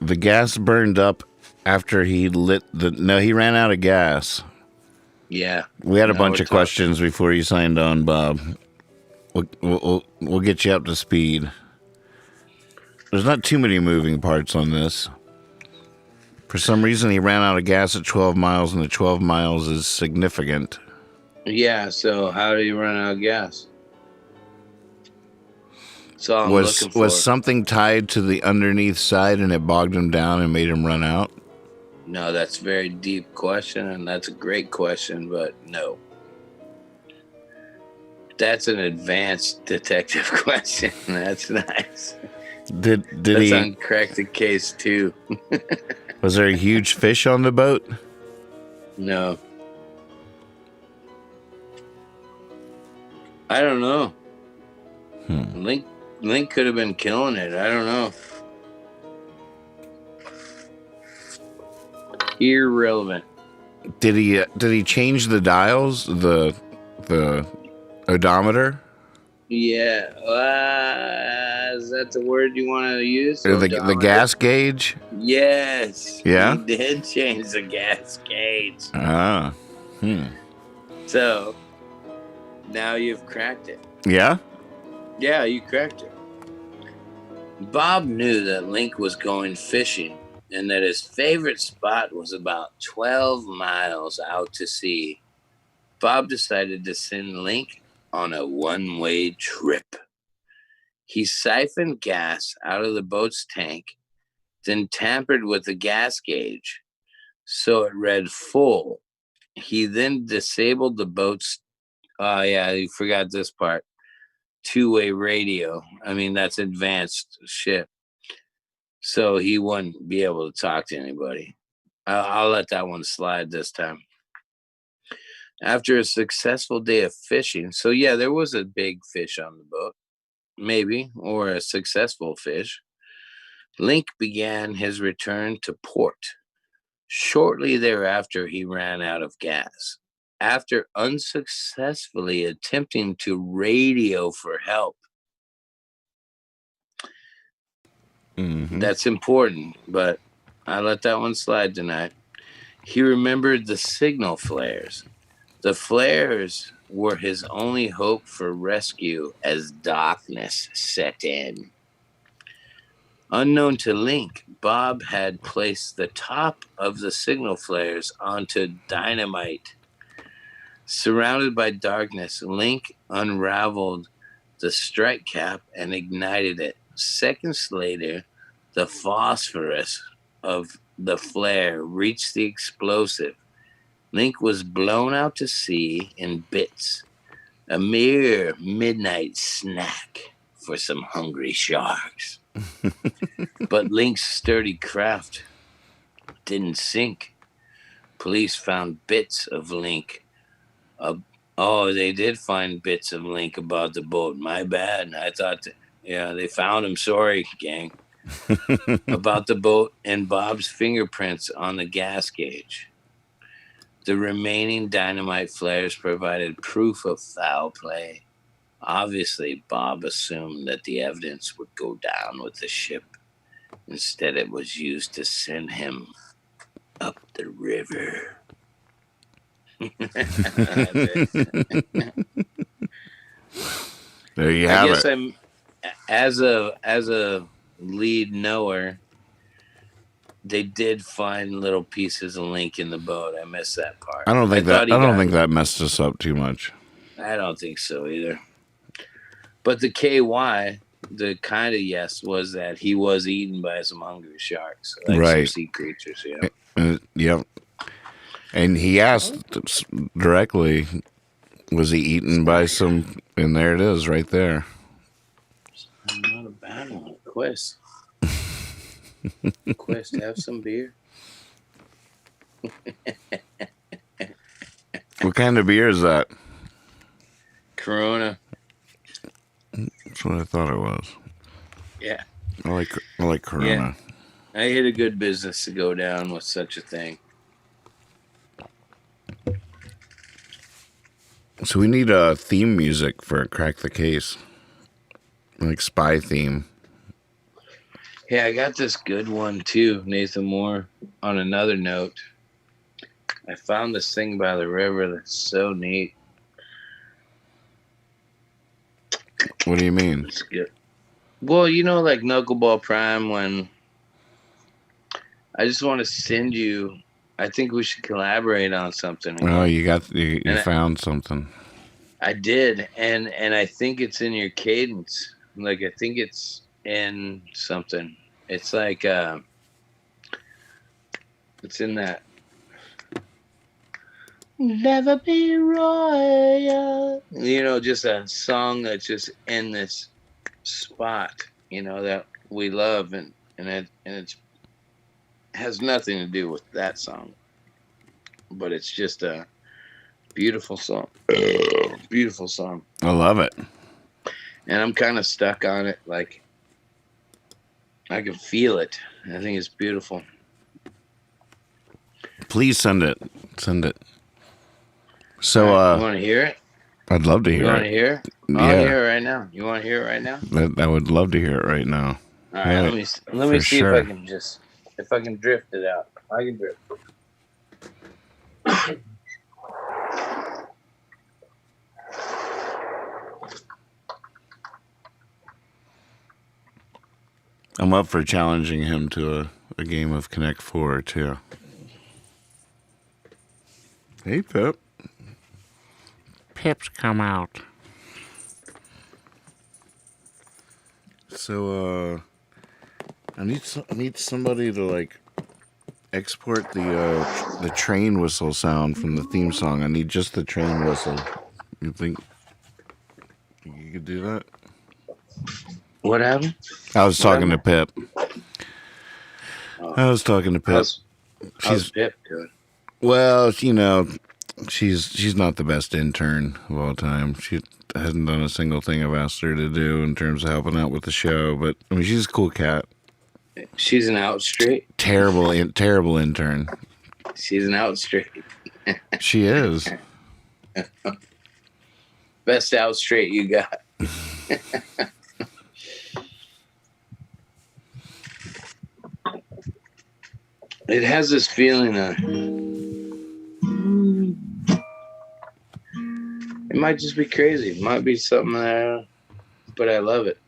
A: The gas burned up after he lit he ran out of gas.
R: Yeah.
A: We had a bunch of questions before you signed on, Bob. We'll get you up to speed. There's not too many moving parts on this. For some reason, he ran out of gas at 12 miles, and the 12 miles is significant.
R: Yeah, so how do you run out of gas? That's all I'm looking for.
A: Was something tied to the underneath side, and it bogged him down and made him run out?
R: No, that's a very deep question, and that's a great question, but no. That's an advanced detective question. That's nice.
A: That's
R: on Crack the Case, too.
A: Was there a huge fish on the boat?
R: No. I don't know. Link could have been killing it. I don't know. Irrelevant.
A: Did he change the dials, the odometer?
R: Yeah. Is that the word you want to use?
A: Or the gas gauge?
R: Yes.
A: Yeah?
R: He did change the gas gauge.
A: Ah.
R: So, now you've cracked it.
A: Yeah?
R: Yeah, you cracked it. Bob knew that Link was going fishing and that his favorite spot was about 12 miles out to sea. Bob decided to send Link on a one-way trip. He siphoned gas out of the boat's tank, then tampered with the gas gauge so it read full. He then disabled the boat's, you forgot this part, two-way radio. I mean, that's advanced shit. So he wouldn't be able to talk to anybody. I'll let that one slide this time. After a successful day of fishing, so yeah, there was a big fish on the boat, maybe, or a successful fish. Link began his return to port. Shortly thereafter, he ran out of gas. After unsuccessfully attempting to radio for help. That's important, but I let that one slide tonight. He remembered the signal flares. The flares were his only hope for rescue as darkness set in. Unknown to Link, Bob had placed the top of the signal flares onto dynamite. Surrounded by darkness, Link unraveled the strike cap and ignited it. Seconds later, the phosphorus of the flare reached the explosive. Link was blown out to sea in bits, a mere midnight snack for some hungry sharks. But Link's sturdy craft didn't sink. Police found bits of Link. They did find bits of Link about the boat. My bad. I thought, they found him. Sorry, gang. About the boat and Bob's fingerprints on the gas gauge. The remaining dynamite flares provided proof of foul play. Obviously, Bob assumed that the evidence would go down with the ship. Instead, it was used to send him up the river.
A: There you have it.
R: I'm as a lead knower. They did find little pieces of Link in the boat. I missed that part.
A: I don't think that messed us up too much.
R: I don't think so either. But the KY the kind of yes was that he was eaten by some hungry sharks, like some
A: Right.
R: sea creatures.
A: Yep. And he asked directly, was he eaten by some? And there it is, right there.
R: Not a bad one. Quest. Quest, have some beer.
A: What kind of beer is that?
R: Corona.
A: That's what I thought it was.
R: Yeah.
A: I like Corona.
R: Yeah. I hit a good business to go down with such a thing.
A: So we need a theme music for Crack the Case. Like spy theme.
R: Yeah, I got this good one too, Nathan Moore. On another note, I found this thing by the river that's so neat.
A: What do you mean?
R: It's good. Well, you know, like Knuckleball Prime, when I just want to send you, I think we should collaborate on something.
A: Oh, you found something.
R: I did, and I think it's in your cadence. Like, I think it's in something. It's like, it's in that. Never be royal. You know, just a song that's just in this spot, you know, that we love, and it's has nothing to do with that song, but it's just a beautiful song. Beautiful song.
A: I love it.
R: And I'm kind of stuck on it. Like, I can feel it. I think it's beautiful.
A: Please send it. Send it. So,
R: you want to hear it?
A: I'd love to hear it.
R: You want to hear it? I'll hear it right now. You want to hear it right now?
A: I would love to hear it right now.
R: All right, let me see
A: sure.
R: if I can drift it out. I can drift.
A: I'm up for challenging him to a game of Connect 4 too. Hey, Pip. Pip's come out. So, I need somebody to like export the train whistle sound from the theme song. I need just the train whistle. You think you could do that?
R: What happened?
A: I was talking to Pip. How's
R: Pip doing?
A: Well, you know, she's not the best intern of all time. She hasn't done a single thing I've asked her to do in terms of helping out with the show. But I mean, she's a cool cat.
R: She's an out straight.
A: Terrible intern.
R: She's an out straight.
A: She is.
R: Best out straight you got. It has this feeling of it might just be crazy. It might be something there, but I love it.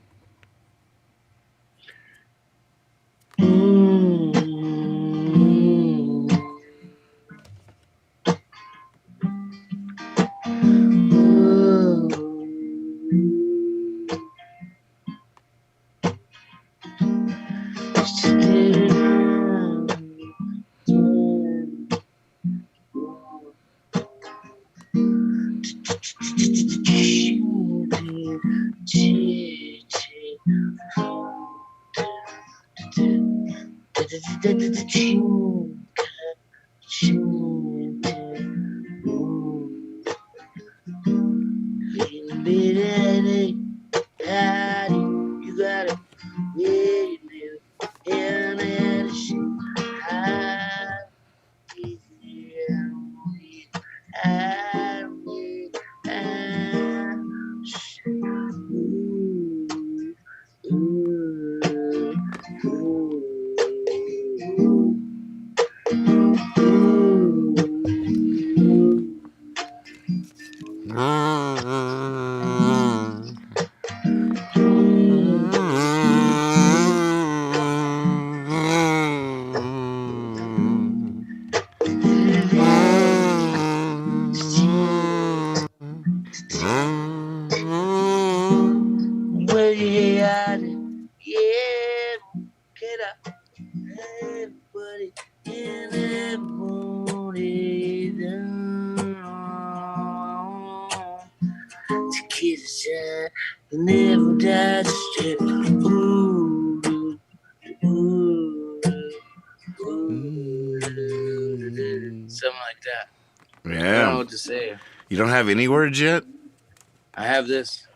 U: never touched it. Ooh, ooh, ooh, something like that. I don't know
A: Yeah.
U: what to say.
A: You don't have any words yet?
U: I have this.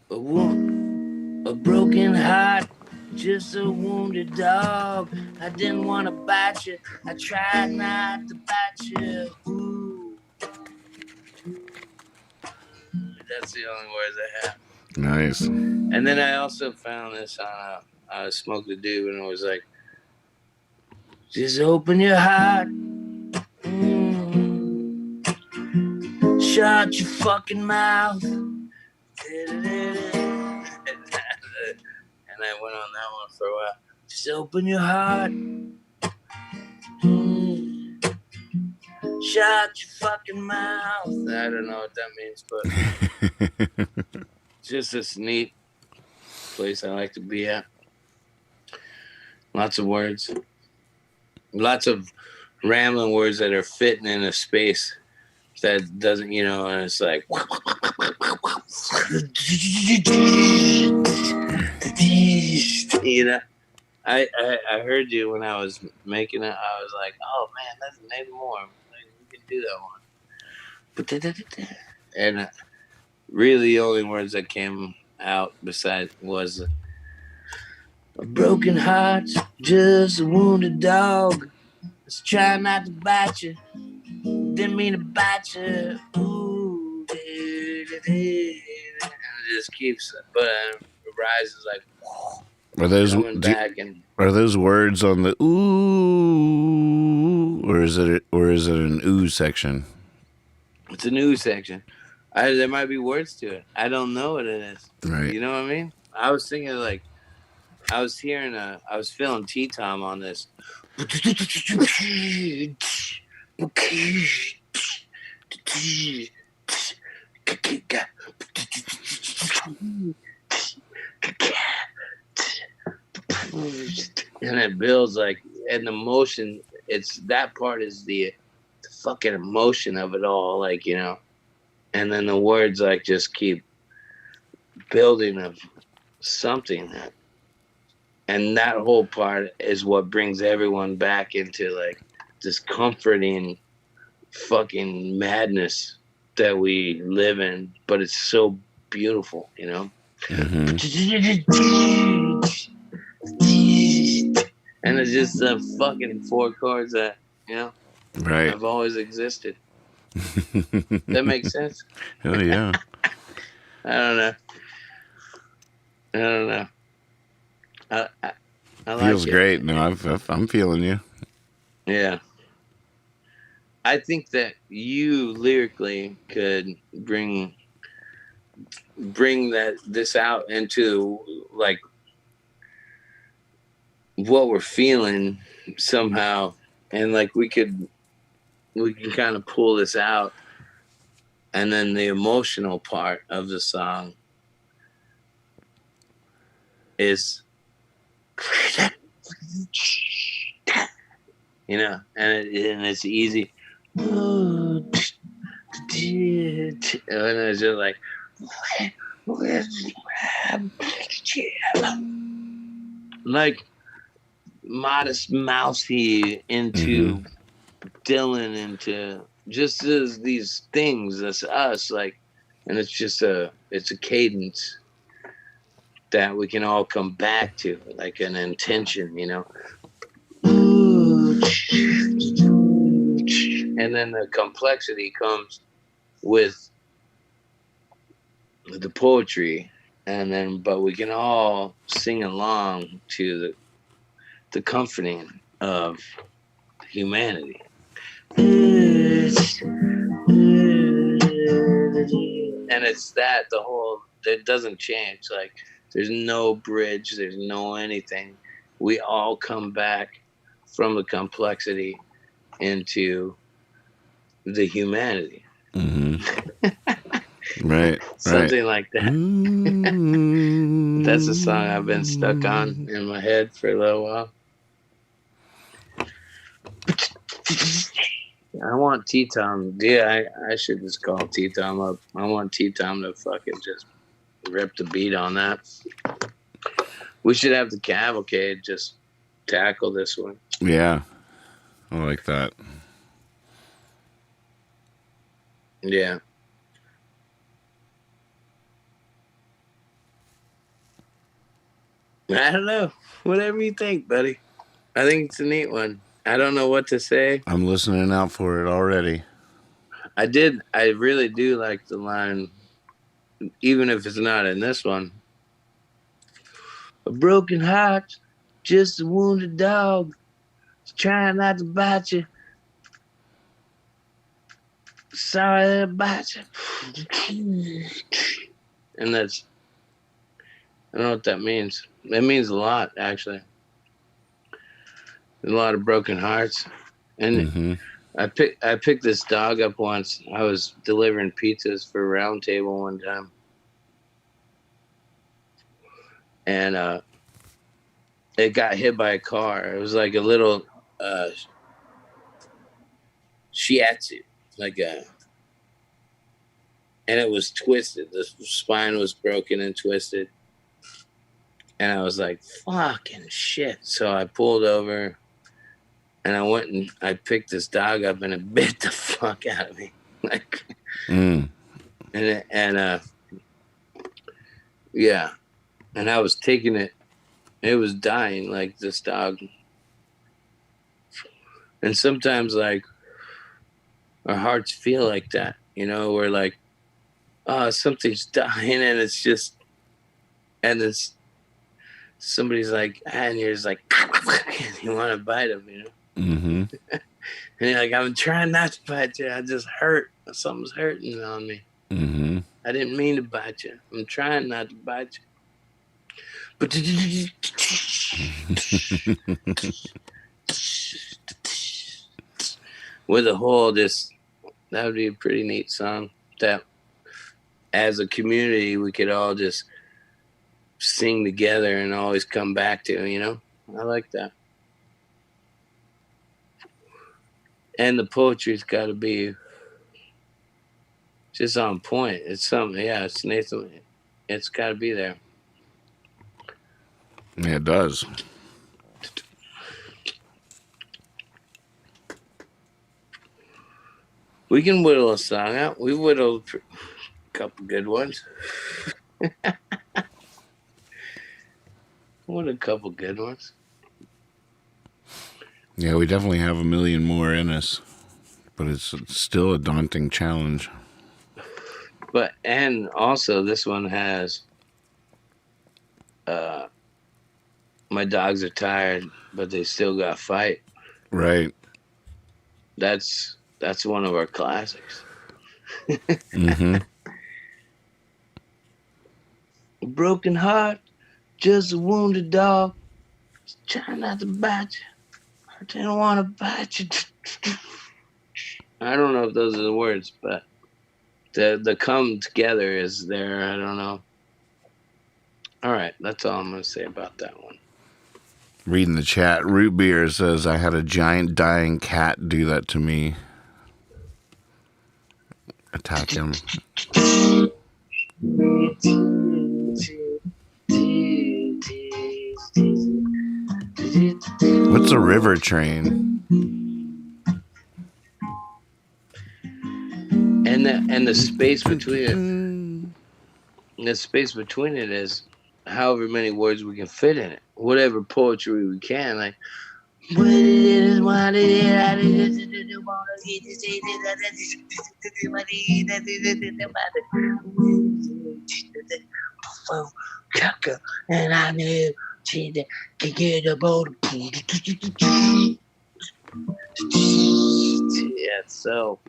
U: A broken heart, just a wounded dog. I didn't want to bite you. I tried not to bite you. Ooh. That's the only words I have.
A: Nice.
U: And then I also found this on a Smoke the Dude, and it was like, just open your heart. Shut your fucking mouth. And I went on that one for a while. Just open your heart. Shut your fucking mouth. I don't know what that means, but just this neat place I like to be at. Lots of words. Lots of rambling words that are fitting in a space that doesn't, and it's like, I heard you when I was making it. I was like, oh man, that's maybe more. Like, we can do that one. And really, the only words that came out besides was a broken heart, just a wounded dog. Let's try not to bite you. Didn't mean to bite you. Ooh, and it just keeps, but it rises like.
A: Are those
U: coming back and
A: are those words on the ooh, or is it an ooh section?
U: It's a news section. There might be words to it. I don't know what it is.
A: Right.
U: You know what I mean? I was thinking I was feeling T-Tom on this. And it builds like, and the motion, that part is the fucking emotion of it all, like, and then the words like just keep building of something, and that whole part is what brings everyone back into like this comforting fucking madness that we live in, but it's so beautiful,
A: Mm-hmm.
U: And it's just the fucking four chords that
A: Right.
U: have always existed. That makes sense.
A: Oh yeah.
U: I don't know. I
A: Feels
U: like
A: great. No, I'm feeling you.
U: Yeah. I think that you lyrically could bring this out into like what we're feeling somehow, and like we can kind of pull this out, and then the emotional part of the song is and it's easy, and it's just like Modest Mousy into Dylan, into just as these things, that's us, like, and it's just it's a cadence that we can all come back to, like an intention, and then the complexity comes with the poetry, and then but we can all sing along to the comforting of humanity. And it's that the whole, it doesn't change. Like there's no bridge, there's no anything. We all come back from the complexity into the humanity.
A: Right.
U: Something like that. That's a song I've been stuck on in my head for a little while. I want T-Tom. Yeah, I should just call T-Tom up. I want T-Tom to fucking just
R: rip the beat on that. We should have the cavalcade just tackle this one.
A: Yeah, I like that.
R: Yeah. I don't know. Whatever you think, buddy. I think it's a neat one. I don't know what to say.
A: I'm listening out for it already.
R: I really do like the line, even if it's not in this one. A broken heart, just a wounded dog, trying not to bite you. Sorry that I bite you. And that's, I don't know what that means. It means a lot, actually. There's a lot of broken hearts. And I picked this dog up once. I was delivering pizzas for Round Table one time. And it got hit by a car. It was like a little shiatsu, and it was twisted. The spine was broken and twisted. And I was like, fucking shit. So I pulled over and I went and I picked this dog up and it bit the fuck out of me. Yeah. And I was taking it. It was dying, like this dog. And sometimes, like, our hearts feel like that, we're like, oh, something's dying, and it's just, and it's, somebody's like, and you're just like, you want to bite him, And you're like, I'm trying not to bite you. I just hurt. Something's hurting on me. I didn't mean to bite you. I'm trying not to bite you. But with a whole, that would be a pretty neat song that as a community we could all just sing together and always come back to, I like that. And the poetry's got to be just on point. It's something, it's Nathan. It's got to be there.
A: Yeah, it does.
R: We can whittle a song out. We've whittled a couple good ones. What a couple good ones.
A: Yeah, we definitely have a million more in us, but it's still a daunting challenge.
R: And also this one has, my dogs are tired, but they still got to fight.
A: Right.
R: That's one of our classics.
A: Mm-hmm.
R: A broken heart, just a wounded dog. Try not to bite you. I didn't want to bite you. I don't know if those are the words, but the come together is there. I don't know. All right, that's all I'm going to say about that one.
A: Reading the chat, Root Beer says, I had a giant dying cat do that to me. Attack him. What's a river train?
R: And the space between it. The space between it is however many words we can fit in it. Whatever poetry we can. Like, what it is, what it is, I just want to get to say that. And I knew she could get a boat. Yeah, so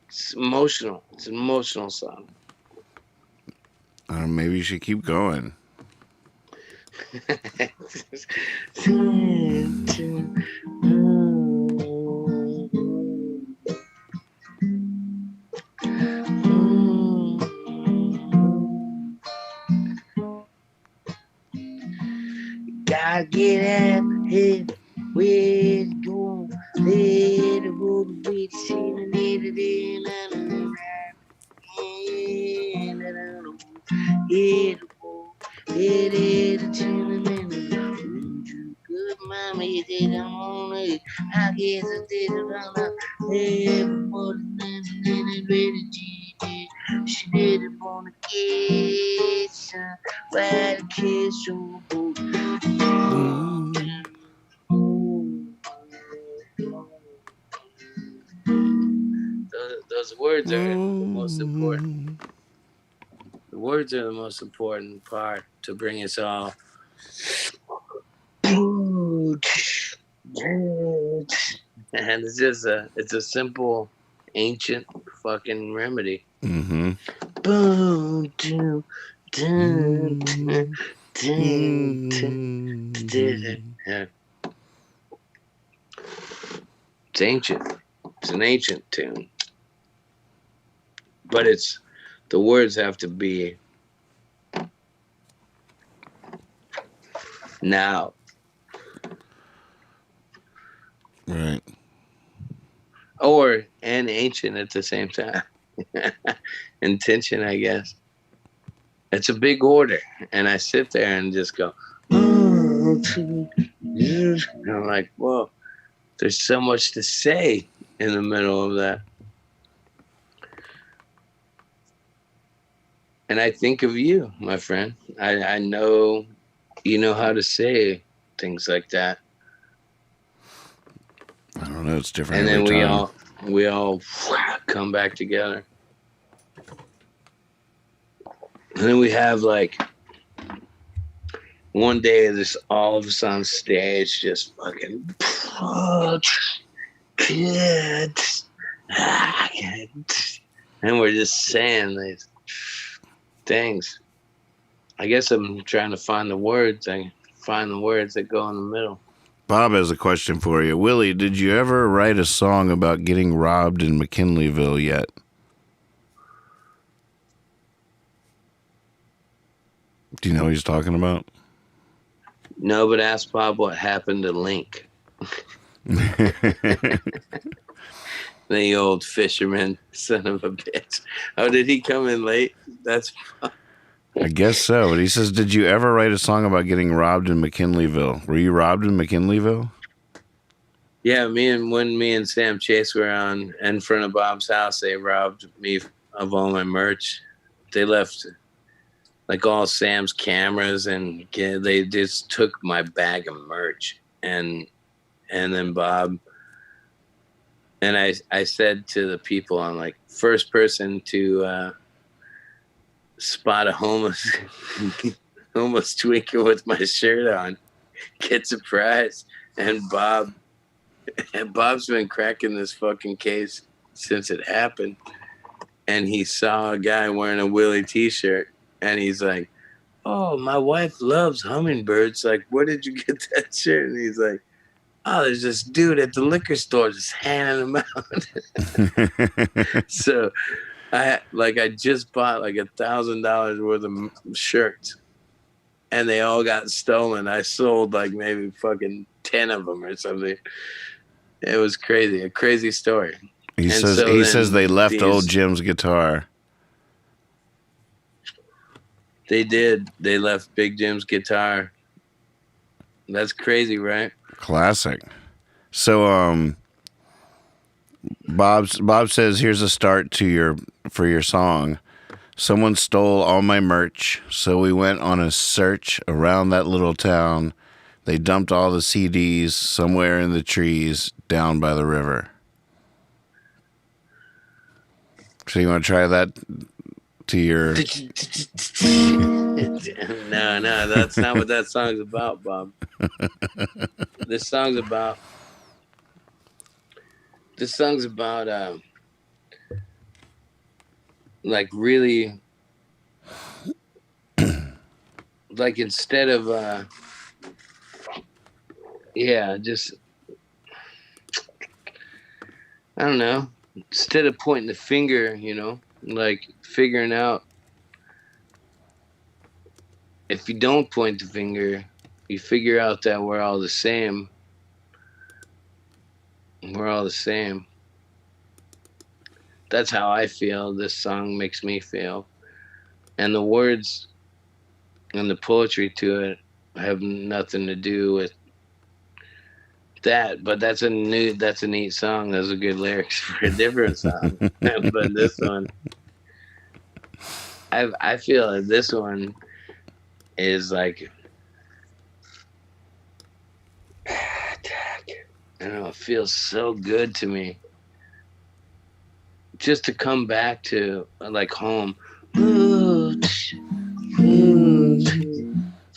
R: it's emotional. It's an emotional song.
A: Maybe you should keep going.
R: Gotta get out here. Where's it going? Let it go to be seen.
U: Good mama, you didn't want it. I guess I did it on a everybody and ready to. She didn't want to kiss, but a kiss those words are the most important. The words are the most important part to bring us all. And it's a simple, ancient fucking remedy.
A: Mm-hmm.
U: Boom, doom, dun, dun, dun, dun, dun. Yeah. It's ancient. It's an ancient tune. But the words have to be now.
A: Right.
U: And ancient at the same time. Intention, I guess. It's a big order. And I sit there and just go, and I'm like, whoa, there's so much to say in the middle of that. And I think of you, my friend. I know you know how to say things like that.
A: I don't know. It's different
U: And then
A: every time.
U: we all come back together. And then we have like one day this all of us on stage just fucking kids. And we're just saying these things. I guess I'm trying to find the words. I find the words that go in the middle.
A: Bob has a question for you. Willie, did you ever write a song about getting robbed in McKinleyville yet? Do you know what he's talking about?
U: No, but ask Bob what happened to Link. The old fisherman, son of a bitch. Oh, did he come in late? That's
A: I guess so. But he says, did you ever write a song about getting robbed in McKinleyville? Were you robbed in McKinleyville?
U: Yeah, when me and Sam Chase were on in front of Bob's house, they robbed me of all my merch. They left like all Sam's cameras and they just took my bag of merch and then Bob and I said to the people, I'm like, first person to spot a homeless tweaker with my shirt on gets a prize. And Bob's been cracking this fucking case since it happened. And he saw a guy wearing a Willie t-shirt and he's like, oh, my wife loves hummingbirds. Like, where did you get that shirt? And he's like, oh, there's this dude at the liquor store just handing them out. So I just bought like $1,000 worth of shirts and they all got stolen. I sold like maybe fucking 10 of them or something. It was crazy. A crazy story.
A: He says they left old Jim's guitar.
U: They did. They left Big Jim's guitar. That's crazy, right?
A: Classic. So, Bob says, here's a start for your song. Someone stole all my merch, so we went on a search around that little town. They dumped all the CDs somewhere in the trees down by the river. So you want to try that to your...
U: No, that's not what that song's about, Bob. This song's about like really like instead of just I don't know, instead of pointing the finger, like figuring out if you don't point the finger, you figure out that we're all the same. We're all the same. That's how I feel. This song makes me feel. And the words
R: and the poetry to it have nothing to do with that. But that's a neat song. Those are good lyrics for a different song. But this one, I feel like this one is like, I don't know, it feels so good to me just to come back to like home.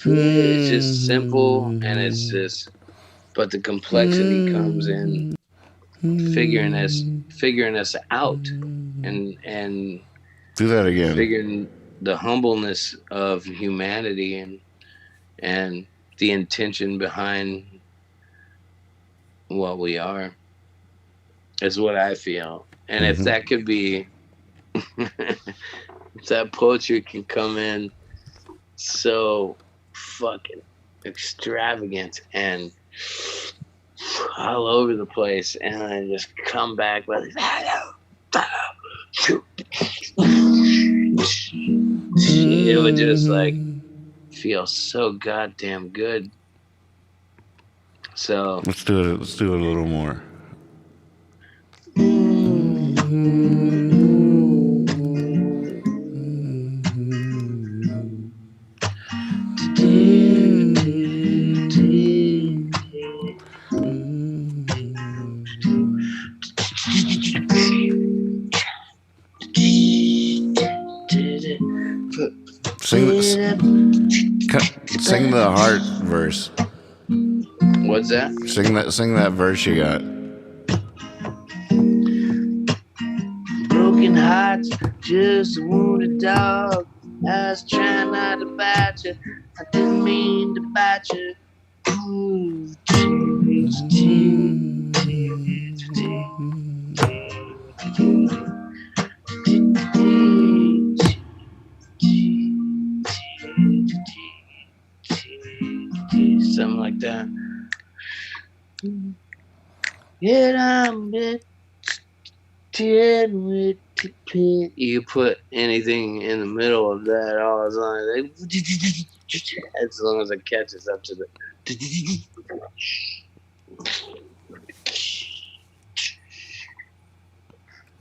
R: It's just simple, and it's just, but the complexity comes in figuring us out, and
A: Do that again.
R: figuring the humbleness of humanity, and the intention behind what we are is what I feel. And if that could be, if that poetry can come in so fucking extravagant and all over the place, and then just come back with it would just like feel so goddamn good. So
A: let's do it. Let's do it a little more. Sing the heart verse.
R: What's that?
A: Sing that verse you got.
R: Broken hearts, just a wounded dog. I was trying not to bite you. I didn't mean to bite you. Something like that. Yet I'm bit with the pit. You put anything in the middle of that, all as long as it catches up to the.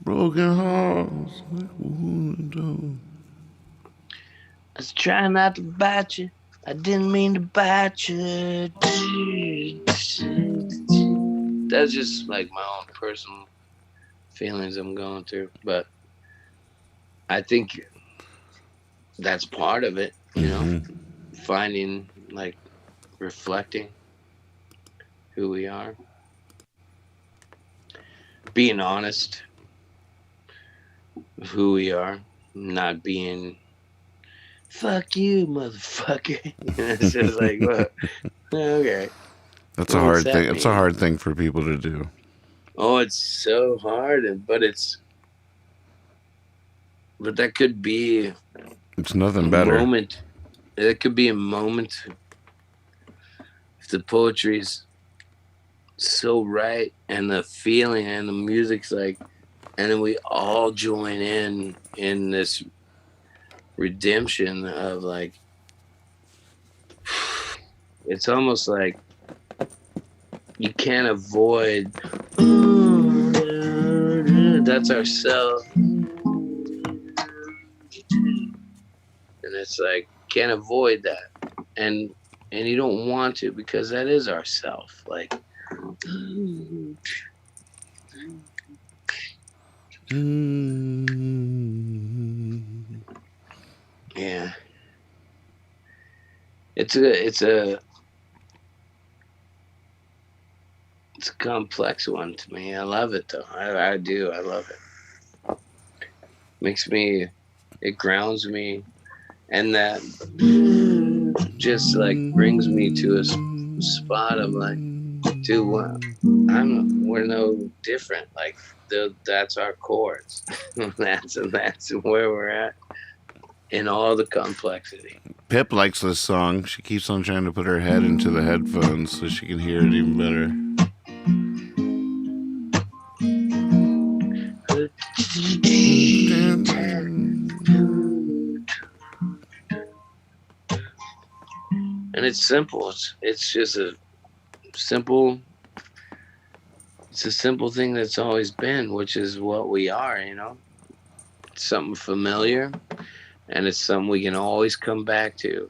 A: Broken hearts.
R: I was trying not to bite you. I didn't mean to bite you. That's just like my own personal feelings I'm going through, but I think that's part of it, you know, finding, like, reflecting who we are, being honest with who we are, not being fuck you, motherfucker. It's just like, well, okay.
A: That's a hard thing. It's a hard thing for people to do.
R: Oh, it's so hard, but that could be.
A: It's nothing better.
R: Moment. It could be a moment if the poetry's so right and the feeling and the music's like, and then we all join in this redemption of like, it's almost like you can't avoid. That's ourself. And it's like, can't avoid that. And you don't want to, because that is ourself. Like, yeah. It's a complex one to me. I love it though. I do. I love it. It grounds me. And that just like brings me to a spot of like, dude, we're no different. Like, that's our chords. that's where we're at in all the complexity.
A: Pip likes this song. She keeps on trying to put her head into the headphones so she can hear it even better.
R: and it's simple. It's just a simple. It's a simple thing that's always been, which is what we are. It's something familiar, and it's something we can always come back to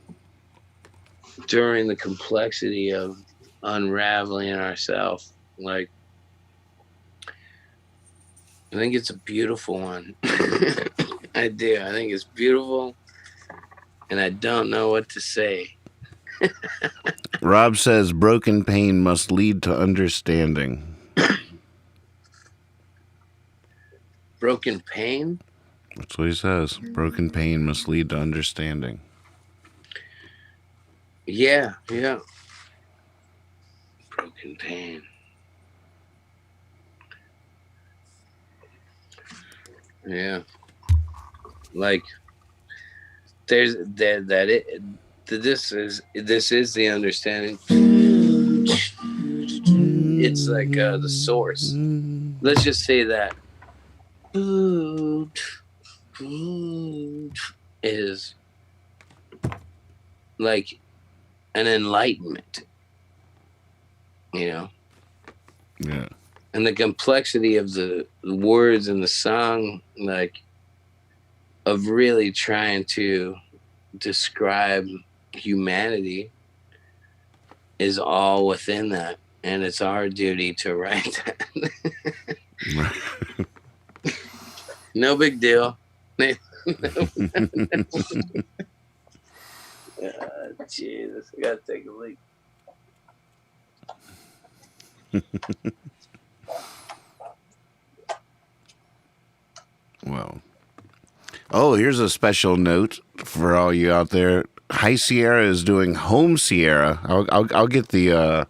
R: during the complexity of unraveling ourselves. Like, I think it's a beautiful one. I do. I think it's beautiful, and I don't know what to say.
A: Rob says broken pain must lead to understanding.
R: Broken pain?
A: That's what he says. Broken pain must lead to understanding.
R: Yeah. Broken pain. Yeah. Like, there's that it. This is the understanding. It's like the source. Let's just say that is like an enlightenment,
A: Yeah.
R: And the complexity of the words in the song, like, of really trying to describe humanity is all within that, and it's our duty to write that. No big deal. Jesus, I gotta take a leak.
A: Well. Oh, here's a special note for all you out there. High Sierra is doing Home Sierra. I'll get the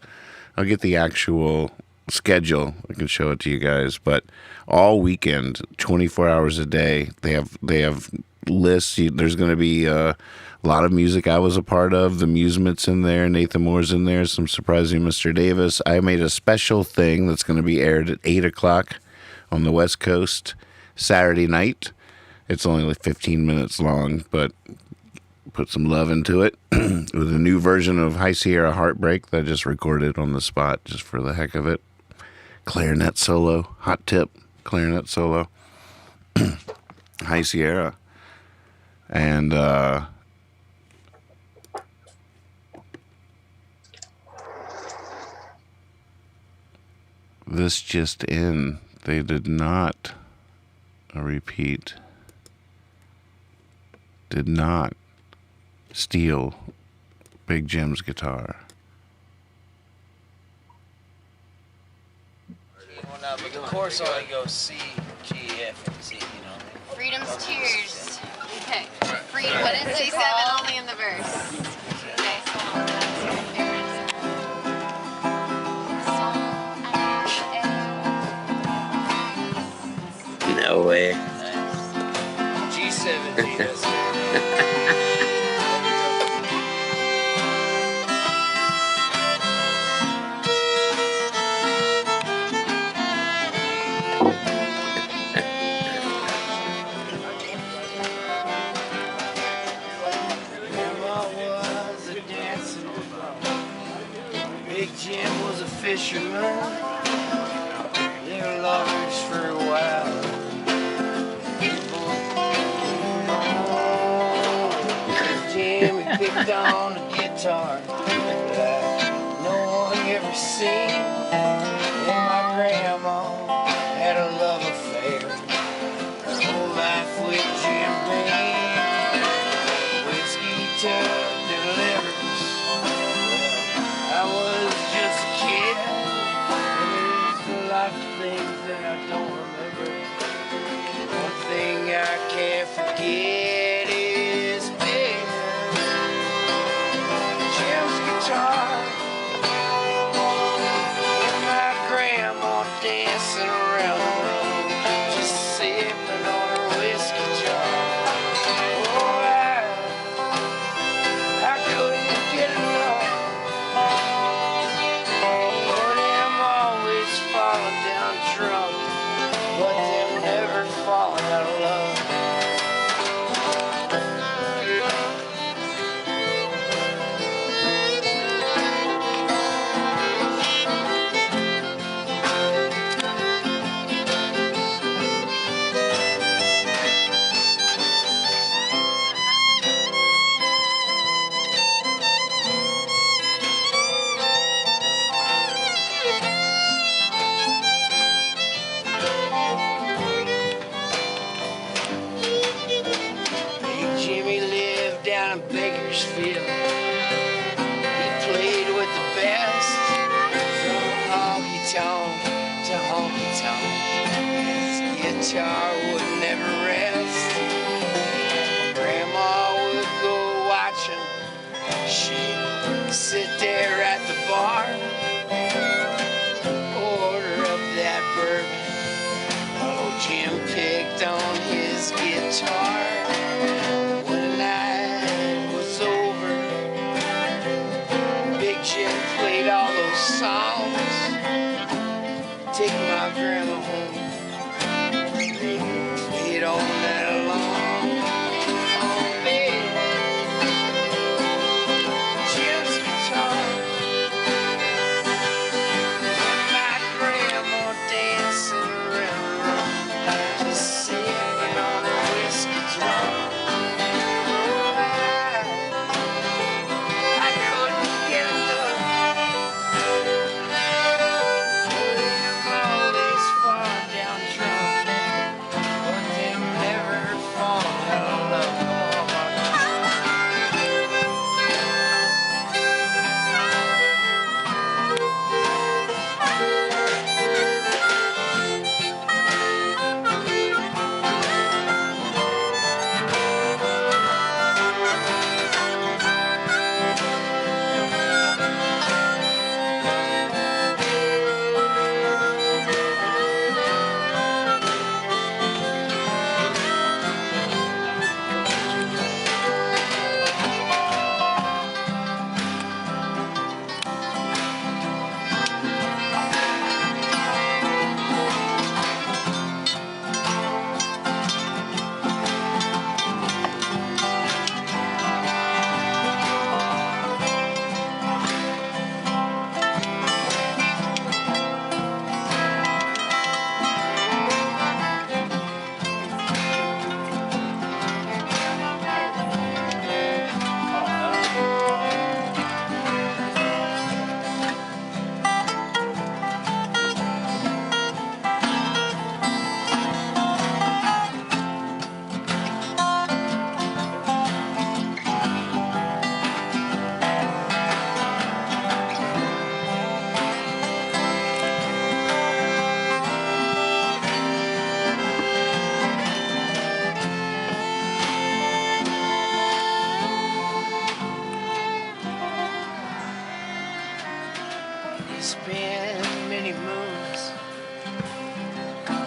A: actual schedule. I can show it to you guys. But all weekend, 24 hours a day, they have lists. There's going to be a lot of music I was a part of. The Musement's in there. Nathan Moore's in there. Some Surprising Mr. Davis. I made a special thing that's going to be aired at 8 o'clock on the West Coast Saturday night. It's only like 15 minutes long, but put some love into it with a new version of High Sierra Heartbreak that I just recorded on the spot just for the heck of it. Clarinet solo, hot tip, clarinet solo. High Sierra. And this just in, they did not repeat. Did not steal Big Jim's guitar.
E: But the chorus only goes C, G, F, and C,
L: Freedom's Tears. Okay. Freedom. What is it? C7 only in the verse. Okay.
R: No way.
E: G7, G, that's
J: Big Jim was a fisherman. They were lovers for a while. Jim, he picked on a guitar like no one ever seen. And my grandma had a love affair. Her whole life with Jim Beam. Whiskey took their livers. I was just a kid, and there's a lot of things that I don't remember. One thing I can't forget is Big Jim's guitar and my grandma.
U: around Bakersfield. He played with the best, from honky tonk to honky tonk. His guitar would never rest. Grandma would go watch him. She'd sit there at the bar, order up that bourbon. Oh, Jim picked on his guitar. When the night was over, Big Jim played all those songs. Take my grandma home. They played all night long. Oh, baby, Jim's guitar. When my grandma dancing around, just sipping on a whiskey jar. Oh, I couldn't get enough. Them always fall down drunk, but them never fall out of love. It's been many moons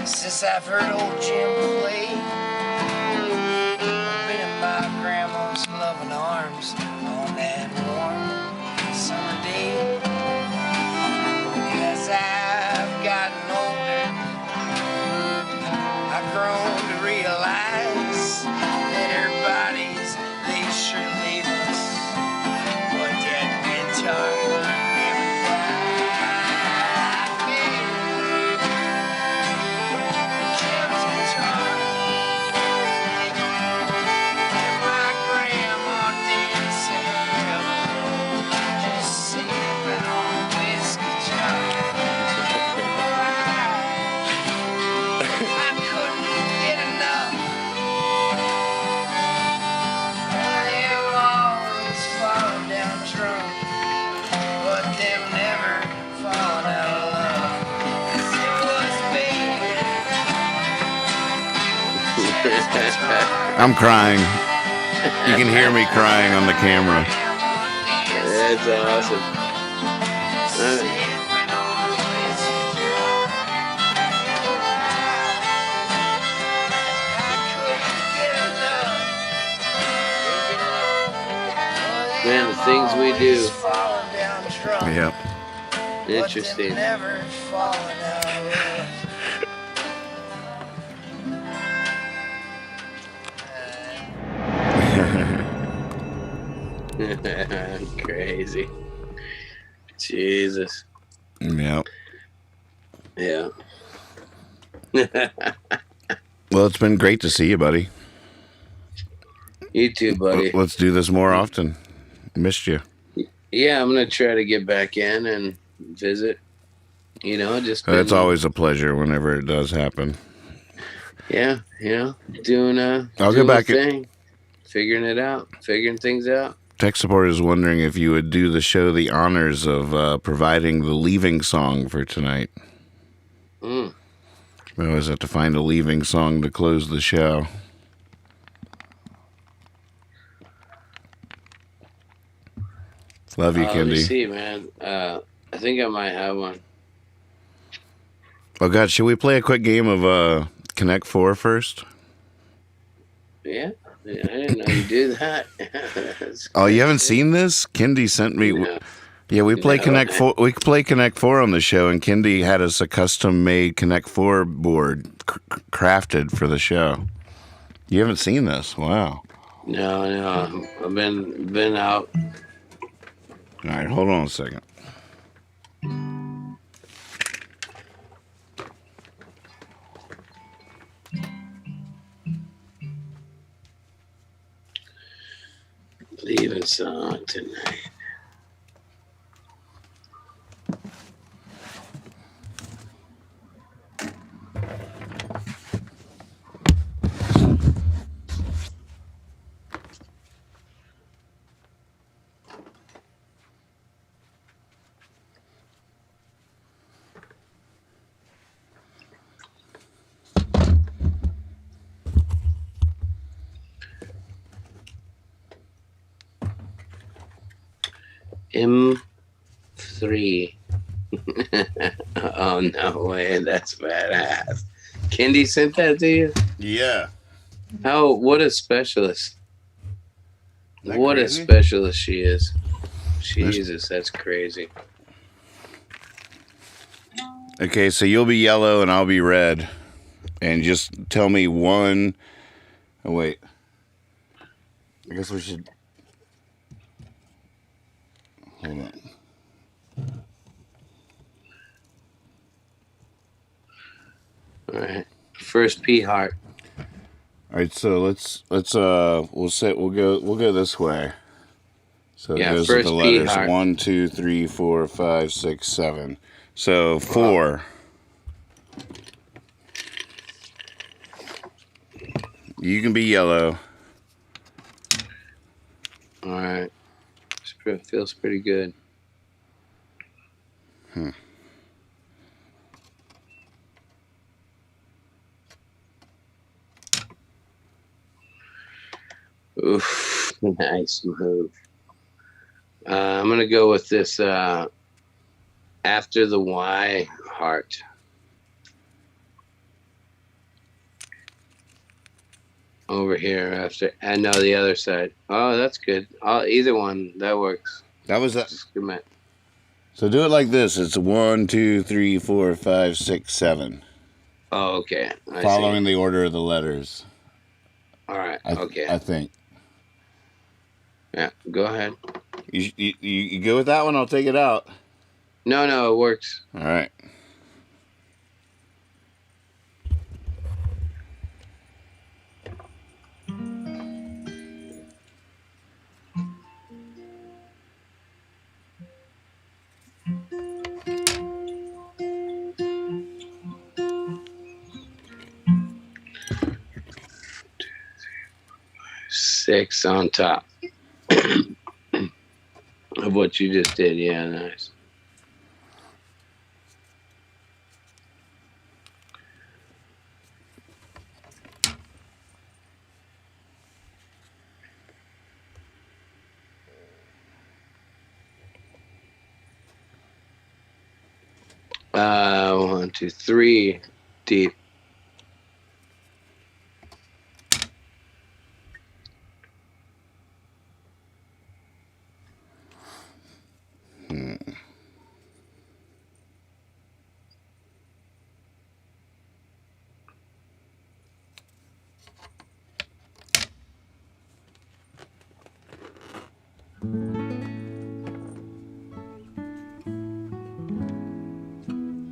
U: since I've heard old Jim play. I've been in my grandma's loving arms on that warm summer day. As I've gotten older, I've grown to realize that our bodies, they sure leave us, but that guitar never died. Jim's guitar, and my grandma dancing around, just sipping on whiskey jar. I couldn't get enough. Them always falling down drunk, but them never falling out of love. 'Cause it was baby.
A: I'm crying. You can hear me crying on the camera.
R: That's awesome. Man, the things we do.
A: Yep.
R: Interesting.
U: Never falling out of love.
R: Crazy. Jesus.
A: Yep.
R: Yeah.
A: Well, it's been great to see you, buddy.
R: You too, buddy.
A: Let's do this more often. Missed you.
R: Yeah, I'm gonna try to get back in and visit. You know, just
A: It's always a pleasure whenever it does happen.
R: yeah, you know, doing
A: I'll
R: doing
A: get back.
R: thing. figuring things out.
A: Tech support is wondering if you would do the show the honors of providing the leaving song for tonight. We always have to find a leaving song to close the show. Love you,
R: Let me
A: Kendi.
R: see, man. I think I might have one.
A: Oh, God, should we play a quick game of Connect 4 first?
R: Yeah, I didn't know you did that.
A: Oh, you haven't seen this? Kendi sent me.
R: No.
A: Yeah, we play
R: No,
A: Connect 4. We play Connect 4 on the show, and Kendi had us a custom-made Connect 4 board crafted for the show. You haven't seen this? Wow.
R: No. I've been out.
A: All right, hold on a second.
R: Leaving song tonight. M3. Oh, no way. That's badass. Kendi sent that to you?
A: Yeah.
R: Oh, what a specialist. What
A: crazy?
R: a specialist she is. Jesus, that's crazy.
A: Okay, so you'll be yellow and I'll be red. And just tell me one. Oh, wait. I guess we should. Hold on.
R: All right. First P heart.
A: All right, so we'll go this way. So it
R: Yeah,
A: goes with
R: first
A: the
R: P
A: letters
R: heart.
A: 1, 2, 3, 4, 5, 6, 7. So 4. You can be yellow.
R: All right. Feels pretty good. Oof. Nice move. I'm going to go with this after the Y heart. Over here after. I know the other side. Oh, that's good. Either one. That works.
A: That was that.
R: Schematic.
A: So do it like this. It's 1, 2, 3, 4, 5, 6, 7.
R: Oh, okay. I
A: Following
R: see.
A: the order of the letters.
R: All right. Okay.
A: I think.
R: Yeah. Go ahead.
A: You go with that one? I'll take it out.
R: No, it works.
A: All right.
R: Six on top of what you just did. Yeah, nice. One, two, three, deep.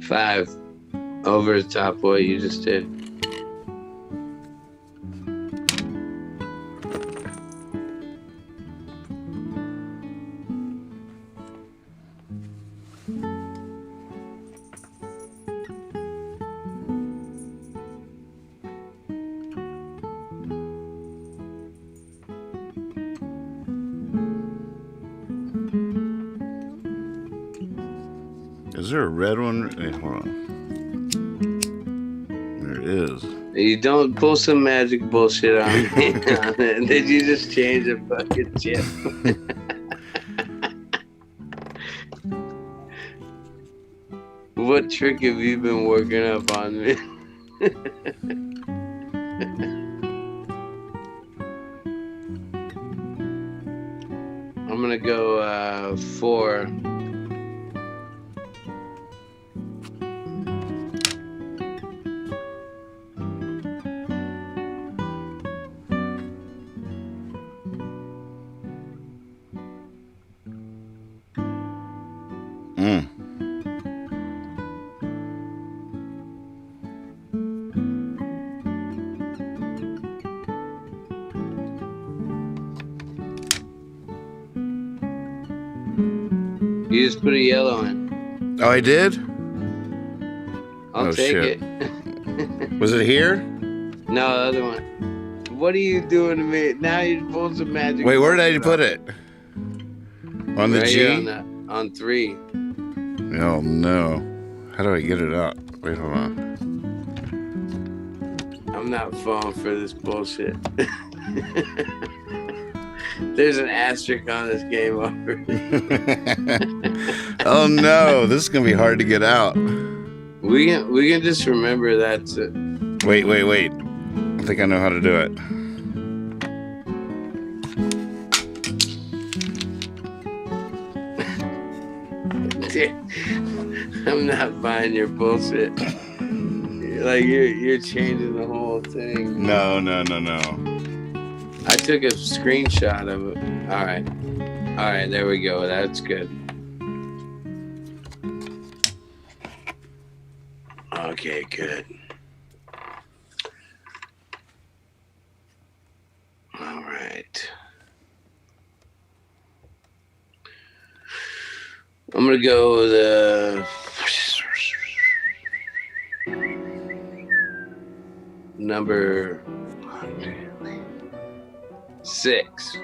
R: Five over the top of what you just did.
A: Is there a red one? Wait, hold on. There it is.
R: You don't pull some magic bullshit on me. Did you just change a fucking chip? What trick have you been working up on me? I'm gonna go 4. You just put a yellow in.
A: Oh, I did?
R: I'll take
A: shit.
R: it.
A: Was it here?
R: No, the other one. What are you doing to me? Now you pulled some magic.
A: Wait, where did I put it? On the
R: right
A: G?
R: Here on 3.
A: Oh, no. How do I get it out? Wait, hold on.
R: I'm not falling for this bullshit. There's an asterisk on this game already.
A: Oh, no. This is going to be hard to get out.
R: We can just remember that.
A: Wait. I think I know how to do it.
R: I'm not buying your bullshit. Like you're changing the whole thing.
A: No.
R: I took a screenshot of it. All right, there we go. That's good. Okay, good. All right. I'm gonna go the number 6.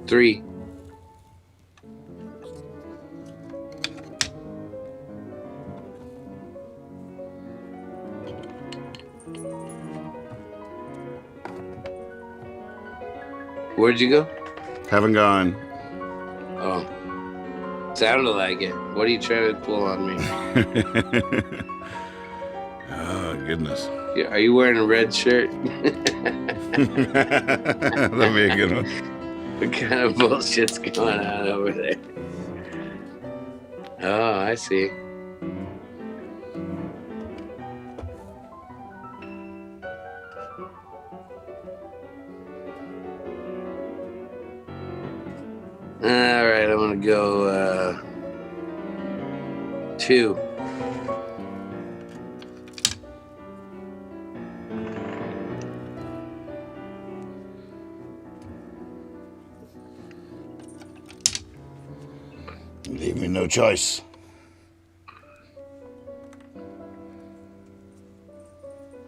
R: Three. Where'd you go?
A: Haven't gone.
R: Oh. Sounded like it. What are you trying to pull on me?
A: Oh, goodness.
R: Are you wearing a red shirt?
A: That'd be a good one.
R: What kind of bullshit's going on over there? Oh, I see. All right, I'm gonna go 2.
A: Leave me no choice.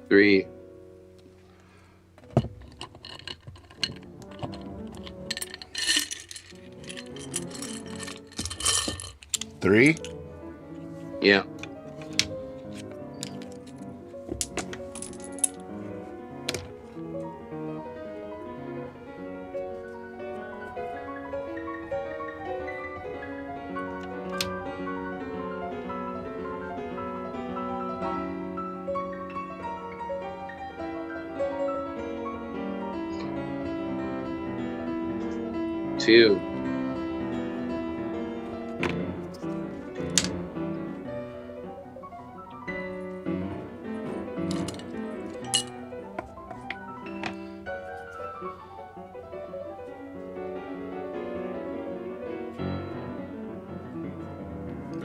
R: 3.
A: Three?
R: Yeah. Two.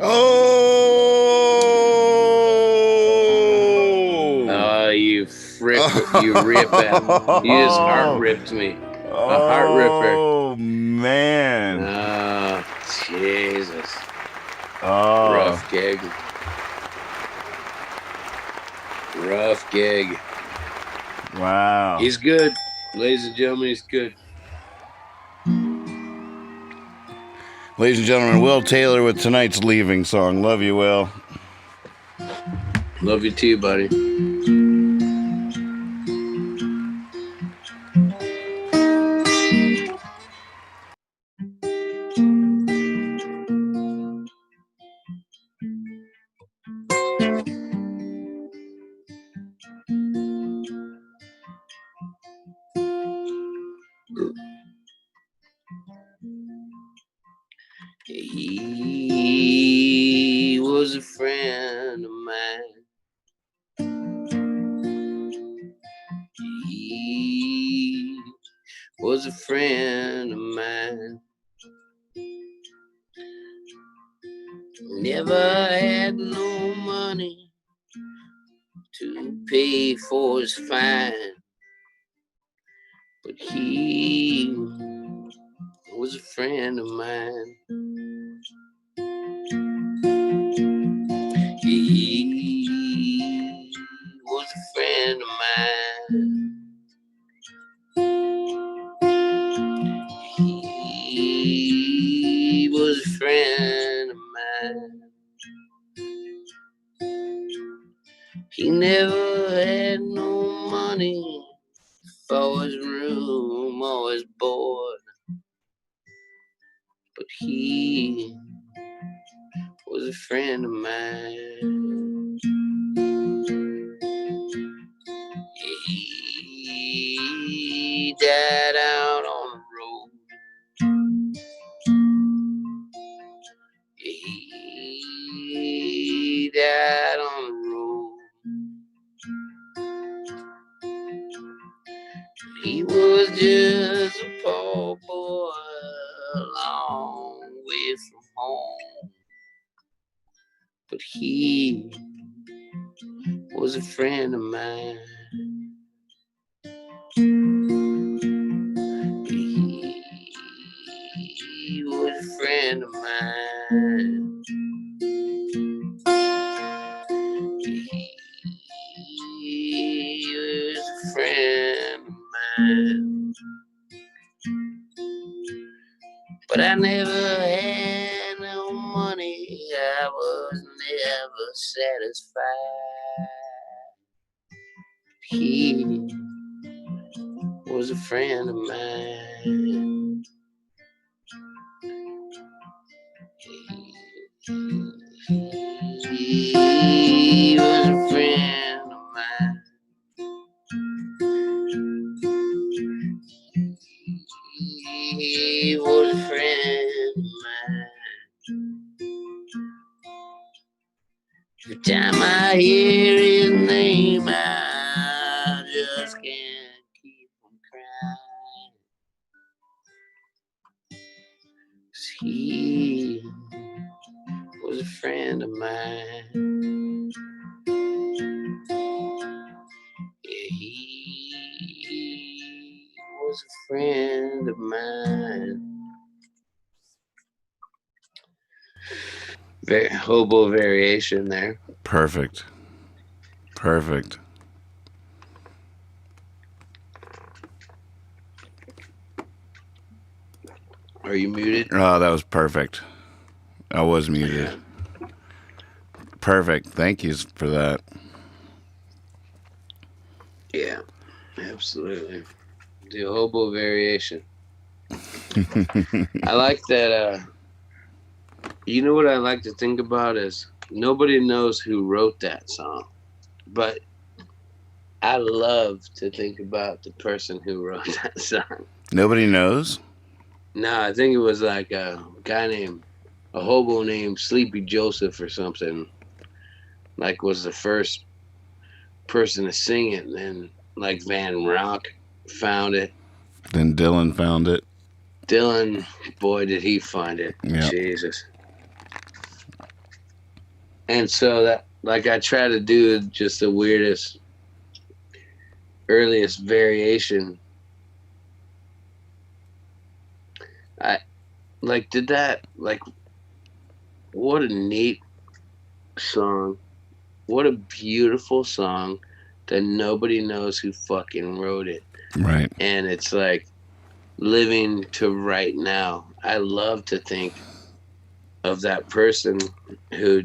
A: Oh!
R: You frick! You rip at! You just heart ripped me. A heart ripper.
A: Oh man!
R: Oh, Jesus!
A: Oh,
R: Rough gig. Rough gig.
A: wow!
R: He's good, ladies and gentlemen. He's good.
A: Ladies and gentlemen, Will Taylor with tonight's leaving song. Love you, Will.
R: Love you too, buddy. He was a friend of mine. He was a friend of mine. Never had no money to pay for his fine, but he was a friend of mine. He was a friend of mine. He was a friend of mine. He never had no money for his room or his board, but he was a friend of mine. He died out on the road. He died on the road. He was just a poor boy, a long way from home, but he was a friend of mine. He was a friend of mine. He was a friend of mine. But I never had no money. I was never satisfied. He was a friend of mine. He was a friend of mine. He was a friend of mine. Every time I hear his name, I just can't keep from crying. 'Cause he was a friend of mine. Yeah, he was a friend of mine. Hobo variation there.
A: Perfect. Perfect.
R: Are you muted?
A: Oh, that was perfect. I was muted. Perfect. Thank you for that.
R: Yeah, absolutely. The hobo variation. I like that. You know what I like to think about is nobody knows who wrote that song, but I love to think about the person who wrote that song.
A: Nobody knows?
R: No, I think it was like a hobo named Sleepy Joseph or something. Like was the first person to sing it, and then like Van Rock found it.
A: Then Dylan found it.
R: Dylan, boy, did he find it.
A: Yeah.
R: Jesus. And so that, like, I try to do just the weirdest, earliest variation. I like did that. Like, what a neat song. What a beautiful song that nobody knows who fucking wrote it.
A: Right.
R: And it's like living to right now. I love to think of that person who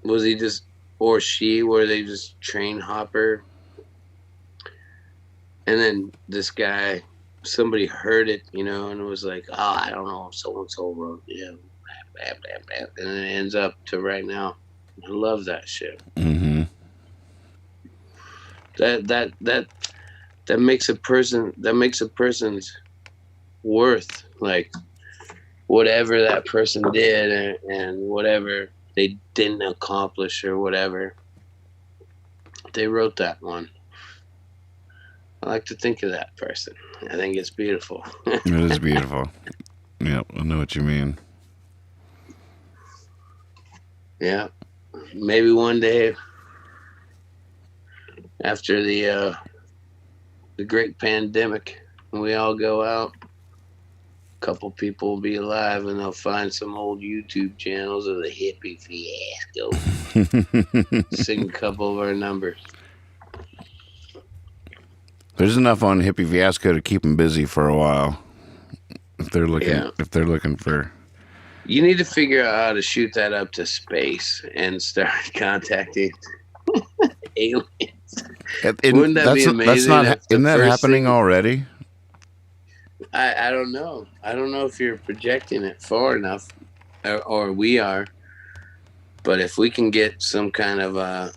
R: was he just or she were they just train hopper, and then this guy, somebody heard it, you know, and it was like, oh, I don't know, so and so wrote, yeah, bam, bam, bam, and then it ends up to right now. I love that shit.
A: Mm-hmm.
R: That makes a person, that makes a person's worth, like whatever that person did, and whatever they didn't accomplish or whatever, they wrote that one. I like to think of that person. I think it's beautiful.
A: It is beautiful. Yep, I know what you mean.
R: Yeah, maybe one day after the great pandemic, when we all go out, a couple people will be alive and they'll find some old YouTube channels of the Hippie Fiasco. Sing a couple of our numbers.
A: There's enough on Hippie Fiasco to keep them busy for a while. If they're looking for.
R: You need to figure out how to shoot that up to space and start contacting aliens. Wouldn't that be amazing?
A: Isn't that happening already?
R: I don't know. I don't know if you're projecting it far enough, or we are. But if we can get some kind of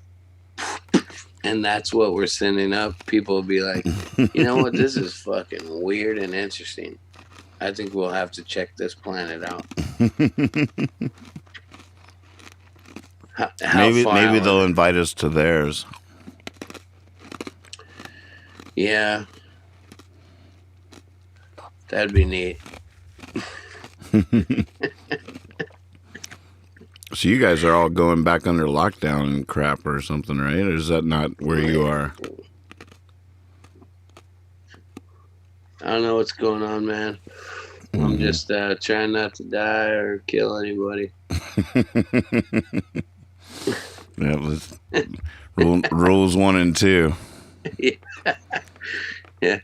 R: and that's what we're sending up, people will be like, you know what, this is fucking weird and interesting. I think we'll have to check this planet out.
A: Maybe they'll invite us to theirs.
R: Yeah. That'd be neat.
A: So you guys are all going back under lockdown and crap or something, right? Or is that not where you are?
R: I don't know what's going on, man. I'm just trying not to die or kill anybody.
A: Rules 1 and 2.
R: Yeah.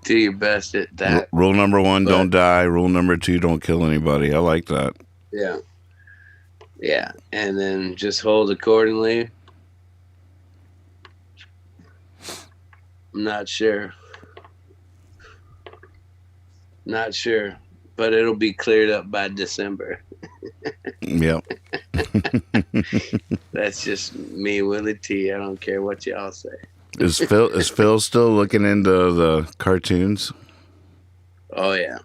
R: Do your best at that.
A: Rule number 1, don't die. Rule number 2, don't kill anybody. I like that.
R: Yeah. And then just hold accordingly. I'm not sure. But it'll be cleared up by December.
A: Yep.
R: That's just me, Willie T. I don't care what y'all say.
A: Is Phil still looking into the cartoons?
R: Oh yeah.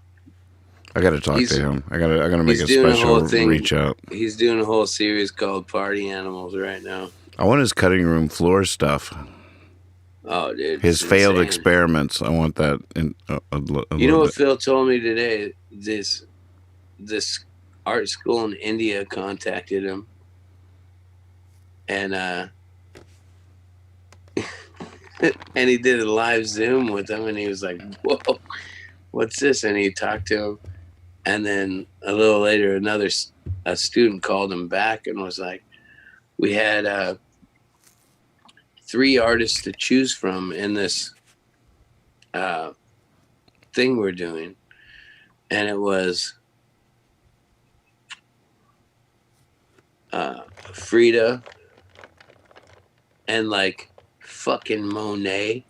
A: I got to talk to him. I gotta make a special reach out.
R: He's doing a whole series called Party Animals right now.
A: I want his cutting room floor stuff.
R: Oh, dude.
A: His failed experiments. I want that.
R: You know what Phil told me today? This art school in India contacted him, and and he did a live Zoom with him, and he was like, "Whoa, what's this?" And he talked to him, and then a little later, a student called him back and was like, "We had 3 artists to choose from in this thing we're doing, and it was Frida and like fucking Monet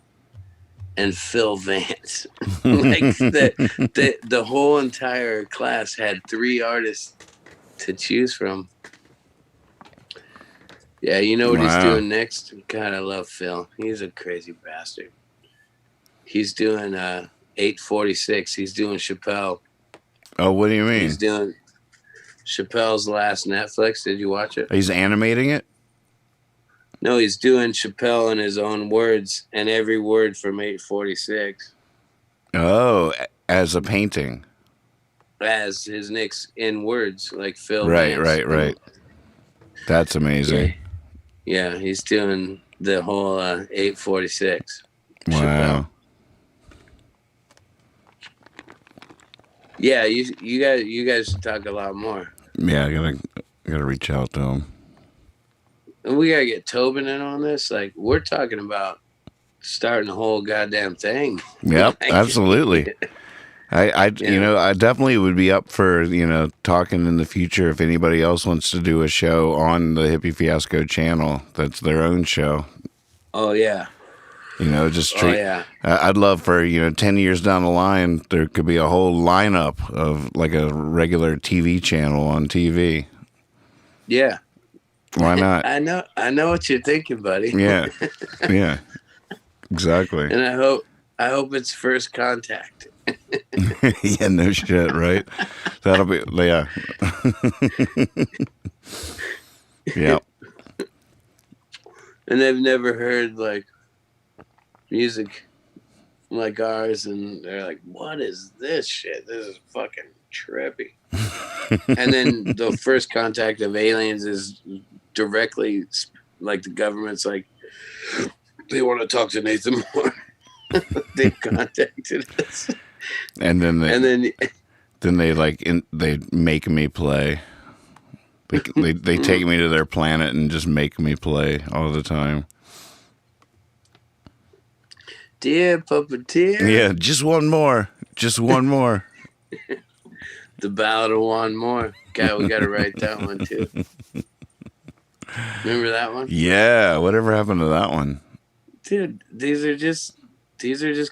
R: and Phil Vance." Like the whole entire class had 3 artists to choose from. Yeah, you know what he's doing next? God, I love Phil. He's a crazy bastard. He's doing 846. He's doing Chappelle.
A: Oh, what do you mean?
R: He's doing Chappelle's last Netflix. Did you watch it?
A: He's animating it?
R: No, he's doing Chappelle in his own words, and every word from 846.
A: Oh, as a painting.
R: As his Nick's in words, like Phil.
A: Right,
R: Vance.
A: right. That's amazing.
R: Yeah, he's doing the whole 846.
A: Wow.
R: Yeah, you guys should talk a lot more.
A: Yeah, I gotta reach out to him.
R: And we gotta get Tobin in on this. Like, we're talking about starting the whole goddamn thing.
A: Yep, absolutely. I
R: Yeah.
A: I definitely would be up for, talking in the future if anybody else wants to do a show on the Hippie Fiasco channel that's their own show.
R: Oh yeah.
A: Just
R: Oh,
A: treat.
R: yeah.
A: I'd love for 10 years down the line there could be a whole lineup of like a regular TV channel on TV.
R: Yeah.
A: Why not?
R: I know what you're thinking, buddy.
A: Yeah. Yeah. Exactly.
R: And I hope it's First Contact.
A: Yeah, no shit, right? That'll be, yeah. Yeah.
R: And they've never heard like music like ours, and they're like, "What is this shit? This is fucking trippy." And then the first contact of aliens is directly like the government's like, they want to talk to Nathan Moore. They contacted us.
A: And then they they make me play. They take me to their planet and just make me play all the time.
R: Dear Puppeteer.
A: Yeah, just one more. Just one more.
R: The Ballad of One More. God, we got to write that one too. Remember that one?
A: Yeah, whatever happened to that one?
R: Dude, these are just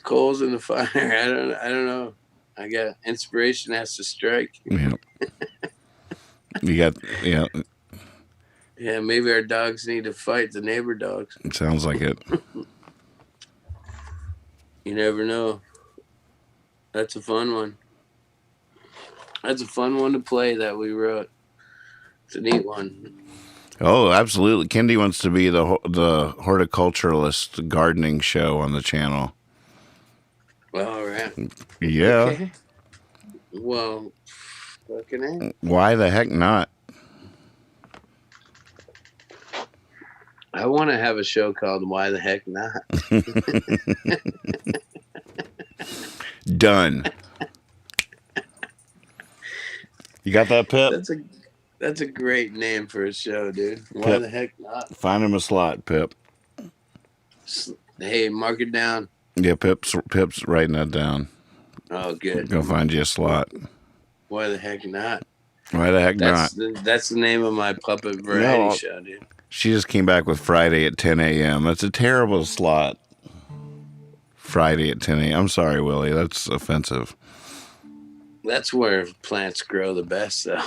R: coals in the fire. I don't know. I got inspiration has to strike.
A: Yeah. You got
R: Yeah, maybe our dogs need to fight the neighbor dogs.
A: It sounds like it.
R: You never know. That's a fun one. That's a fun one to play that we wrote. It's a neat one.
A: Oh, absolutely. Kendi wants to be the horticulturalist gardening show on the channel.
R: Well, all right.
A: Yeah.
R: Okay. Well, fucking A.
A: Why the heck not?
R: I want to have a show called Why the Heck Not?
A: Done. You got that, Pip?
R: That's a great name for a show, dude. Why
A: Pip.
R: the heck not?
A: Find him a slot, Pip.
R: Hey, mark it down.
A: Yeah, Pip's writing that down.
R: Oh, good.
A: Go find you a slot.
R: Why the heck not?
A: Why the heck not?
R: That's the name of my puppet variety show, dude.
A: She just came back with Friday at 10 a.m. That's a terrible slot. Friday at 10 a.m. I'm sorry, Willie. That's offensive.
R: That's where plants grow the best, though.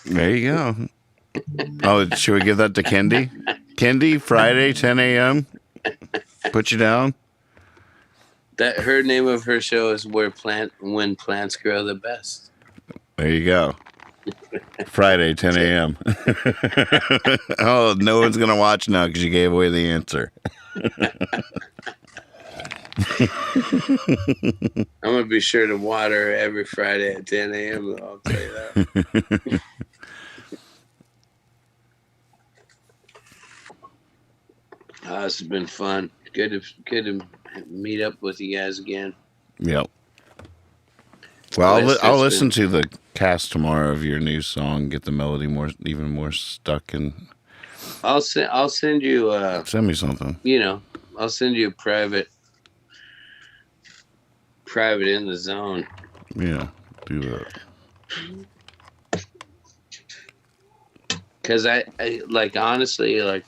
A: There you go. Oh, should we give that to Kendi? Kendi, Friday, 10 a.m. Put you down.
R: That her name of her show is When Plants Grow the Best.
A: There you go. Friday, 10 a.m. Oh, no one's going to watch now because you gave away the answer.
R: I'm going to be sure to water every Friday at 10 a.m. I'll tell you that. This has been fun. Good to meet up with you guys again.
A: Yep. Well, I'll listen to the cast tomorrow of your new song. Get the melody even more stuck in.
R: I'll send you.
A: Send me something.
R: I'll send you a private in the zone.
A: Yeah, do that.
R: Because I like honestly like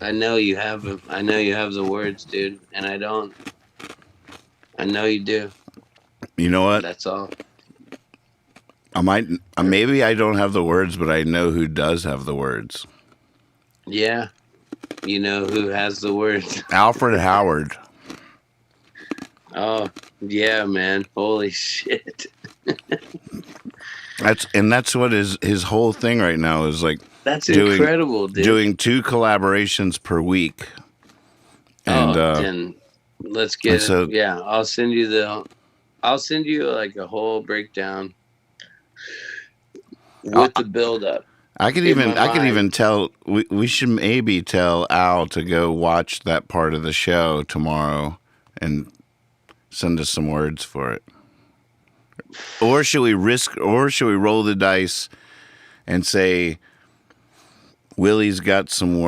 R: I know you have the words, dude, and I don't. I know you do.
A: You know what?
R: That's all.
A: Maybe I don't have the words, but I know who does have the words.
R: Yeah. You know who has the words?
A: Alfred Howard.
R: Oh, yeah, man. Holy shit.
A: That's what his whole thing right now is like.
R: That's incredible, dude.
A: Doing 2 collaborations per week. And
R: then let's get it. Yeah, I'll send you like a whole breakdown with the build up.
A: I could even tell we should maybe tell Al to go watch that part of the show tomorrow and send us some words for it. Or should we roll the dice and say Willie's got some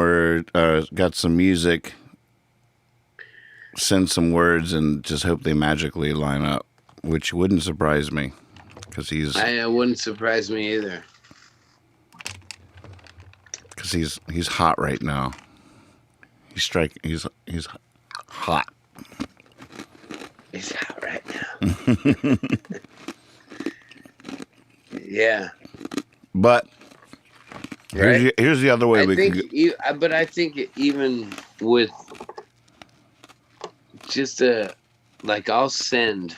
A: got some music, send some words and just hope they magically line up, which wouldn't surprise me because
R: It wouldn't surprise me either.
A: Because he's hot right now. He's hot.
R: He's hot right now. Yeah.
A: But here's the other way we can go.
R: But I think even with just I'll send.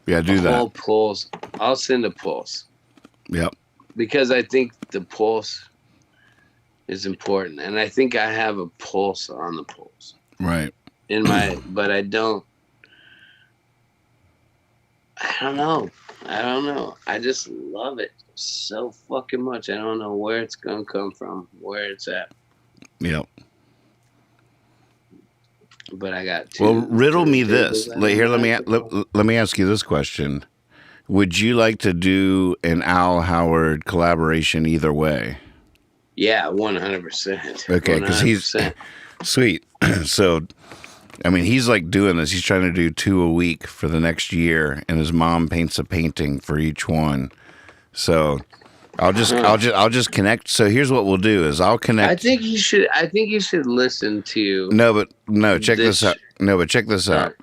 A: Yeah, do that.
R: Whole pulse. I'll send a pulse.
A: Yep.
R: Because I think the pulse is important, and I think I have a pulse on the pulse.
A: Right.
R: But I don't know. I just love it so fucking much. I don't know where it's gonna come from, where it's at.
A: Yep.
R: But I got
A: Well, riddle me this. Here, let me ask you this question. Would you like to do an Al Howard collaboration either way?
R: Yeah, 100%.
A: Okay, because he's sweet. So, I mean, he's like doing this. He's trying to do 2 a week for the next year, and his mom paints a painting for each one. So, I'll just connect. So here's what we'll do: is I'll connect.
R: I think you should listen to.
A: Check this out. No, but check this out.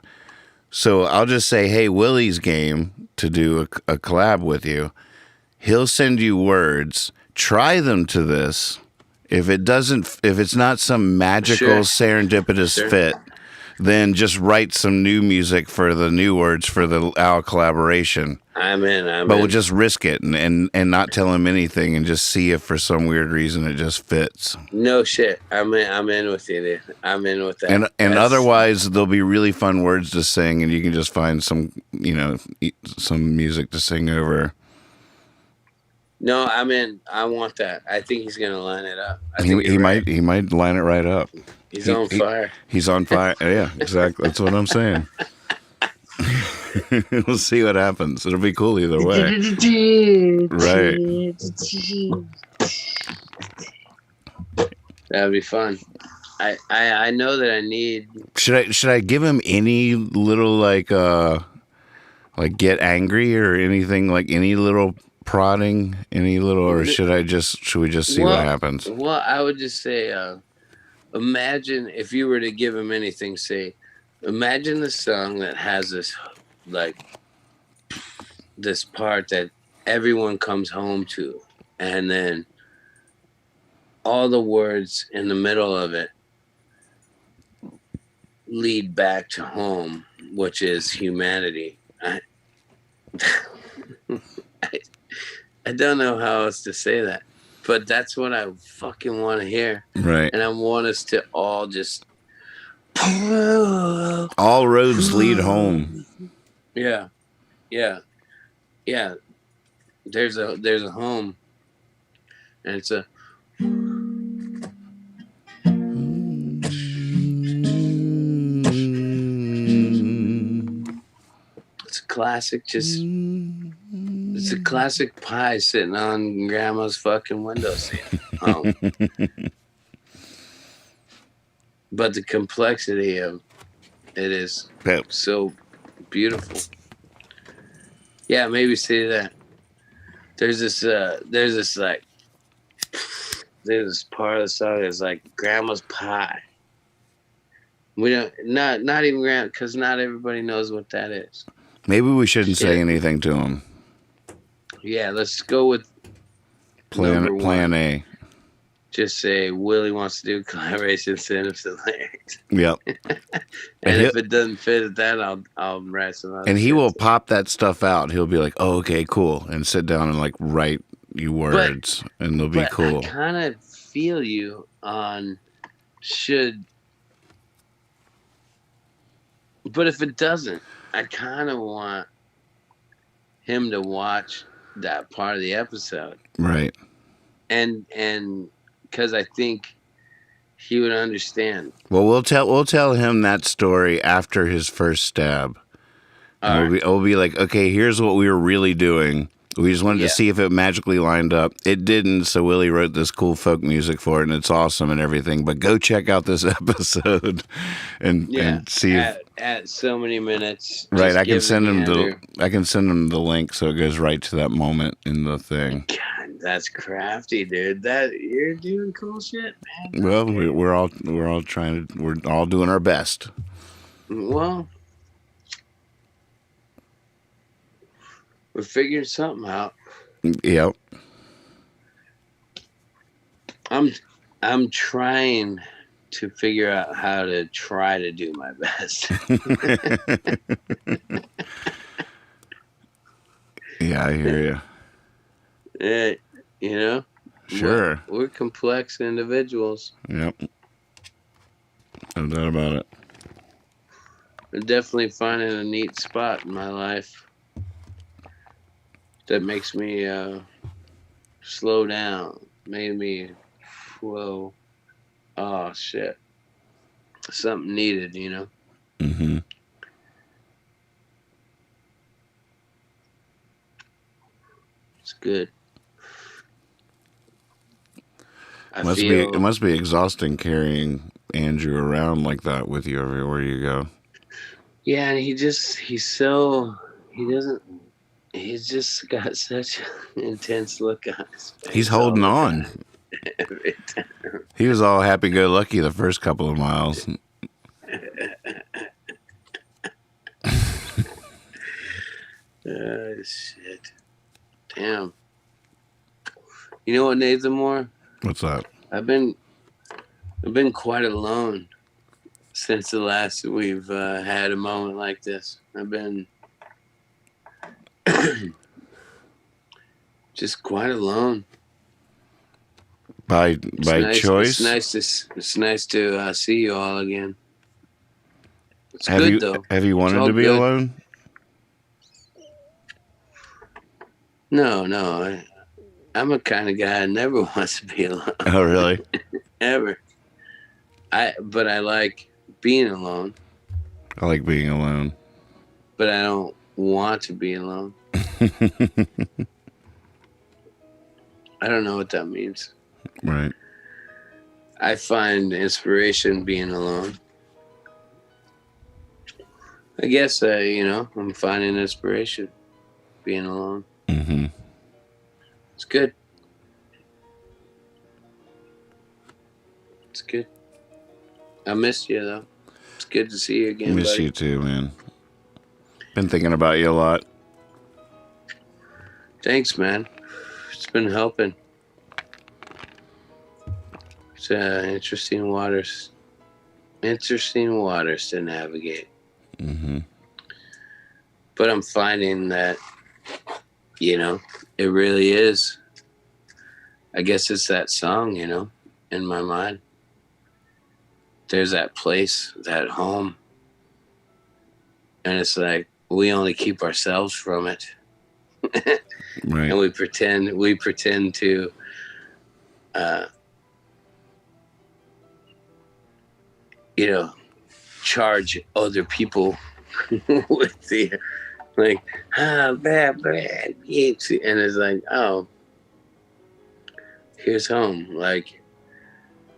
A: So I'll just say, hey, Willie's game to do a collab with you. He'll send you words. Try them to this. If it's not some magical serendipitous fit, then just write some new music for the new words for the Al collaboration.
R: I'm in.
A: But we'll just risk it and not tell him anything and just see if for some weird reason it just fits.
R: No shit. I'm in with you, dude. I'm in with that.
A: And otherwise, there'll be really fun words to sing, and you can just find some music to sing over.
R: No, I'm in. I want that. I think he's gonna line it up.
A: He might line it right up.
R: He's on fire.
A: He's on fire. Yeah, exactly. That's what I'm saying. We'll see what happens. It'll be cool either way. Right.
R: That'd be fun. I know that I need.
A: Should I give him any little like get angry or anything, like any little prodding, or should we just see what happens?
R: Well, I would just say, imagine if you were to give him anything. Say, imagine the song that has this part that everyone comes home to, and then all the words in the middle of it lead back to home, which is humanity. I don't know how else to say that, but that's what I fucking want to hear.
A: Right.
R: And I want us to all just.
A: All roads lead home.
R: Yeah. There's a home, and it's a. It's a classic. It's a classic pie sitting on Grandma's fucking windowsill. But the complexity of it is so beautiful. Yeah, maybe say that. There's this part of the song that's like Grandma's pie. We don't not even Grandma, because not everybody knows what that is.
A: Maybe we shouldn't say anything to him.
R: Yeah, let's go with
A: Plan A.
R: Just say Willie wants to do collaboration, send him some lyrics.
A: Yep.
R: and if it doesn't fit at that, I'll write some other.
A: And he will pop that stuff out. He'll be like, "Oh, okay, cool," and sit down and like write you words, and they'll be cool.
R: I kind of feel you on should, but if it doesn't, I kind of want him to watch that part of the episode,
A: Right.
R: and because I think he would understand.
A: Well, we'll tell him that story after his first stab. And we'll be like, okay, here's what we were really doing. We just wanted to see if it magically lined up. It didn't, so Willie wrote this cool folk music for it, and it's awesome and everything. But go check out this episode and see if
R: at so many minutes.
A: right. I can send him the link so it goes right to that moment in the thing.
R: God, that's crafty, dude. That you're doing cool shit, man.
A: Well, we're all doing our best.
R: Well, we're figuring something out.
A: Yep.
R: I'm trying to figure out how to try to do my best.
A: Yeah, I hear you.
R: You know?
A: Sure.
R: We're complex individuals.
A: Yep. No doubt about it.
R: I'm definitely finding a neat spot in my life that makes me slow down. Made me, whoa, oh shit. Something needed, you know?
A: Mm-hmm.
R: It's good.
A: It must be exhausting carrying Andrew around like that with you everywhere you go.
R: Yeah, and he's just got such an intense look on his face.
A: He's holding on.
R: Every time.
A: He was all happy-go-lucky the first couple of miles.
R: Shit. Damn. You know what, Nathan Moore?
A: What's that?
R: I've been quite alone since the last we've had a moment like this. I've been just quite alone.
A: By choice?
R: It's nice to see you all again. It's
A: have
R: good,
A: you
R: though.
A: have you wanted to be
R: good.
A: alone?
R: No. I'm a kind of guy that never wants to be alone.
A: Oh, really?
R: Ever. But I like being alone.
A: I like being alone.
R: But I don't want to be alone. I don't know what that means.
A: Right.
R: I find inspiration being alone. I guess, I'm finding inspiration being alone.
A: Mm-hmm.
R: It's good. It's good. I missed you, though. It's good to see you again,
A: Miss
R: buddy.
A: you too, man. Been thinking about you a lot.
R: Thanks, man. It's been helping. It's interesting waters. Interesting waters to navigate.
A: Mm-hmm.
R: But I'm finding that, it really is. I guess it's that song, in my mind. There's that place, that home. And it's like, we only keep ourselves from it.
A: Right.
R: And we pretend to charge other people with the bad, and it's like, oh, here's home. Like,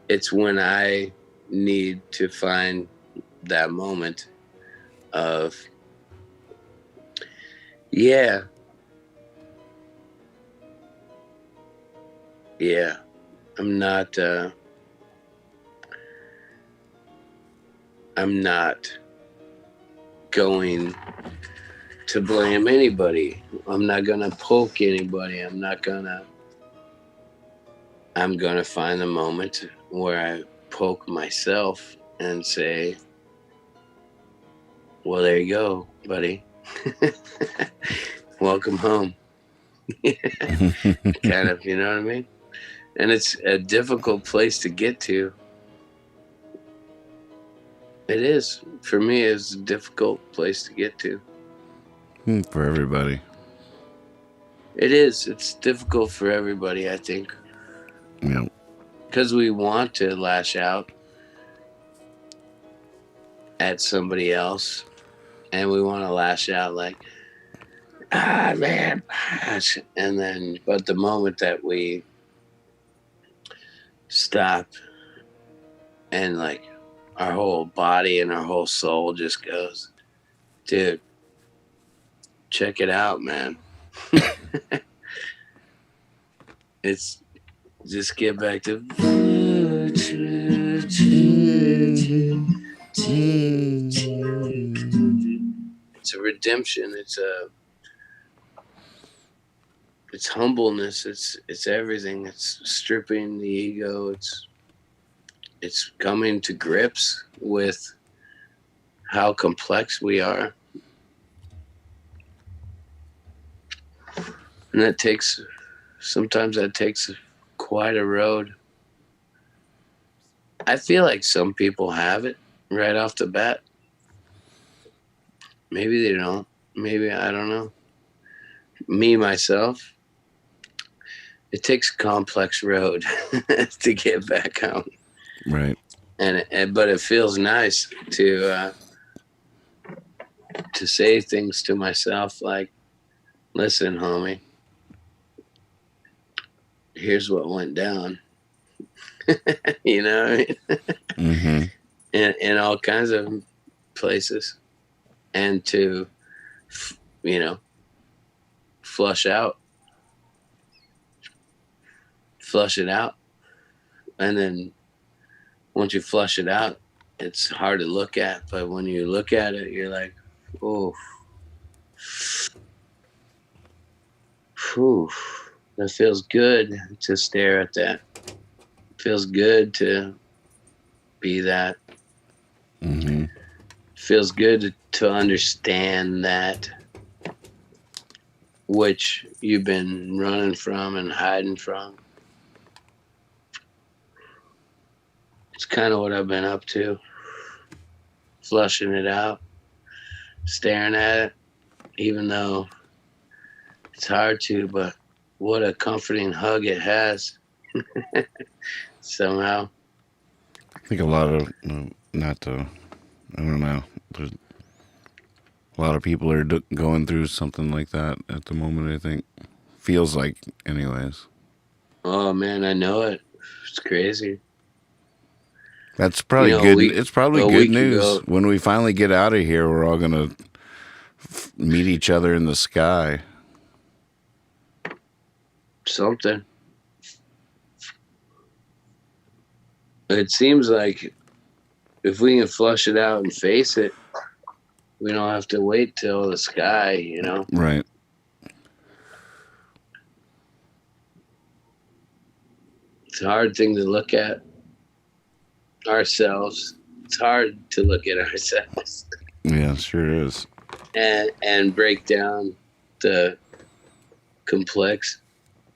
R: it's when I need to find that moment of, yeah, I'm not going to blame anybody. I'm not gonna poke anybody. I'm gonna find the moment where I poke myself and say, well, there you go, buddy. Welcome home. Kind of, you know what I mean? And it's a difficult place to get to. It is. For me, it's a difficult place to get to.
A: For everybody.
R: It is. It's difficult for everybody, I think.
A: Yeah.
R: Because we want to lash out at somebody else. And we want to lash out like, man. And then, but the moment that we stop and like our whole body and our whole soul just goes, dude, check it out, man. It's just get back to it's a redemption. It's humbleness. It's everything. It's stripping the ego. It's coming to grips with how complex we are. And sometimes that takes quite a road. I feel like some people have it right off the bat. Maybe they don't. Maybe, I don't know. Me, myself, it takes a complex road to get back home.
A: Right.
R: But it feels nice to say things to myself like, listen, homie, here's what went down. You know what I mean?
A: Mm-hmm.
R: In all kinds of places. And to, flush it out. And then once you flush it out, it's hard to look at. But when you look at it, you're like, oh, whew, that feels good to stare at that. It feels good to be that.
A: Mm-hmm.
R: Feels good to understand that which you've been running from and hiding from. It's kind of what I've been up to. Flushing it out, staring at it, even though it's hard to, but what a comforting hug it has. Somehow.
A: I think a lot of, I don't know, but a lot of people are going through something like that at the moment, I think. Feels like, anyways.
R: Oh, man, I know it. It's crazy.
A: That's probably good. It's probably good news.
R: Ago,
A: when we finally get out of here, we're all going to meet each other in the sky.
R: Something. It seems like if we can flush it out and face it, we don't have to wait till the sky, you know?
A: Right.
R: It's a hard thing to look at ourselves. It's hard to look at ourselves.
A: Yeah, it sure is.
R: And break down the complex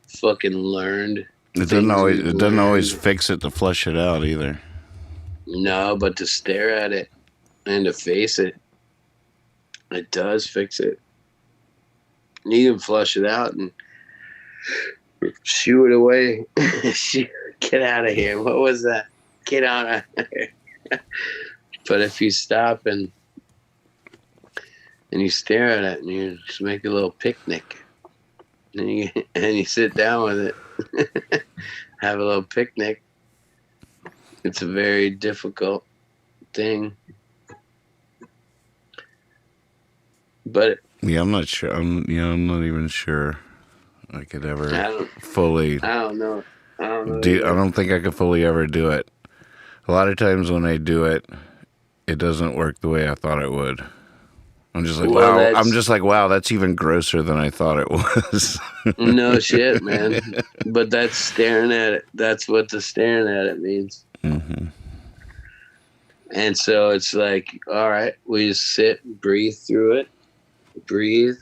R: fucking learned.
A: It doesn't always fix it to flush it out either.
R: No, but to stare at it and to face it, it does fix it. You can flush it out and shoo it away. Get out of here. What was that? Get out of here. But if you stop and you stare at it and you just make a little picnic and you sit down with it, have a little picnic, it's a very difficult thing. But
A: yeah, I'm not sure. I'm not even sure I could ever fully.
R: I don't know. I
A: don't think I could fully ever do it. A lot of times when I do it, it doesn't work the way I thought it would. I'm just like, wow. I'm just like, wow, that's even grosser than I thought it was.
R: No shit, man. But that's staring at it. That's what the staring at it means.
A: Mm-hmm.
R: And so it's like, all right, we just sit, breathe through it, breathe,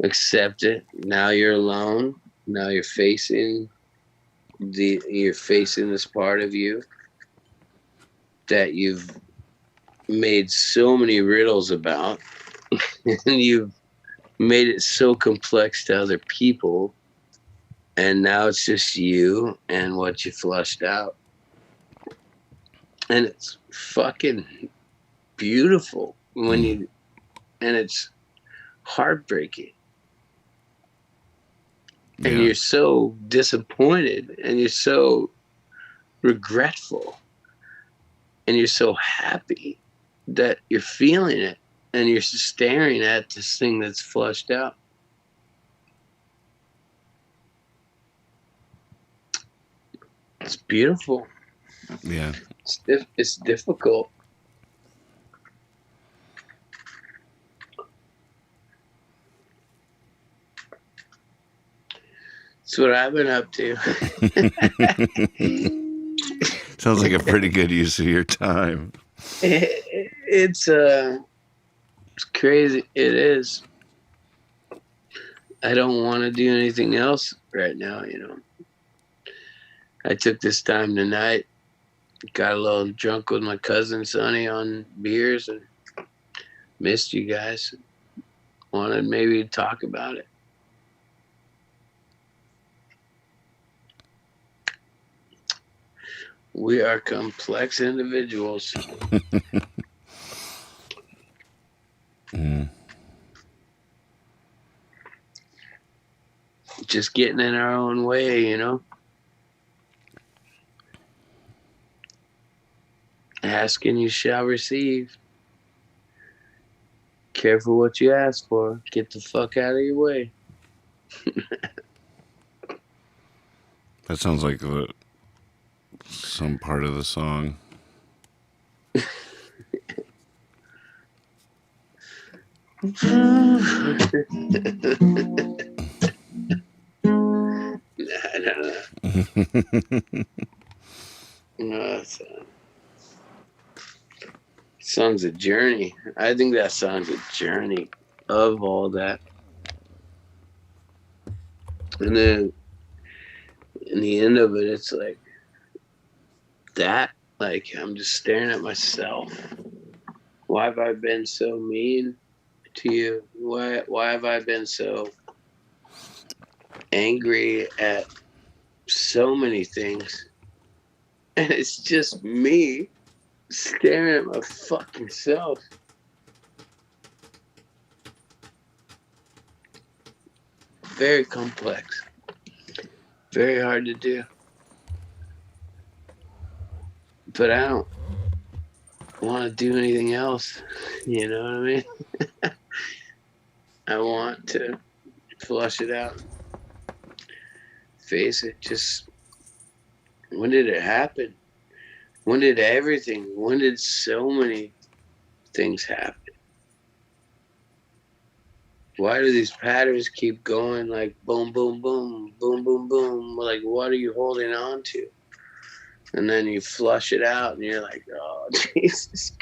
R: accept it. Now you're alone. Now you're facing this part of you that you've made so many riddles about, and you've made it so complex to other people, and now it's just you and what you flushed out. And it's fucking beautiful when you, and it's heartbreaking. And you're so disappointed, and you're so regretful, and you're so happy that you're feeling it, and you're staring at this thing that's flushed out. It's beautiful.
A: Yeah.
R: It's difficult. That's what I've been up to.
A: Sounds like a pretty good use of your time.
R: It's crazy. It is. I don't want to do anything else right now, you know. I took this time tonight, got a little drunk with my cousin Sonny on beers, and missed you guys. Wanted maybe to talk about it. We are complex individuals. Just getting in our own way, you know? Ask and you shall receive. Careful what you ask for. Get the fuck out of your way.
A: That sounds like some part of the song. No, song's a journey. I think that song's a journey of all that. And then in the end of it, it's like that. Like, I'm just staring at myself. Why have I been so mean to you? Why have I been so angry at so many things? And it's just me staring at my fucking self. Very complex. Very hard to do. But I don't want to do anything else. You know what I mean? I want to flush it out. Face it. Just, when did it happen? When did so many things happen? Why do these patterns keep going like boom, boom, boom, boom, boom, boom? Like, what are you holding on to? And then you flush it out and you're like, oh, Jesus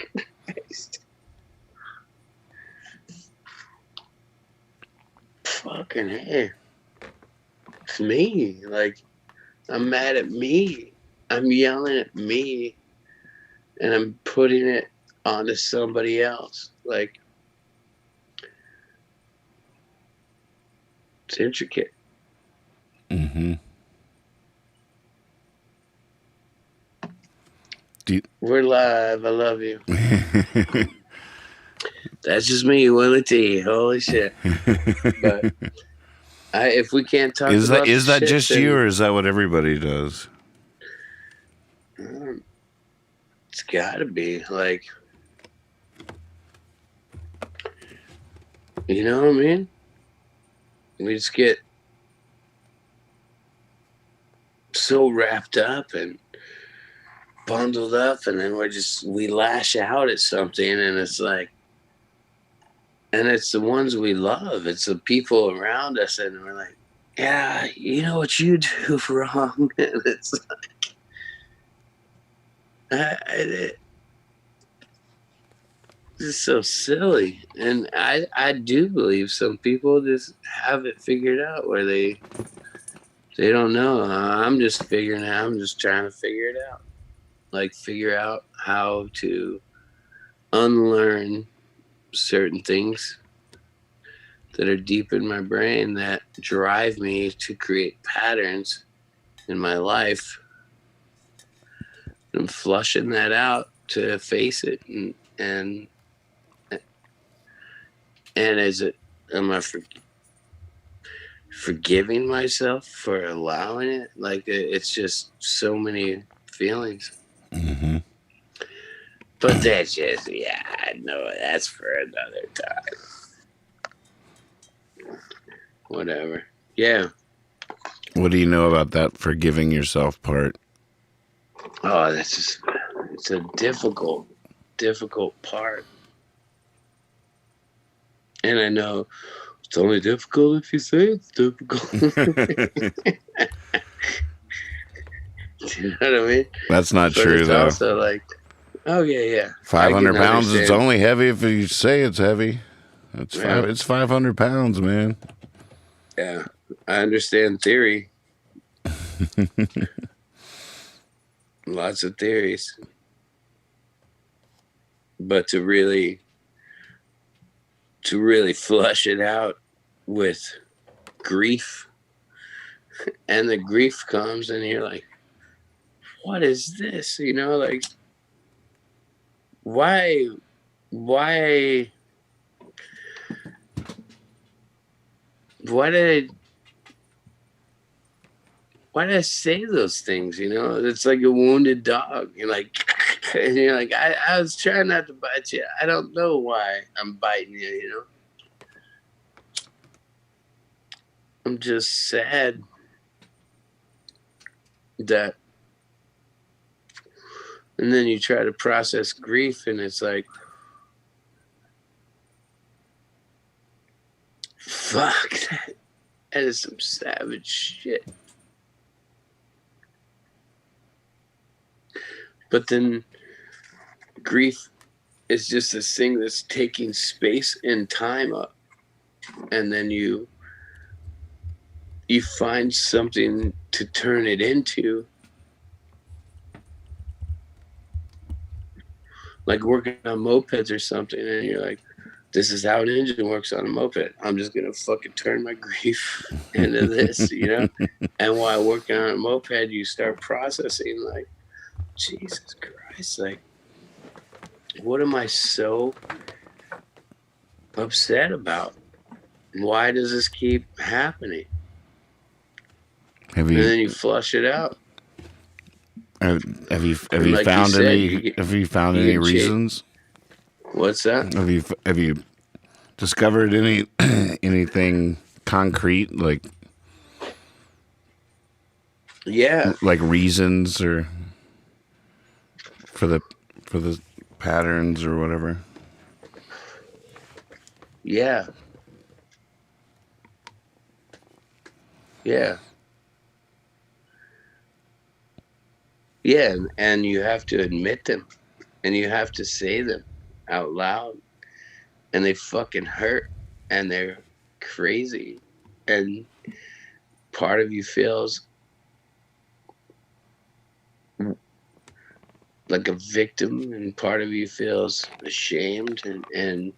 A: Christ. Fucking hey. It's me. Like, I'm mad at me. I'm yelling at me. And I'm putting it onto somebody else. Like, it's intricate. We're live. I love you. That's just me, Willie T. Holy shit. But if we can't talk is
R: about
A: that
R: shit,
A: just
R: then,
A: you, or is that what everybody does?
R: It's gotta be. Like, you know what I mean? We just get so wrapped up and bundled up, and then we lash out at something, and it's like, and it's the ones we love. It's the people around us, and we're like, yeah, you know what you do wrong. And it's like, it's so silly. And I do believe some people just have it figured out where they don't know. I'm just trying to figure it out. Like, figure out how to unlearn certain things that are deep in my brain that drive me to create patterns in my life. I'm flushing that out to face it, and as it, am I forgiving myself for allowing it? Like it's just so many feelings.
A: Mm-hmm.
R: But that's just, yeah, I know that's for another time. Whatever. Yeah.
A: What do you know about that forgiving yourself part?
R: Oh, that's just, it's a difficult part. And I know it's only difficult if you say it's difficult. You know what I mean?
A: That's not
R: But
A: true,
R: it's
A: though.
R: also like, oh, yeah.
A: 500 pounds, it's
R: understand.
A: only heavy if you say it's heavy. It's 500 pounds, man.
R: Yeah, I understand theory. Lots of theories. But to really flush it out with grief, and the grief comes and you're like, what is this? You know, like, why did I say those things? You know, it's like a wounded dog. You're like, and you're like, I was trying not to bite you. I don't know why I'm biting you, you know? I'm just sad that, and then you try to process grief and it's like, fuck, that is some savage shit. But then grief is just this thing that's taking space and time up. And then you find something to turn it into. Like working on mopeds or something, and you're like, this is how an engine works on a moped. I'm just gonna fucking turn my grief into this, you know? And while working on a moped, you start processing like, Jesus Christ, like, what am I so upset about? Why does this keep happening? And then you flush it out.
A: Have you
R: like
A: found
R: you said,
A: any? Have you found any reasons?
R: What's that?
A: Have you discovered anything concrete, like like reasons or for the patterns or whatever?
R: Yeah. And you have to admit them, and you have to say them out loud, and they fucking hurt, and they're crazy, and part of you feels like a victim, and part of you feels ashamed, and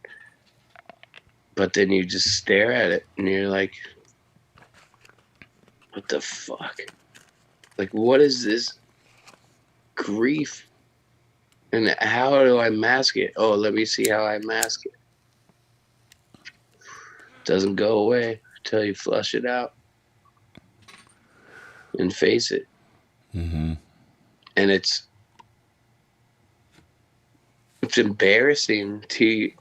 R: but then you just stare at it, and you're like, what the fuck? Like, what is this grief? And how do I mask it? Oh, let me see how I mask it. Doesn't go away until you flush it out and face it.
A: Mm-hmm.
R: And it's embarrassing to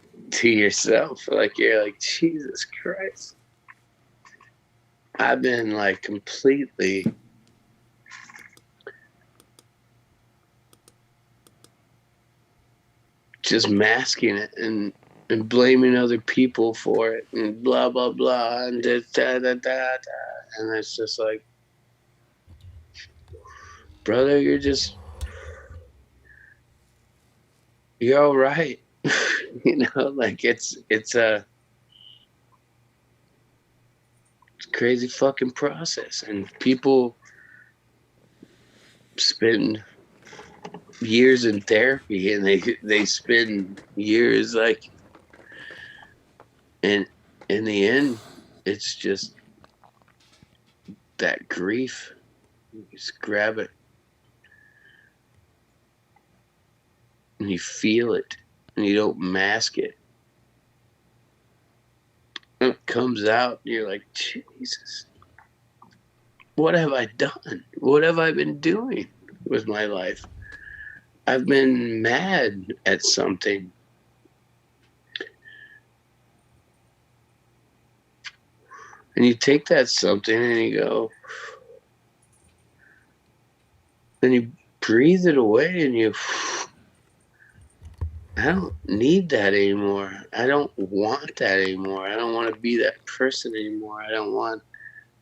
R: yourself. Like, you're like, Jesus Christ. I've been like completely just masking it and blaming other people for it and blah blah blah and da da da da, and it's just like, brother, you're all right. You know, like it's a crazy fucking process, and people spend years in therapy, and they spend years like, and in the end, it's just that grief. You just grab it and you feel it and you don't mask it. And it comes out and you're like, Jesus, what have I done? What have I been doing with my life? I've been mad at something. And you take that something and you go, then you breathe it away and you, I don't need that anymore. I don't want that anymore. I don't want to be that person anymore. I don't want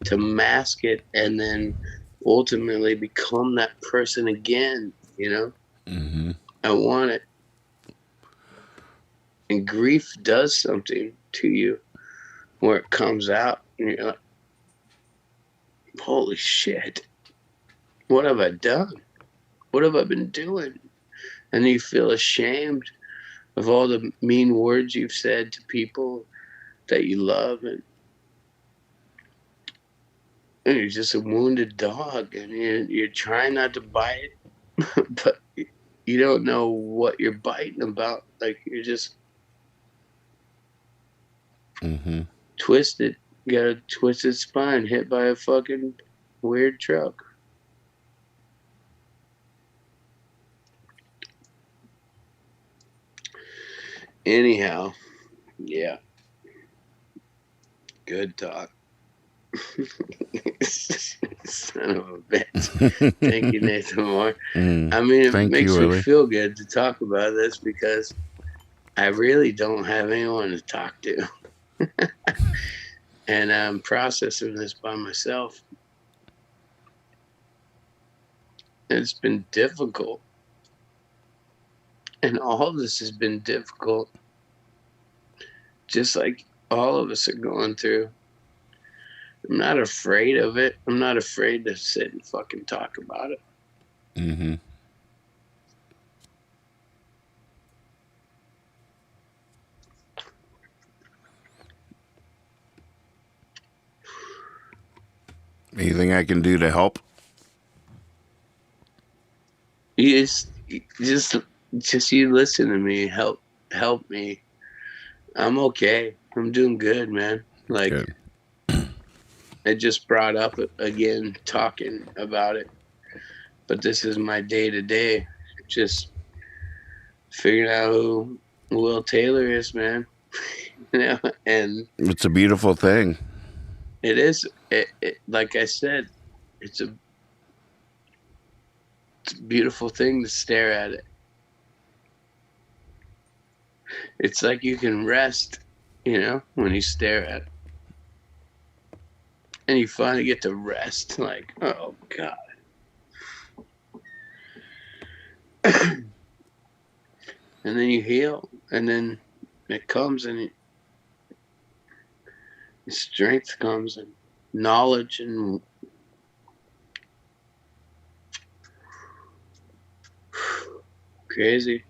R: to mask it and then ultimately become that person again, you know?
A: Mm-hmm.
R: I want it. And grief does something to you where it comes out and you're like, holy shit, what have I done? What have I been doing? And you feel ashamed of all the mean words you've said to people that you love, and you're just a wounded dog, and you're trying not to bite, but you don't know what you're biting about. Like you're just twisted. You got a twisted spine, hit by a fucking weird truck. Anyhow, yeah. Good talk. Son of a bitch. Thank you, Nathan Moore. I mean, it
A: Thank
R: makes
A: you,
R: me
A: Willie.
R: feel good to talk about this because I really don't have anyone to talk to. And I'm processing this by myself. It's been difficult. And all of this has been difficult. Just like all of us are going through. I'm not afraid of it. I'm not afraid to sit and fucking talk about it.
A: Mm-hmm. Anything I can do to help?
R: You just you listen to me, help me. I'm okay. I'm doing good, man. Like
A: Good.
R: I just brought up again talking about it. But this is my day to day. Just figuring out who Will Taylor is, man. You know, and
A: It's a beautiful thing.
R: it is. Like I said, it's a beautiful thing to stare at it. It's like you can rest, you know, when you stare at it. And you finally get to rest, like, oh, God. And then you heal, and then it comes, and strength comes, and knowledge, and crazy.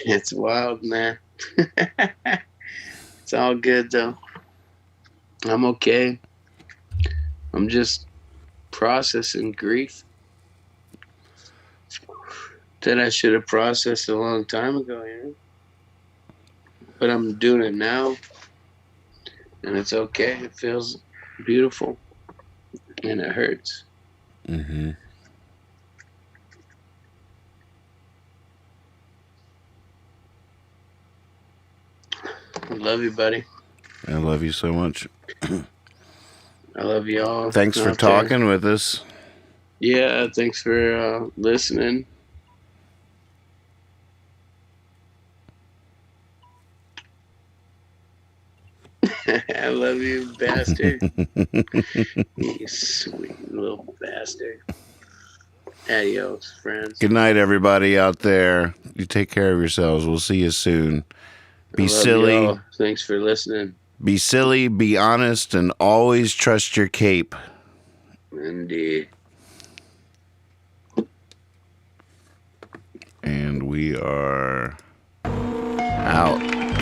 R: It's wild, man. It's all good, though. I'm okay. I'm just processing grief that I should have processed a long time ago, you know? But I'm doing it now, and it's okay. It feels beautiful, and it hurts.
A: Mm-hmm.
R: I love you, buddy.
A: I love you so much.
R: I love you all.
A: Thanks for
R: out there.
A: talking with us.
R: Yeah, thanks for listening. I love you, bastard. You sweet little bastard. Adios, friends.
A: Good night, everybody out there. You take care of yourselves. We'll see you soon. Be
R: I love
A: silly.
R: You all. Thanks for listening.
A: Be silly, be honest, and always trust your cape.
R: Indeed.
A: And we are out.